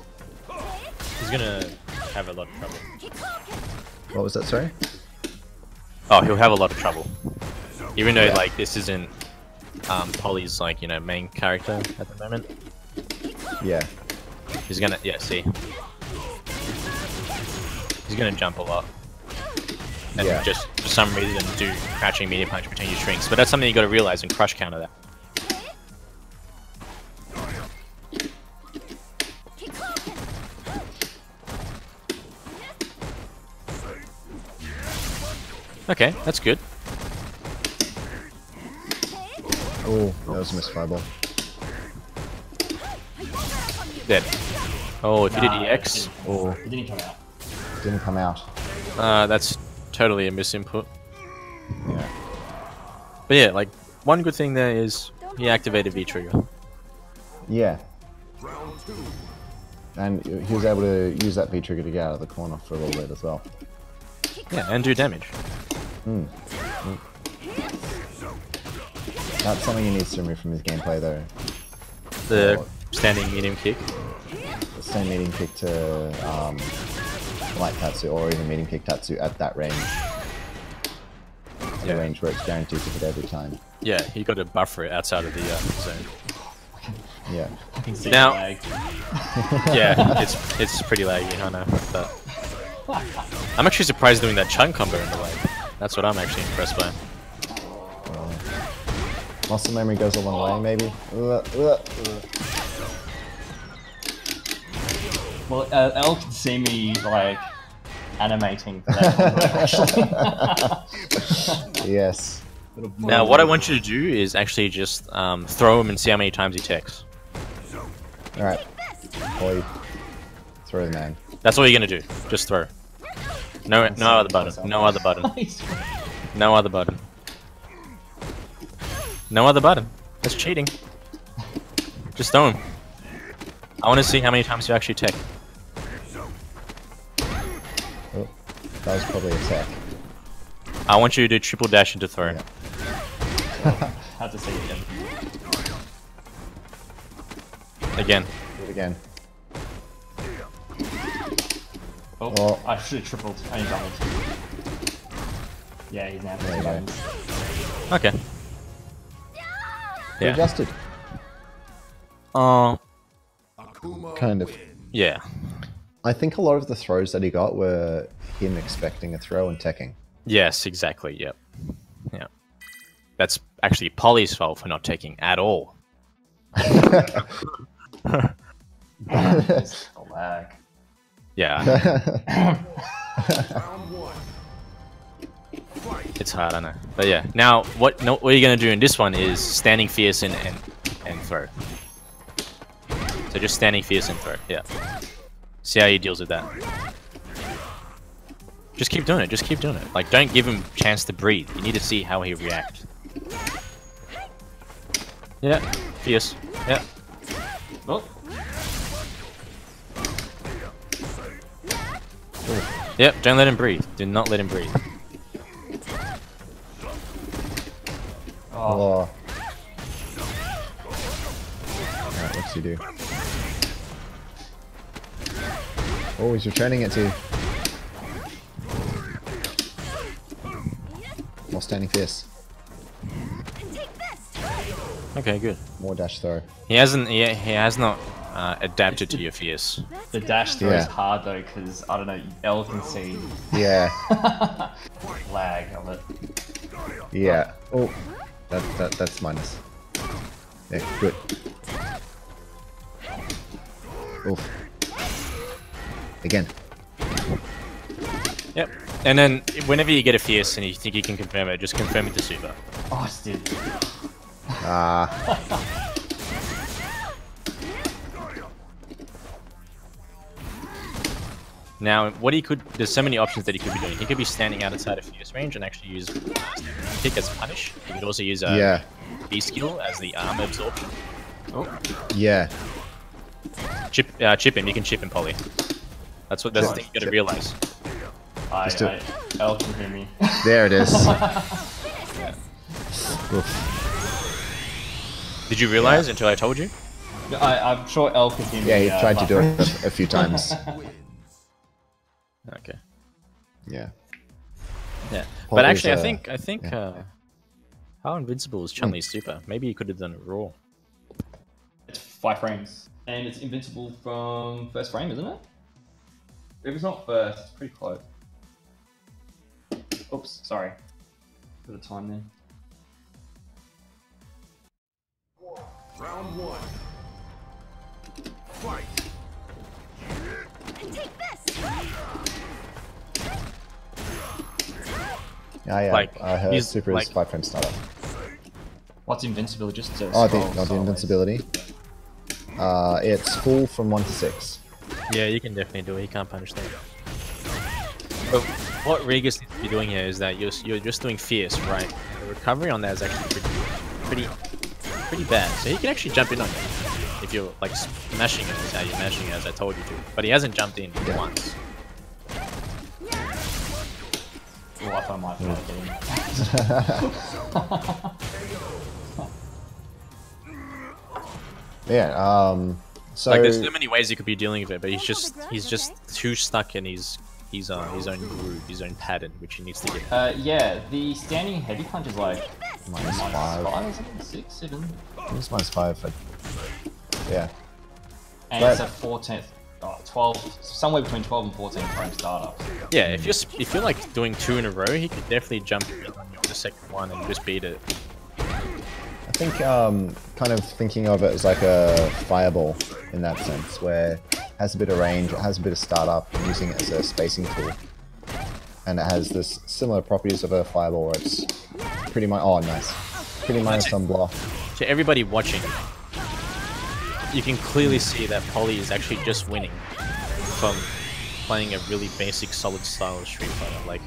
Speaker 3: He's gonna have a lot of trouble.
Speaker 1: What was that, sorry?
Speaker 3: Oh, he'll have a lot of trouble. Even though
Speaker 1: Yeah.
Speaker 3: like this isn't Poly's like, you know, main character at the moment.
Speaker 1: Yeah.
Speaker 3: He's gonna see. He's gonna jump a lot. And
Speaker 1: Yeah.
Speaker 3: just for some reason do crouching medium punch between your strings. But that's something you gotta realize and crush counter that. Okay, that's good.
Speaker 1: Oh, that was a missed fireball.
Speaker 3: Dead. Oh, if you did
Speaker 2: Nah,
Speaker 3: EX,
Speaker 1: Oh,
Speaker 2: It didn't come out.
Speaker 1: didn't come out.
Speaker 3: that's totally a misinput.
Speaker 1: Yeah.
Speaker 3: But yeah, like, one good thing there is he activated V-Trigger.
Speaker 1: Yeah.
Speaker 4: Round two.
Speaker 1: And he was able to use that V-trigger to get out of the corner for a little bit as well.
Speaker 3: Yeah, and do damage.
Speaker 1: Mm. That's something he needs to remove from his gameplay though.
Speaker 3: The
Speaker 1: Oh.
Speaker 3: standing medium kick.
Speaker 1: The same medium kick to light Tatsu or even medium kick Tatsu at that range. At
Speaker 3: Yeah.
Speaker 1: a range where it's guaranteed to hit every time.
Speaker 3: Yeah, you got to buffer it outside of the zone.
Speaker 1: Yeah.
Speaker 2: I can see
Speaker 3: Now-
Speaker 2: the lag.
Speaker 3: Yeah, it's pretty laggy, I know. But I'm actually surprised doing that chunk combo in the lag. That's what I'm actually impressed by.
Speaker 1: Muscle memory goes a long way, maybe.
Speaker 2: Well, Elle can see me like animating for that actually.
Speaker 1: Yes.
Speaker 3: Now, what I want you to do is actually just throw him and see how many times he takes.
Speaker 1: Alright. Boy. Throw the man.
Speaker 3: That's all you're gonna do. Just throw. No other button. No other button. No other button. No other button. That's cheating. Just throw him. I want to see how many times you actually take.
Speaker 1: Oh, that was probably a tech.
Speaker 3: I want you to do triple dash into throw.
Speaker 1: Yeah.
Speaker 2: Had to see it again.
Speaker 3: Again.
Speaker 1: Do it again.
Speaker 2: Oh,
Speaker 1: Oh.
Speaker 2: I should have tripled. I only doubled. Yeah, he's now
Speaker 1: There you go.
Speaker 2: buttons.
Speaker 3: Okay.
Speaker 1: He
Speaker 3: Yeah.
Speaker 1: adjusted.
Speaker 4: Akuma
Speaker 1: Kind of.
Speaker 4: wins.
Speaker 3: Yeah.
Speaker 1: I think a lot of the throws that he got were him expecting a throw and teching.
Speaker 3: Yes, exactly. Yep. Yeah. That's actually Poly's fault for not taking at all.
Speaker 2: Just the lag.
Speaker 3: Yeah.
Speaker 4: Round one. Fight.
Speaker 3: It's hard, I know. But yeah. Now, what you're gonna do in this one is standing fierce and throw. So just standing fierce and throw. Yeah. See how he deals with that. Just keep doing it. Just keep doing it. Like, don't give him a chance to breathe. You need to see how he reacts. Yeah. Fierce. Yeah.
Speaker 2: Oh,
Speaker 3: Yep. Don't let him breathe. Do not let him breathe.
Speaker 2: oh.
Speaker 1: Oh. Alright, what's he do? Oh, he's returning it to. More standing fierce.
Speaker 3: Okay. Good.
Speaker 1: More dash throw.
Speaker 3: He hasn't. He has not adapted to your fierce.
Speaker 2: The dash throw
Speaker 1: Yeah.
Speaker 2: is hard though, because I don't know, Elle can see
Speaker 1: Yeah.
Speaker 2: lag of it.
Speaker 1: Yeah. Oh. That's minus. Yeah, good. Oof. Again.
Speaker 3: Yep. And then whenever you get a fierce and you think you can confirm it, just confirm it to super.
Speaker 2: Oh, I just did.
Speaker 1: Ah.
Speaker 3: Now, what he could, there's so many options that he could be doing. He could be standing outside of fierce range and actually use kick as punish. He could also use a
Speaker 1: Yeah.
Speaker 3: B skill as the arm absorption.
Speaker 2: Oh,
Speaker 1: Yeah.
Speaker 3: Chip him. You can chip him, Poly. That's the thing you gotta realize.
Speaker 2: Elle can hear me.
Speaker 1: There it is.
Speaker 3: Did you realize until I told you?
Speaker 2: I'm sure Elle can hear me.
Speaker 1: Yeah, he tried to do it a few times.
Speaker 3: Okay.
Speaker 1: Yeah.
Speaker 3: Yeah. But actually, I
Speaker 1: Apologies,
Speaker 3: think how invincible is Chun-Li's super? Maybe he could have done it raw.
Speaker 2: It's 5 frames. And it's invincible from first frame, isn't it? If it's not first, it's pretty close. Oops, sorry. Bit of time there.
Speaker 4: Round 1. Fight.
Speaker 5: Take this.
Speaker 1: Yeah,
Speaker 3: Like,
Speaker 1: I heard
Speaker 3: he's
Speaker 1: super
Speaker 3: like-
Speaker 1: is 5 frame startup.
Speaker 2: What's invincible? Just to
Speaker 1: Oh,
Speaker 2: scroll
Speaker 1: the
Speaker 2: sideways.
Speaker 1: invincibility. It's full from 1 to 6.
Speaker 3: Yeah, you can definitely do it. He can't punish that. But what Regus needs to be doing here is that you're just doing fierce, right? The recovery on that is actually pretty bad. So he can actually jump in on you if you're like smashing it as how you're mashing it as I told you to. But he hasn't jumped in once.
Speaker 2: Oh, I thought I might have
Speaker 1: Yeah. So
Speaker 3: Like there's so many ways you could be dealing with it, but he's just too stuck in his own groove, his own pattern, which he needs to get.
Speaker 2: yeah, the standing heavy punch is like
Speaker 1: minus
Speaker 2: -5,
Speaker 1: 5.
Speaker 2: isn't it? 6, 7.
Speaker 1: It's minus 5. Yeah.
Speaker 2: And
Speaker 1: But-
Speaker 2: it's a 14, 12, somewhere between 12 and 14 frame startup.
Speaker 3: Yeah, if you're like doing 2 in a row, he could definitely jump in on the second one and just beat it.
Speaker 1: I think kind of thinking of it as like a fireball in that sense, where it has a bit of range, it has a bit of startup, and using it as a spacing tool. And it has this similar properties of a fireball where it's pretty much, oh nice, pretty minus some block.
Speaker 3: To everybody watching, you can clearly see that Poly is actually just winning from playing a really basic solid style of Street Fighter. Like,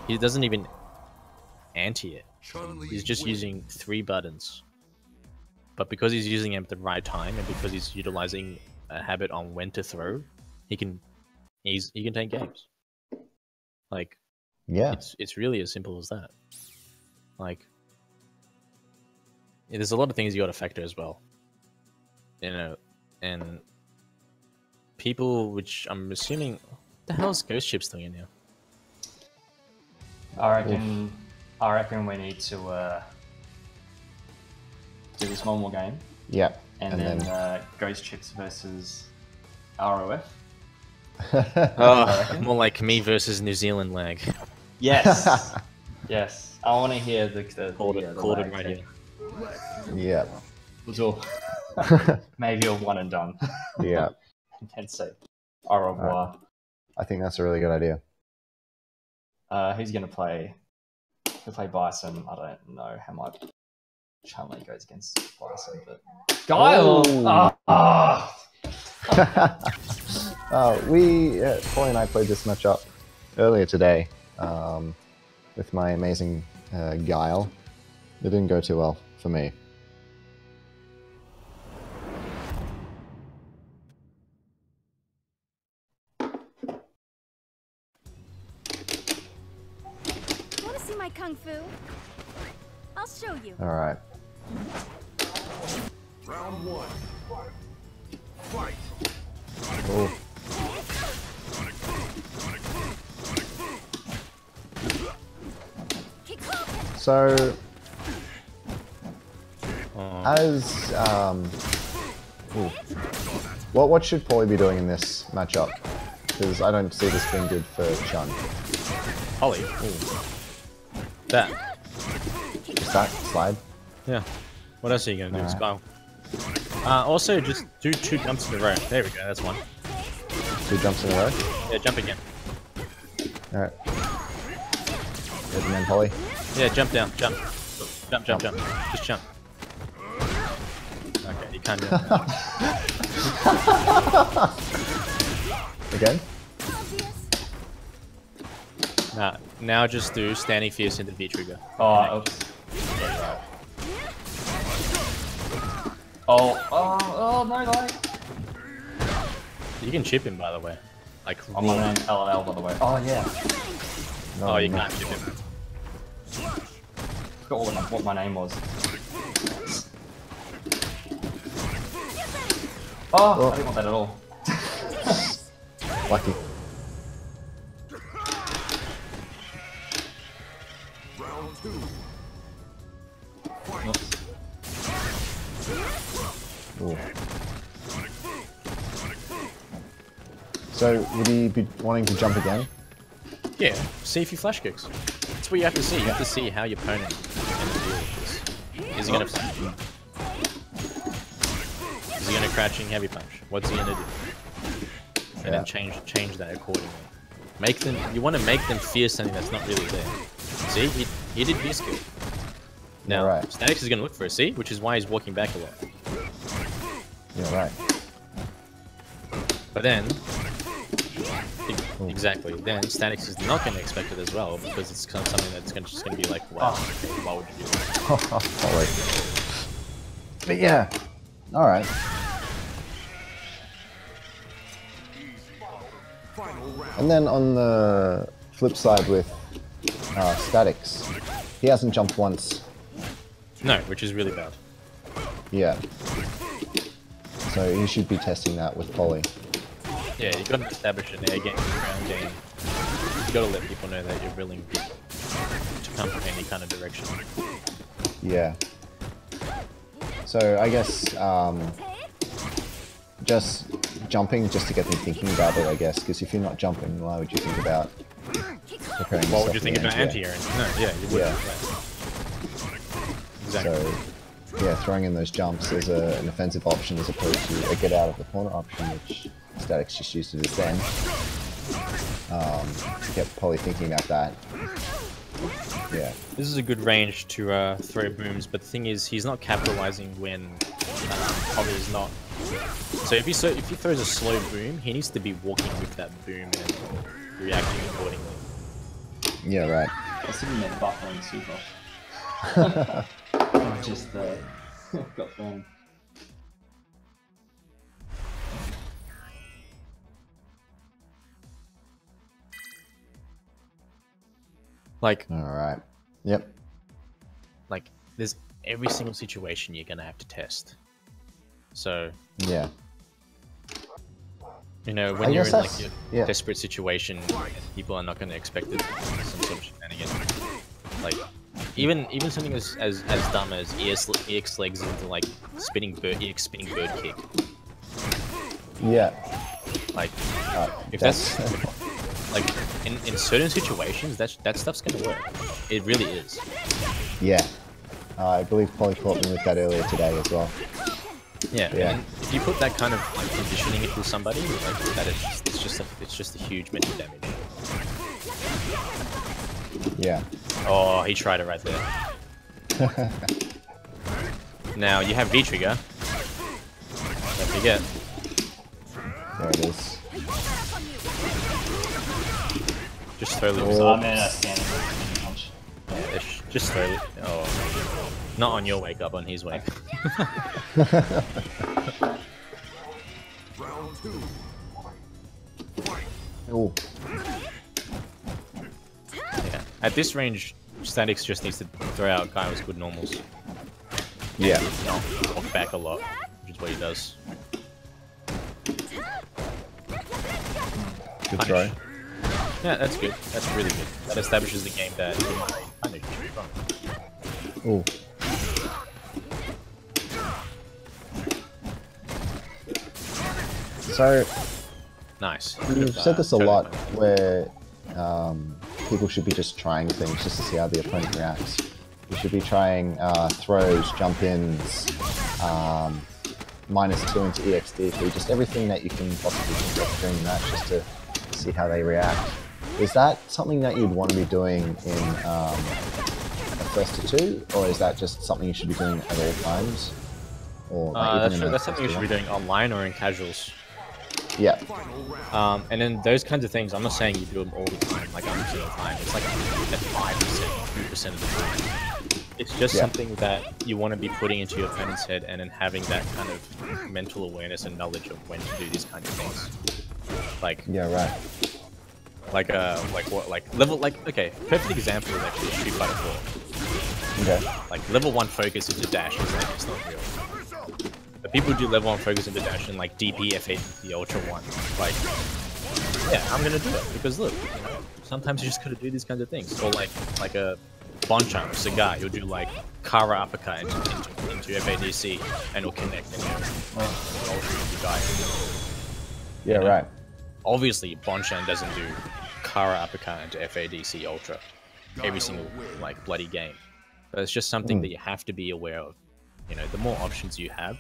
Speaker 3: he doesn't even anti it. He's just using 3 buttons. But because he's using them at the right time, and because he's utilizing a habit on when to throw, he can take games. Like,
Speaker 1: Yeah.
Speaker 3: it's really as simple as that. Like, there's a lot of things you got to factor as well. You know, and people, which I'm assuming, what the hell's Ghost Chips doing in here?
Speaker 2: I reckon we need to do this one more game,
Speaker 1: Yeah.
Speaker 2: and then Ghost Chips versus RoF.
Speaker 3: Oh, more like me versus New Zealand lag.
Speaker 2: Yes, yes. I want to hear the
Speaker 3: Called
Speaker 2: the
Speaker 3: it
Speaker 2: lag
Speaker 3: right
Speaker 2: check.
Speaker 1: Yeah.
Speaker 2: We'll do maybe a one and done.
Speaker 1: Yeah.
Speaker 2: And say au revoir.
Speaker 1: I think that's a really good idea.
Speaker 2: Who's gonna play? Who play Bison? I don't know how much Chun-Li goes against Bison, but Guile.
Speaker 1: Paulie and I played this matchup earlier today with my amazing Guile. It didn't go too well for me.
Speaker 5: Want to see my kung fu? I'll show you.
Speaker 1: All right.
Speaker 4: Round 1. Fight.
Speaker 1: Oh. So, as what should Paulie be doing in this matchup? Because I don't see this being good for Chun.
Speaker 3: Poly. That.
Speaker 1: Is that slide?
Speaker 3: Yeah. What else are you gonna do? Spell. Also, just do 2 jumps in a row. There we go. That's one.
Speaker 1: 2 jumps in a row.
Speaker 3: Yeah, jump again.
Speaker 1: All right. Good, and then Paulie.
Speaker 3: Yeah, jump down. Jump. Jump. Just jump. Okay, you can't do it.
Speaker 1: Again.
Speaker 3: Now just do standing fierce into V trigger.
Speaker 2: Oh, oops. Yeah, right. Oh, no, like.
Speaker 3: You can chip him, by the way. Like,
Speaker 2: Oh, my name's LLL, by the way. Oh, yeah.
Speaker 1: No,
Speaker 3: oh, you
Speaker 1: no.
Speaker 3: can't give him.
Speaker 2: I forgot what my name was. Oh, I didn't want that at all.
Speaker 1: Lucky.
Speaker 4: Round 2.
Speaker 2: Oops.
Speaker 1: Ooh. So, would he be wanting to jump again?
Speaker 3: Yeah, see if he flash kicks. That's what you have to see. You have to see how your opponent is going to deal with this. Is he going to flash? Is he going to crouching heavy punch? What's he going to do? And then change that accordingly. Make them. You want to make them fear something that's not really there. See, he did his skill. Now,
Speaker 1: Right.
Speaker 3: Statics is going to look for it. See, which is why he's walking back a lot.
Speaker 1: Yeah, right.
Speaker 3: But then, exactly. Then Statics is not going to expect it as well because it's kind of something that's just going to be like, wow, okay, why would you do that?
Speaker 1: Poly. But yeah, alright.
Speaker 4: Final round.
Speaker 1: And then on the flip side with Statics, he hasn't jumped once.
Speaker 3: No, which is really bad.
Speaker 1: Yeah. So you should be testing that with Poly.
Speaker 3: Yeah, you got to establish an air game, ground game. You got to let people know that you're willing to come from any kind of direction.
Speaker 1: Yeah. So I guess just jumping just to get them thinking about it, I guess, because if you're not jumping, why would you think about preparing yourself?
Speaker 3: What would you
Speaker 1: for
Speaker 3: think
Speaker 1: the
Speaker 3: about anti-air? No, yeah, you would.
Speaker 1: Yeah.
Speaker 3: Exactly.
Speaker 1: So yeah, throwing in those jumps as an offensive option as opposed to a get out of the corner option, which Statics just used to do then. Get Poly thinking about that. Yeah.
Speaker 3: This is a good range to throw booms, but the thing is, he's not capitalizing when Poly is not. So if he throws a slow boom, he needs to be walking with that boom and reacting accordingly.
Speaker 1: Yeah, right.
Speaker 2: I was sitting there buffering super. Just got thrown.
Speaker 3: Like,
Speaker 1: Alright. Yep.
Speaker 3: like, there's every single situation you're gonna have to test. So,
Speaker 1: Yeah.
Speaker 3: you know,
Speaker 1: I
Speaker 3: when you're
Speaker 1: guess
Speaker 3: in like
Speaker 1: that's-
Speaker 3: your
Speaker 1: yeah.
Speaker 3: desperate situation, people are not gonna expect it, some sort of shenanigan. Like, even something as dumb as EX legs into like spinning bird kick.
Speaker 1: Yeah.
Speaker 3: Like, if that's like in certain situations, that stuff's gonna work. It really is.
Speaker 1: Yeah. I believe Poly caught me with that earlier today as well.
Speaker 3: Yeah.
Speaker 1: Yeah.
Speaker 3: And if you put that kind of like conditioning into somebody, like that, it's just a huge mental damage.
Speaker 1: Yeah.
Speaker 3: Oh, he tried it right there. Now you have V trigger. Don't forget.
Speaker 1: There it is.
Speaker 3: Just throw little.
Speaker 2: So I'm in a standing punch.
Speaker 3: Yeah, just throw it. Oh, not on your wake up, on his wake.
Speaker 4: Round 2.
Speaker 1: Oh.
Speaker 3: Yeah. At this range, Statics just needs to throw out guy with good normals.
Speaker 1: Yeah.
Speaker 3: Not walk back a lot, which is what he does.
Speaker 1: Good throw.
Speaker 3: Yeah, that's good. That's really good. That establishes the game that you might kind of shoot from.
Speaker 1: Oh. So
Speaker 3: Nice.
Speaker 1: you've said this a lot, where people should be just trying things just to see how the opponent reacts. You should be trying throws, jump ins, -2 into EXDP, just everything that you can possibly think of during the match just to see how they react. Is that something that you'd want to be doing in a first to two, or is that just something you should be doing at all times? Or like, even in a
Speaker 3: That's something you should be doing online or in casuals.
Speaker 1: Yeah.
Speaker 3: And then those kinds of things, I'm not saying you do them all the time, like 100% of the time. It's like at 5%, 2% of the time. It's just something that you want to be putting into your opponent's head and then having that kind of mental awareness and knowledge of when to do these kind of things. Like
Speaker 1: Yeah, right.
Speaker 3: like what level okay, perfect example is actually Street Fighter 4.
Speaker 1: Okay.
Speaker 3: Like level 1 focus into dash is like it's not real. But people do level 1 focus into dash in like DP, F8, the Ultra 1. Like yeah, I'm gonna do it because look, you know, sometimes you just gotta do these kinds of things. Or like a Bonchan, Cigar, you'll do like Kara uppercut into FADC and it'll connect and you die.
Speaker 1: Yeah, right.
Speaker 3: Obviously, Bonchan doesn't do Kara uppercut into FADC Ultra every single like bloody game. But it's just something that you have to be aware of. You know, the more options you have,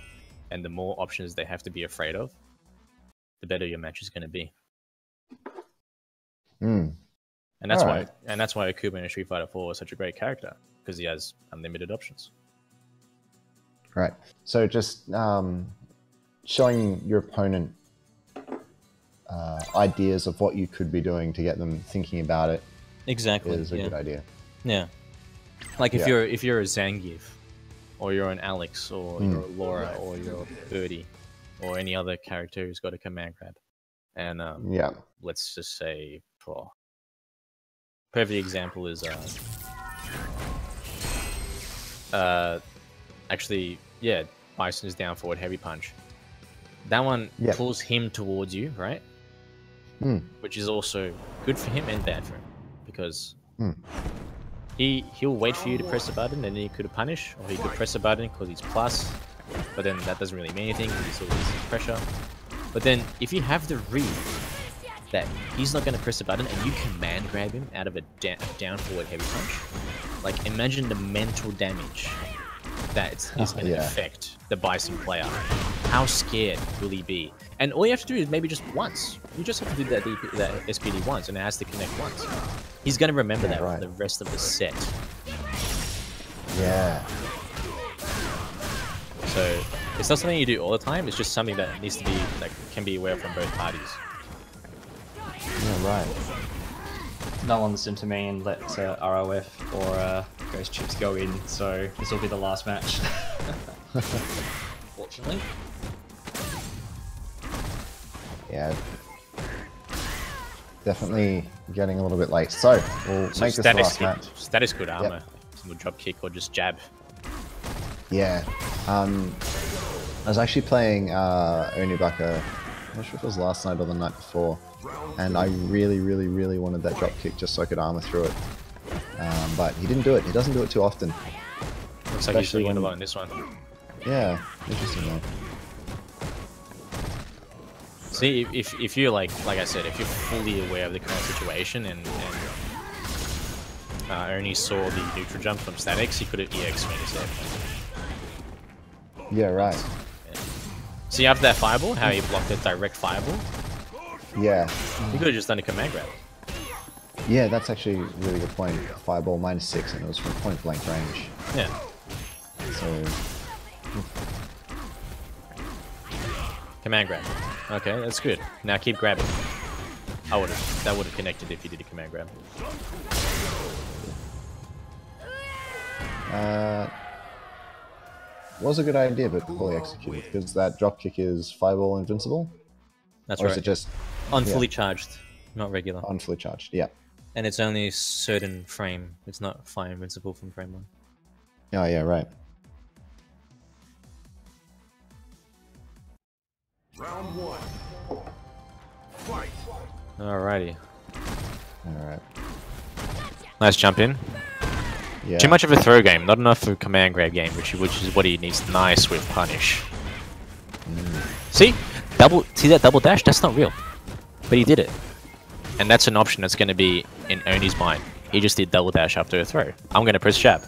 Speaker 3: and the more options they have to be afraid of, the better your match is going to be. And that's why Akuba in Street Fighter 4 is such a great character, because he has unlimited options.
Speaker 1: Right. So just showing your opponent ideas of what you could be doing to get them thinking about it.
Speaker 3: Exactly.
Speaker 1: Is a good idea.
Speaker 3: Yeah. Like if you're a Zangief, or you're an Alex, or you're a Laura, or you're a Birdie, or any other character who's got a command grab, and let's just say, perfect example is actually Bison's down forward heavy punch. That one pulls him towards you, right? Which is also good for him and bad for him, because he'll wait for you to press a button and then he could punish, or he could press a button because he's plus, but then that doesn't really mean anything, he still releases pressure. But then if you have the read that he's not going to press a button and you command grab him out of a down forward heavy punch, like imagine the mental damage that is going to affect the Bison player. How scared will he be? And all you have to do is maybe just once. You just have to do that SPD once, and it has to connect once. He's going to remember that for the rest of the set.
Speaker 1: Yeah.
Speaker 3: So it's not something you do all the time. It's just something that needs to be can be aware from both parties.
Speaker 1: Yeah, right.
Speaker 2: No one listened to me and let RoF or Ghost Chips go in, so this will be the last match. Fortunately.
Speaker 1: Yeah. Definitely getting a little bit late. So, we'll make this last match.
Speaker 3: Status good armor. Single drop kick or just jab.
Speaker 1: Yeah. I was actually playing Onibaka, I'm not sure if it was last night or the night before, and I really, really, really wanted that drop kick just so I could armor through it. But he didn't do it. He doesn't do it too often.
Speaker 3: Looks like he's doing it a lot in this one.
Speaker 1: Yeah, interesting though.
Speaker 3: See, if you're like I said, if you're fully aware of the current situation and only saw the neutral jump from Statics, he could have EX when he's there.
Speaker 1: Yeah, right.
Speaker 3: Yeah. See after that fireball, how he blocked a direct fireball?
Speaker 1: Yeah.
Speaker 3: He could have just done a command grab.
Speaker 1: Yeah, that's actually a really good point. Fireball -6 and it was from point blank range.
Speaker 3: Yeah.
Speaker 1: So...
Speaker 3: Command grab. Okay, that's good. Now keep grabbing. That would have connected if you did a command grab.
Speaker 1: Was a good idea, but poorly executed, because that drop kick is fireball invincible.
Speaker 3: That's
Speaker 1: or
Speaker 3: right.
Speaker 1: Is it just
Speaker 3: on fully charged, not regular?
Speaker 1: On fully charged, yeah.
Speaker 3: And it's only a certain frame. It's not fire invincible from frame 1.
Speaker 1: Oh yeah, right.
Speaker 4: Round 1. Fight.
Speaker 3: Alrighty.
Speaker 1: Alright.
Speaker 3: Nice jump in.
Speaker 1: Yeah.
Speaker 3: Too much of a throw game, not enough of a command grab game, which is what he needs. Nice with punish. See that double dash? That's not real, but he did it, and that's an option that's going to be in Oni's mind. He just did double dash after a throw. I'm going to press jab.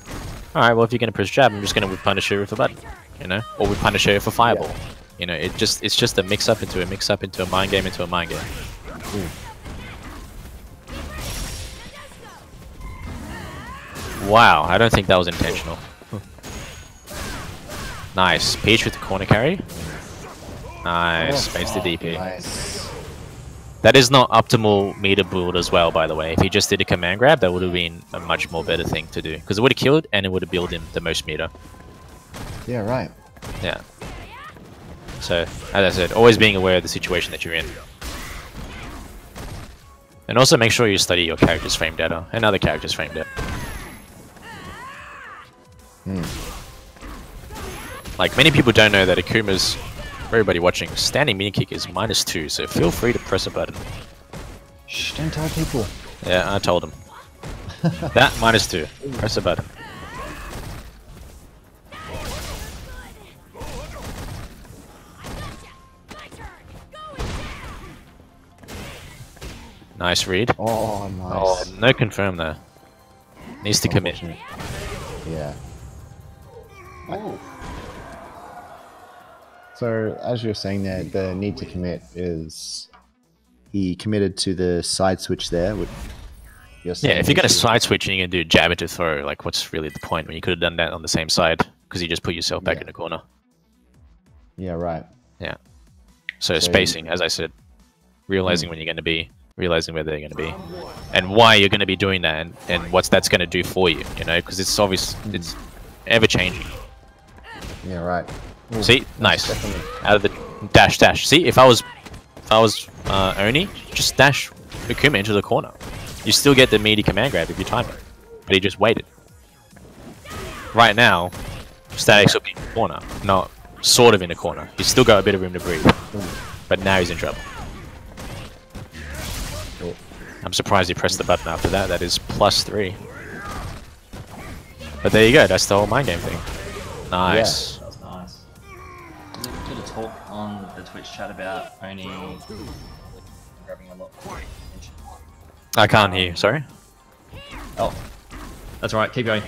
Speaker 3: All right, well if you're going to press jab, I'm just going to whip Punisher with a button, you know, or whip Punisher with a fireball. Yeah. You know, it's just a mix up into a mind game into a mind game. Wow, I don't think that was intentional. Nice. Peach with the corner carry. Nice. Space to DP.
Speaker 1: Nice.
Speaker 3: That is not optimal meter build as well, by the way. If he just did a command grab, that would have been a much more better thing to do. Because it would have killed and it would have built him the most meter.
Speaker 1: Yeah, right.
Speaker 3: Yeah. So, as I said, always being aware of the situation that you're in. And also make sure you study your character's frame data and other characters' frame data. Like, many people don't know that Akuma's, for everybody watching, standing mini kick is -2, so feel free to press a button.
Speaker 1: Shh, don't tell people.
Speaker 3: Yeah, I told him. That -2. Press a button. Nice read.
Speaker 1: Oh, nice.
Speaker 3: Oh, no confirm there. Needs to commit.
Speaker 1: Yeah. So, as you're saying there, the need to commit is he committed to the side switch there.
Speaker 3: Yeah, if you're going to side switch and you're going to do jab into throw, like, what's really the point when you could have done that on the same side? Because you just put yourself back in the corner.
Speaker 1: Yeah, right.
Speaker 3: Yeah. So spacing, as I said, realizing when you're going to be, realizing where they're going to be, and why you're going to be doing that, and what that's going to do for you, you know, because it's obvious, it's ever changing.
Speaker 1: Yeah, right. Ooh,
Speaker 3: see, nice.
Speaker 1: Definitely.
Speaker 3: Out of the dash. See, if I was Oni, just dash Akuma into the corner. You still get the meaty command grab if you time it, but he just waited. Right now, Statics will be in the corner, not sort of in the corner. He's still got a bit of room to breathe, but now he's in trouble. I'm surprised he pressed the button after that. That is +3. But there you go. That's the whole mind game thing. Nice.
Speaker 2: That was nice. Did a talk on the Twitch chat about Oni grabbing a lot.
Speaker 3: I can't hear you. Sorry.
Speaker 2: Oh, that's right. Keep going.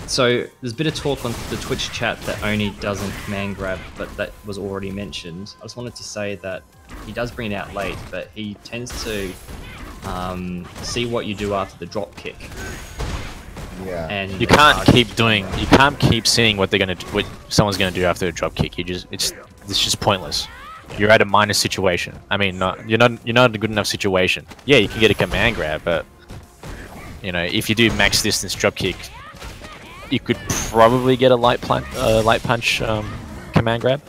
Speaker 2: So there's a bit of talk on the Twitch chat that Oni doesn't command grab, but that was already mentioned. I just wanted to say that he does bring it out late, but he tends to see what you do after the drop kick.
Speaker 1: Yeah.
Speaker 3: And you can't keep doing. You can't keep seeing what they're gonna do, what someone's gonna do after a drop kick. It's just pointless. You're at a minus situation. I mean, you're not in a good enough situation. Yeah, you can get a command grab, but you know, if you do max distance drop kick, you could probably get a light punch command grab.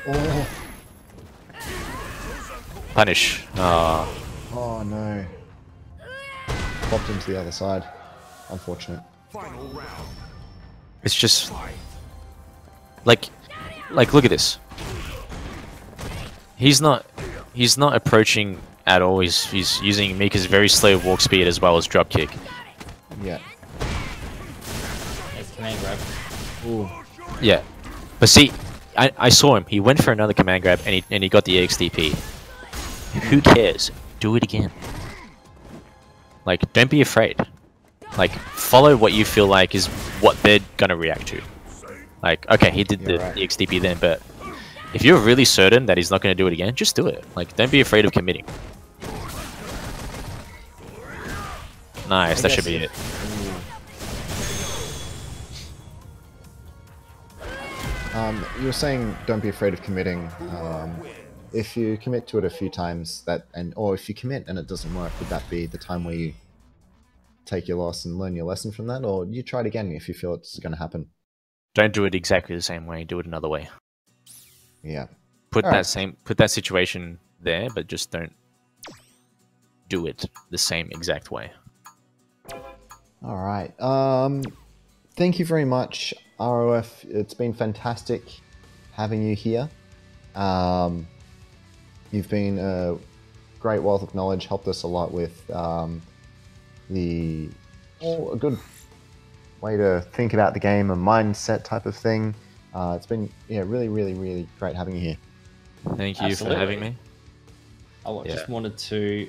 Speaker 1: Oh.
Speaker 3: Punish. Oh.
Speaker 1: Oh no. Popped into the other side. Unfortunate.
Speaker 3: It's just like look at this. He's not approaching at all. He's using Mika's very slow walk speed as well as drop kick.
Speaker 1: Yeah.
Speaker 2: Nice command grab.
Speaker 1: Ooh.
Speaker 3: Yeah. But see, I saw him. He went for another command grab and he got the EXDP. Who cares? Do it again. Like, don't be afraid. Like, follow what you feel like is what they're gonna react to. Like, okay, he did the EXDP then, but if you're really certain that he's not gonna do it again, just do it. Like, don't be afraid of committing. Nice, that should be it.
Speaker 1: You were saying don't be afraid of committing. If you commit to it a few times, or if you commit and it doesn't work, would that be the time where you take your loss and learn your lesson from that, or you try it again if you feel it's going to happen?
Speaker 3: Don't do it exactly the same way. Do it another way.
Speaker 1: Yeah.
Speaker 3: Put that situation there, but just don't do it the same exact way.
Speaker 1: All right. Thank you very much, RoF. It's been fantastic having you here. You've been a great wealth of knowledge, helped us a lot with a good way to think about the game, a mindset type of thing. It's been really, really, really great having you here.
Speaker 3: Thank you for having me.
Speaker 2: I just wanted to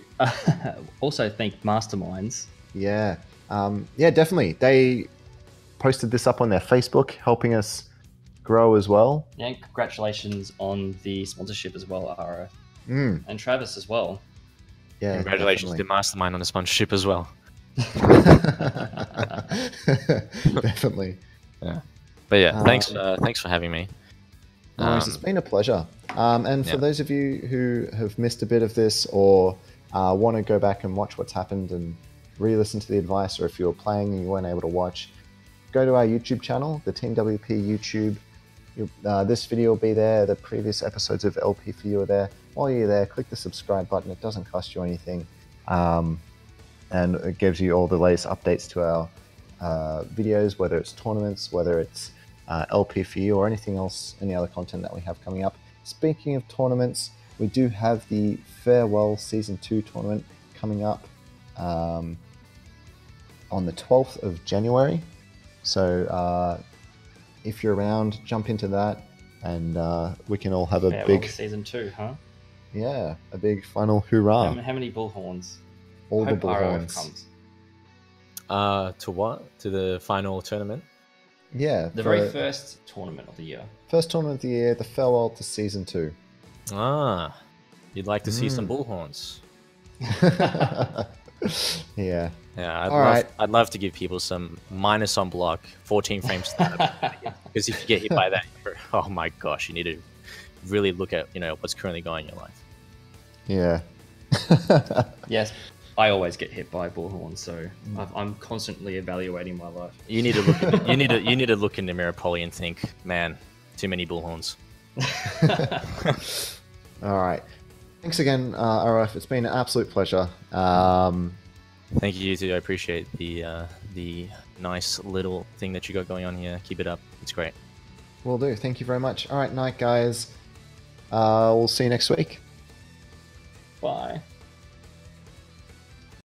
Speaker 2: also thank Masterminds.
Speaker 1: Yeah, definitely. They posted this up on their Facebook, helping us grow as well.
Speaker 2: Yeah, congratulations on the sponsorship as well, RoF. And Travis as well.
Speaker 1: Yeah,
Speaker 3: congratulations to Mastermind on the sponsorship as well.
Speaker 1: Definitely.
Speaker 3: Yeah. But yeah, thanks for having me.
Speaker 1: It's been a pleasure. And for those of you who have missed a bit of this or want to go back and watch what's happened and re-listen to the advice, or if you're playing and you weren't able to watch, go to our YouTube channel, the Team WP YouTube. This video will be there. The previous episodes of LP4U are there. While you're there, click the subscribe button. It doesn't cost you anything. and it gives you all the latest updates to our videos, whether it's tournaments, whether it's LP4U or anything else, any other content that we have coming up. Speaking of tournaments, we do have the Farewell Season 2 tournament coming up on the 12th of January. So if you're around, jump into that, and we can all have a big
Speaker 2: Season 2, huh?
Speaker 1: Yeah, a big final hoorah.
Speaker 2: How many bullhorns?
Speaker 1: All the
Speaker 2: RoF
Speaker 1: bullhorns.
Speaker 2: comes.
Speaker 3: To what? To the final tournament?
Speaker 1: Yeah.
Speaker 2: The very first tournament of the year.
Speaker 1: First tournament of the year, the farewell to Season 2.
Speaker 3: Ah, you'd like to see some bullhorns.
Speaker 1: Yeah.
Speaker 3: Yeah, I'd love to give people some minus on block, 14 frames because if you get hit by that, oh my gosh, you need to really look at what's currently going in your life.
Speaker 1: Yeah.
Speaker 2: Yes, I always get hit by bullhorns, so I'm constantly evaluating my life.
Speaker 3: You need to look. You need to look in the mirror, Polly, and think, man, too many bullhorns.
Speaker 1: All right. Thanks again, RoF. It's been an absolute pleasure.
Speaker 3: Thank you, you too. I appreciate the nice little thing that you got going on here. Keep it up. It's great.
Speaker 1: Will do. Thank you very much. All right, night, guys. We'll see you next week.
Speaker 2: Bye.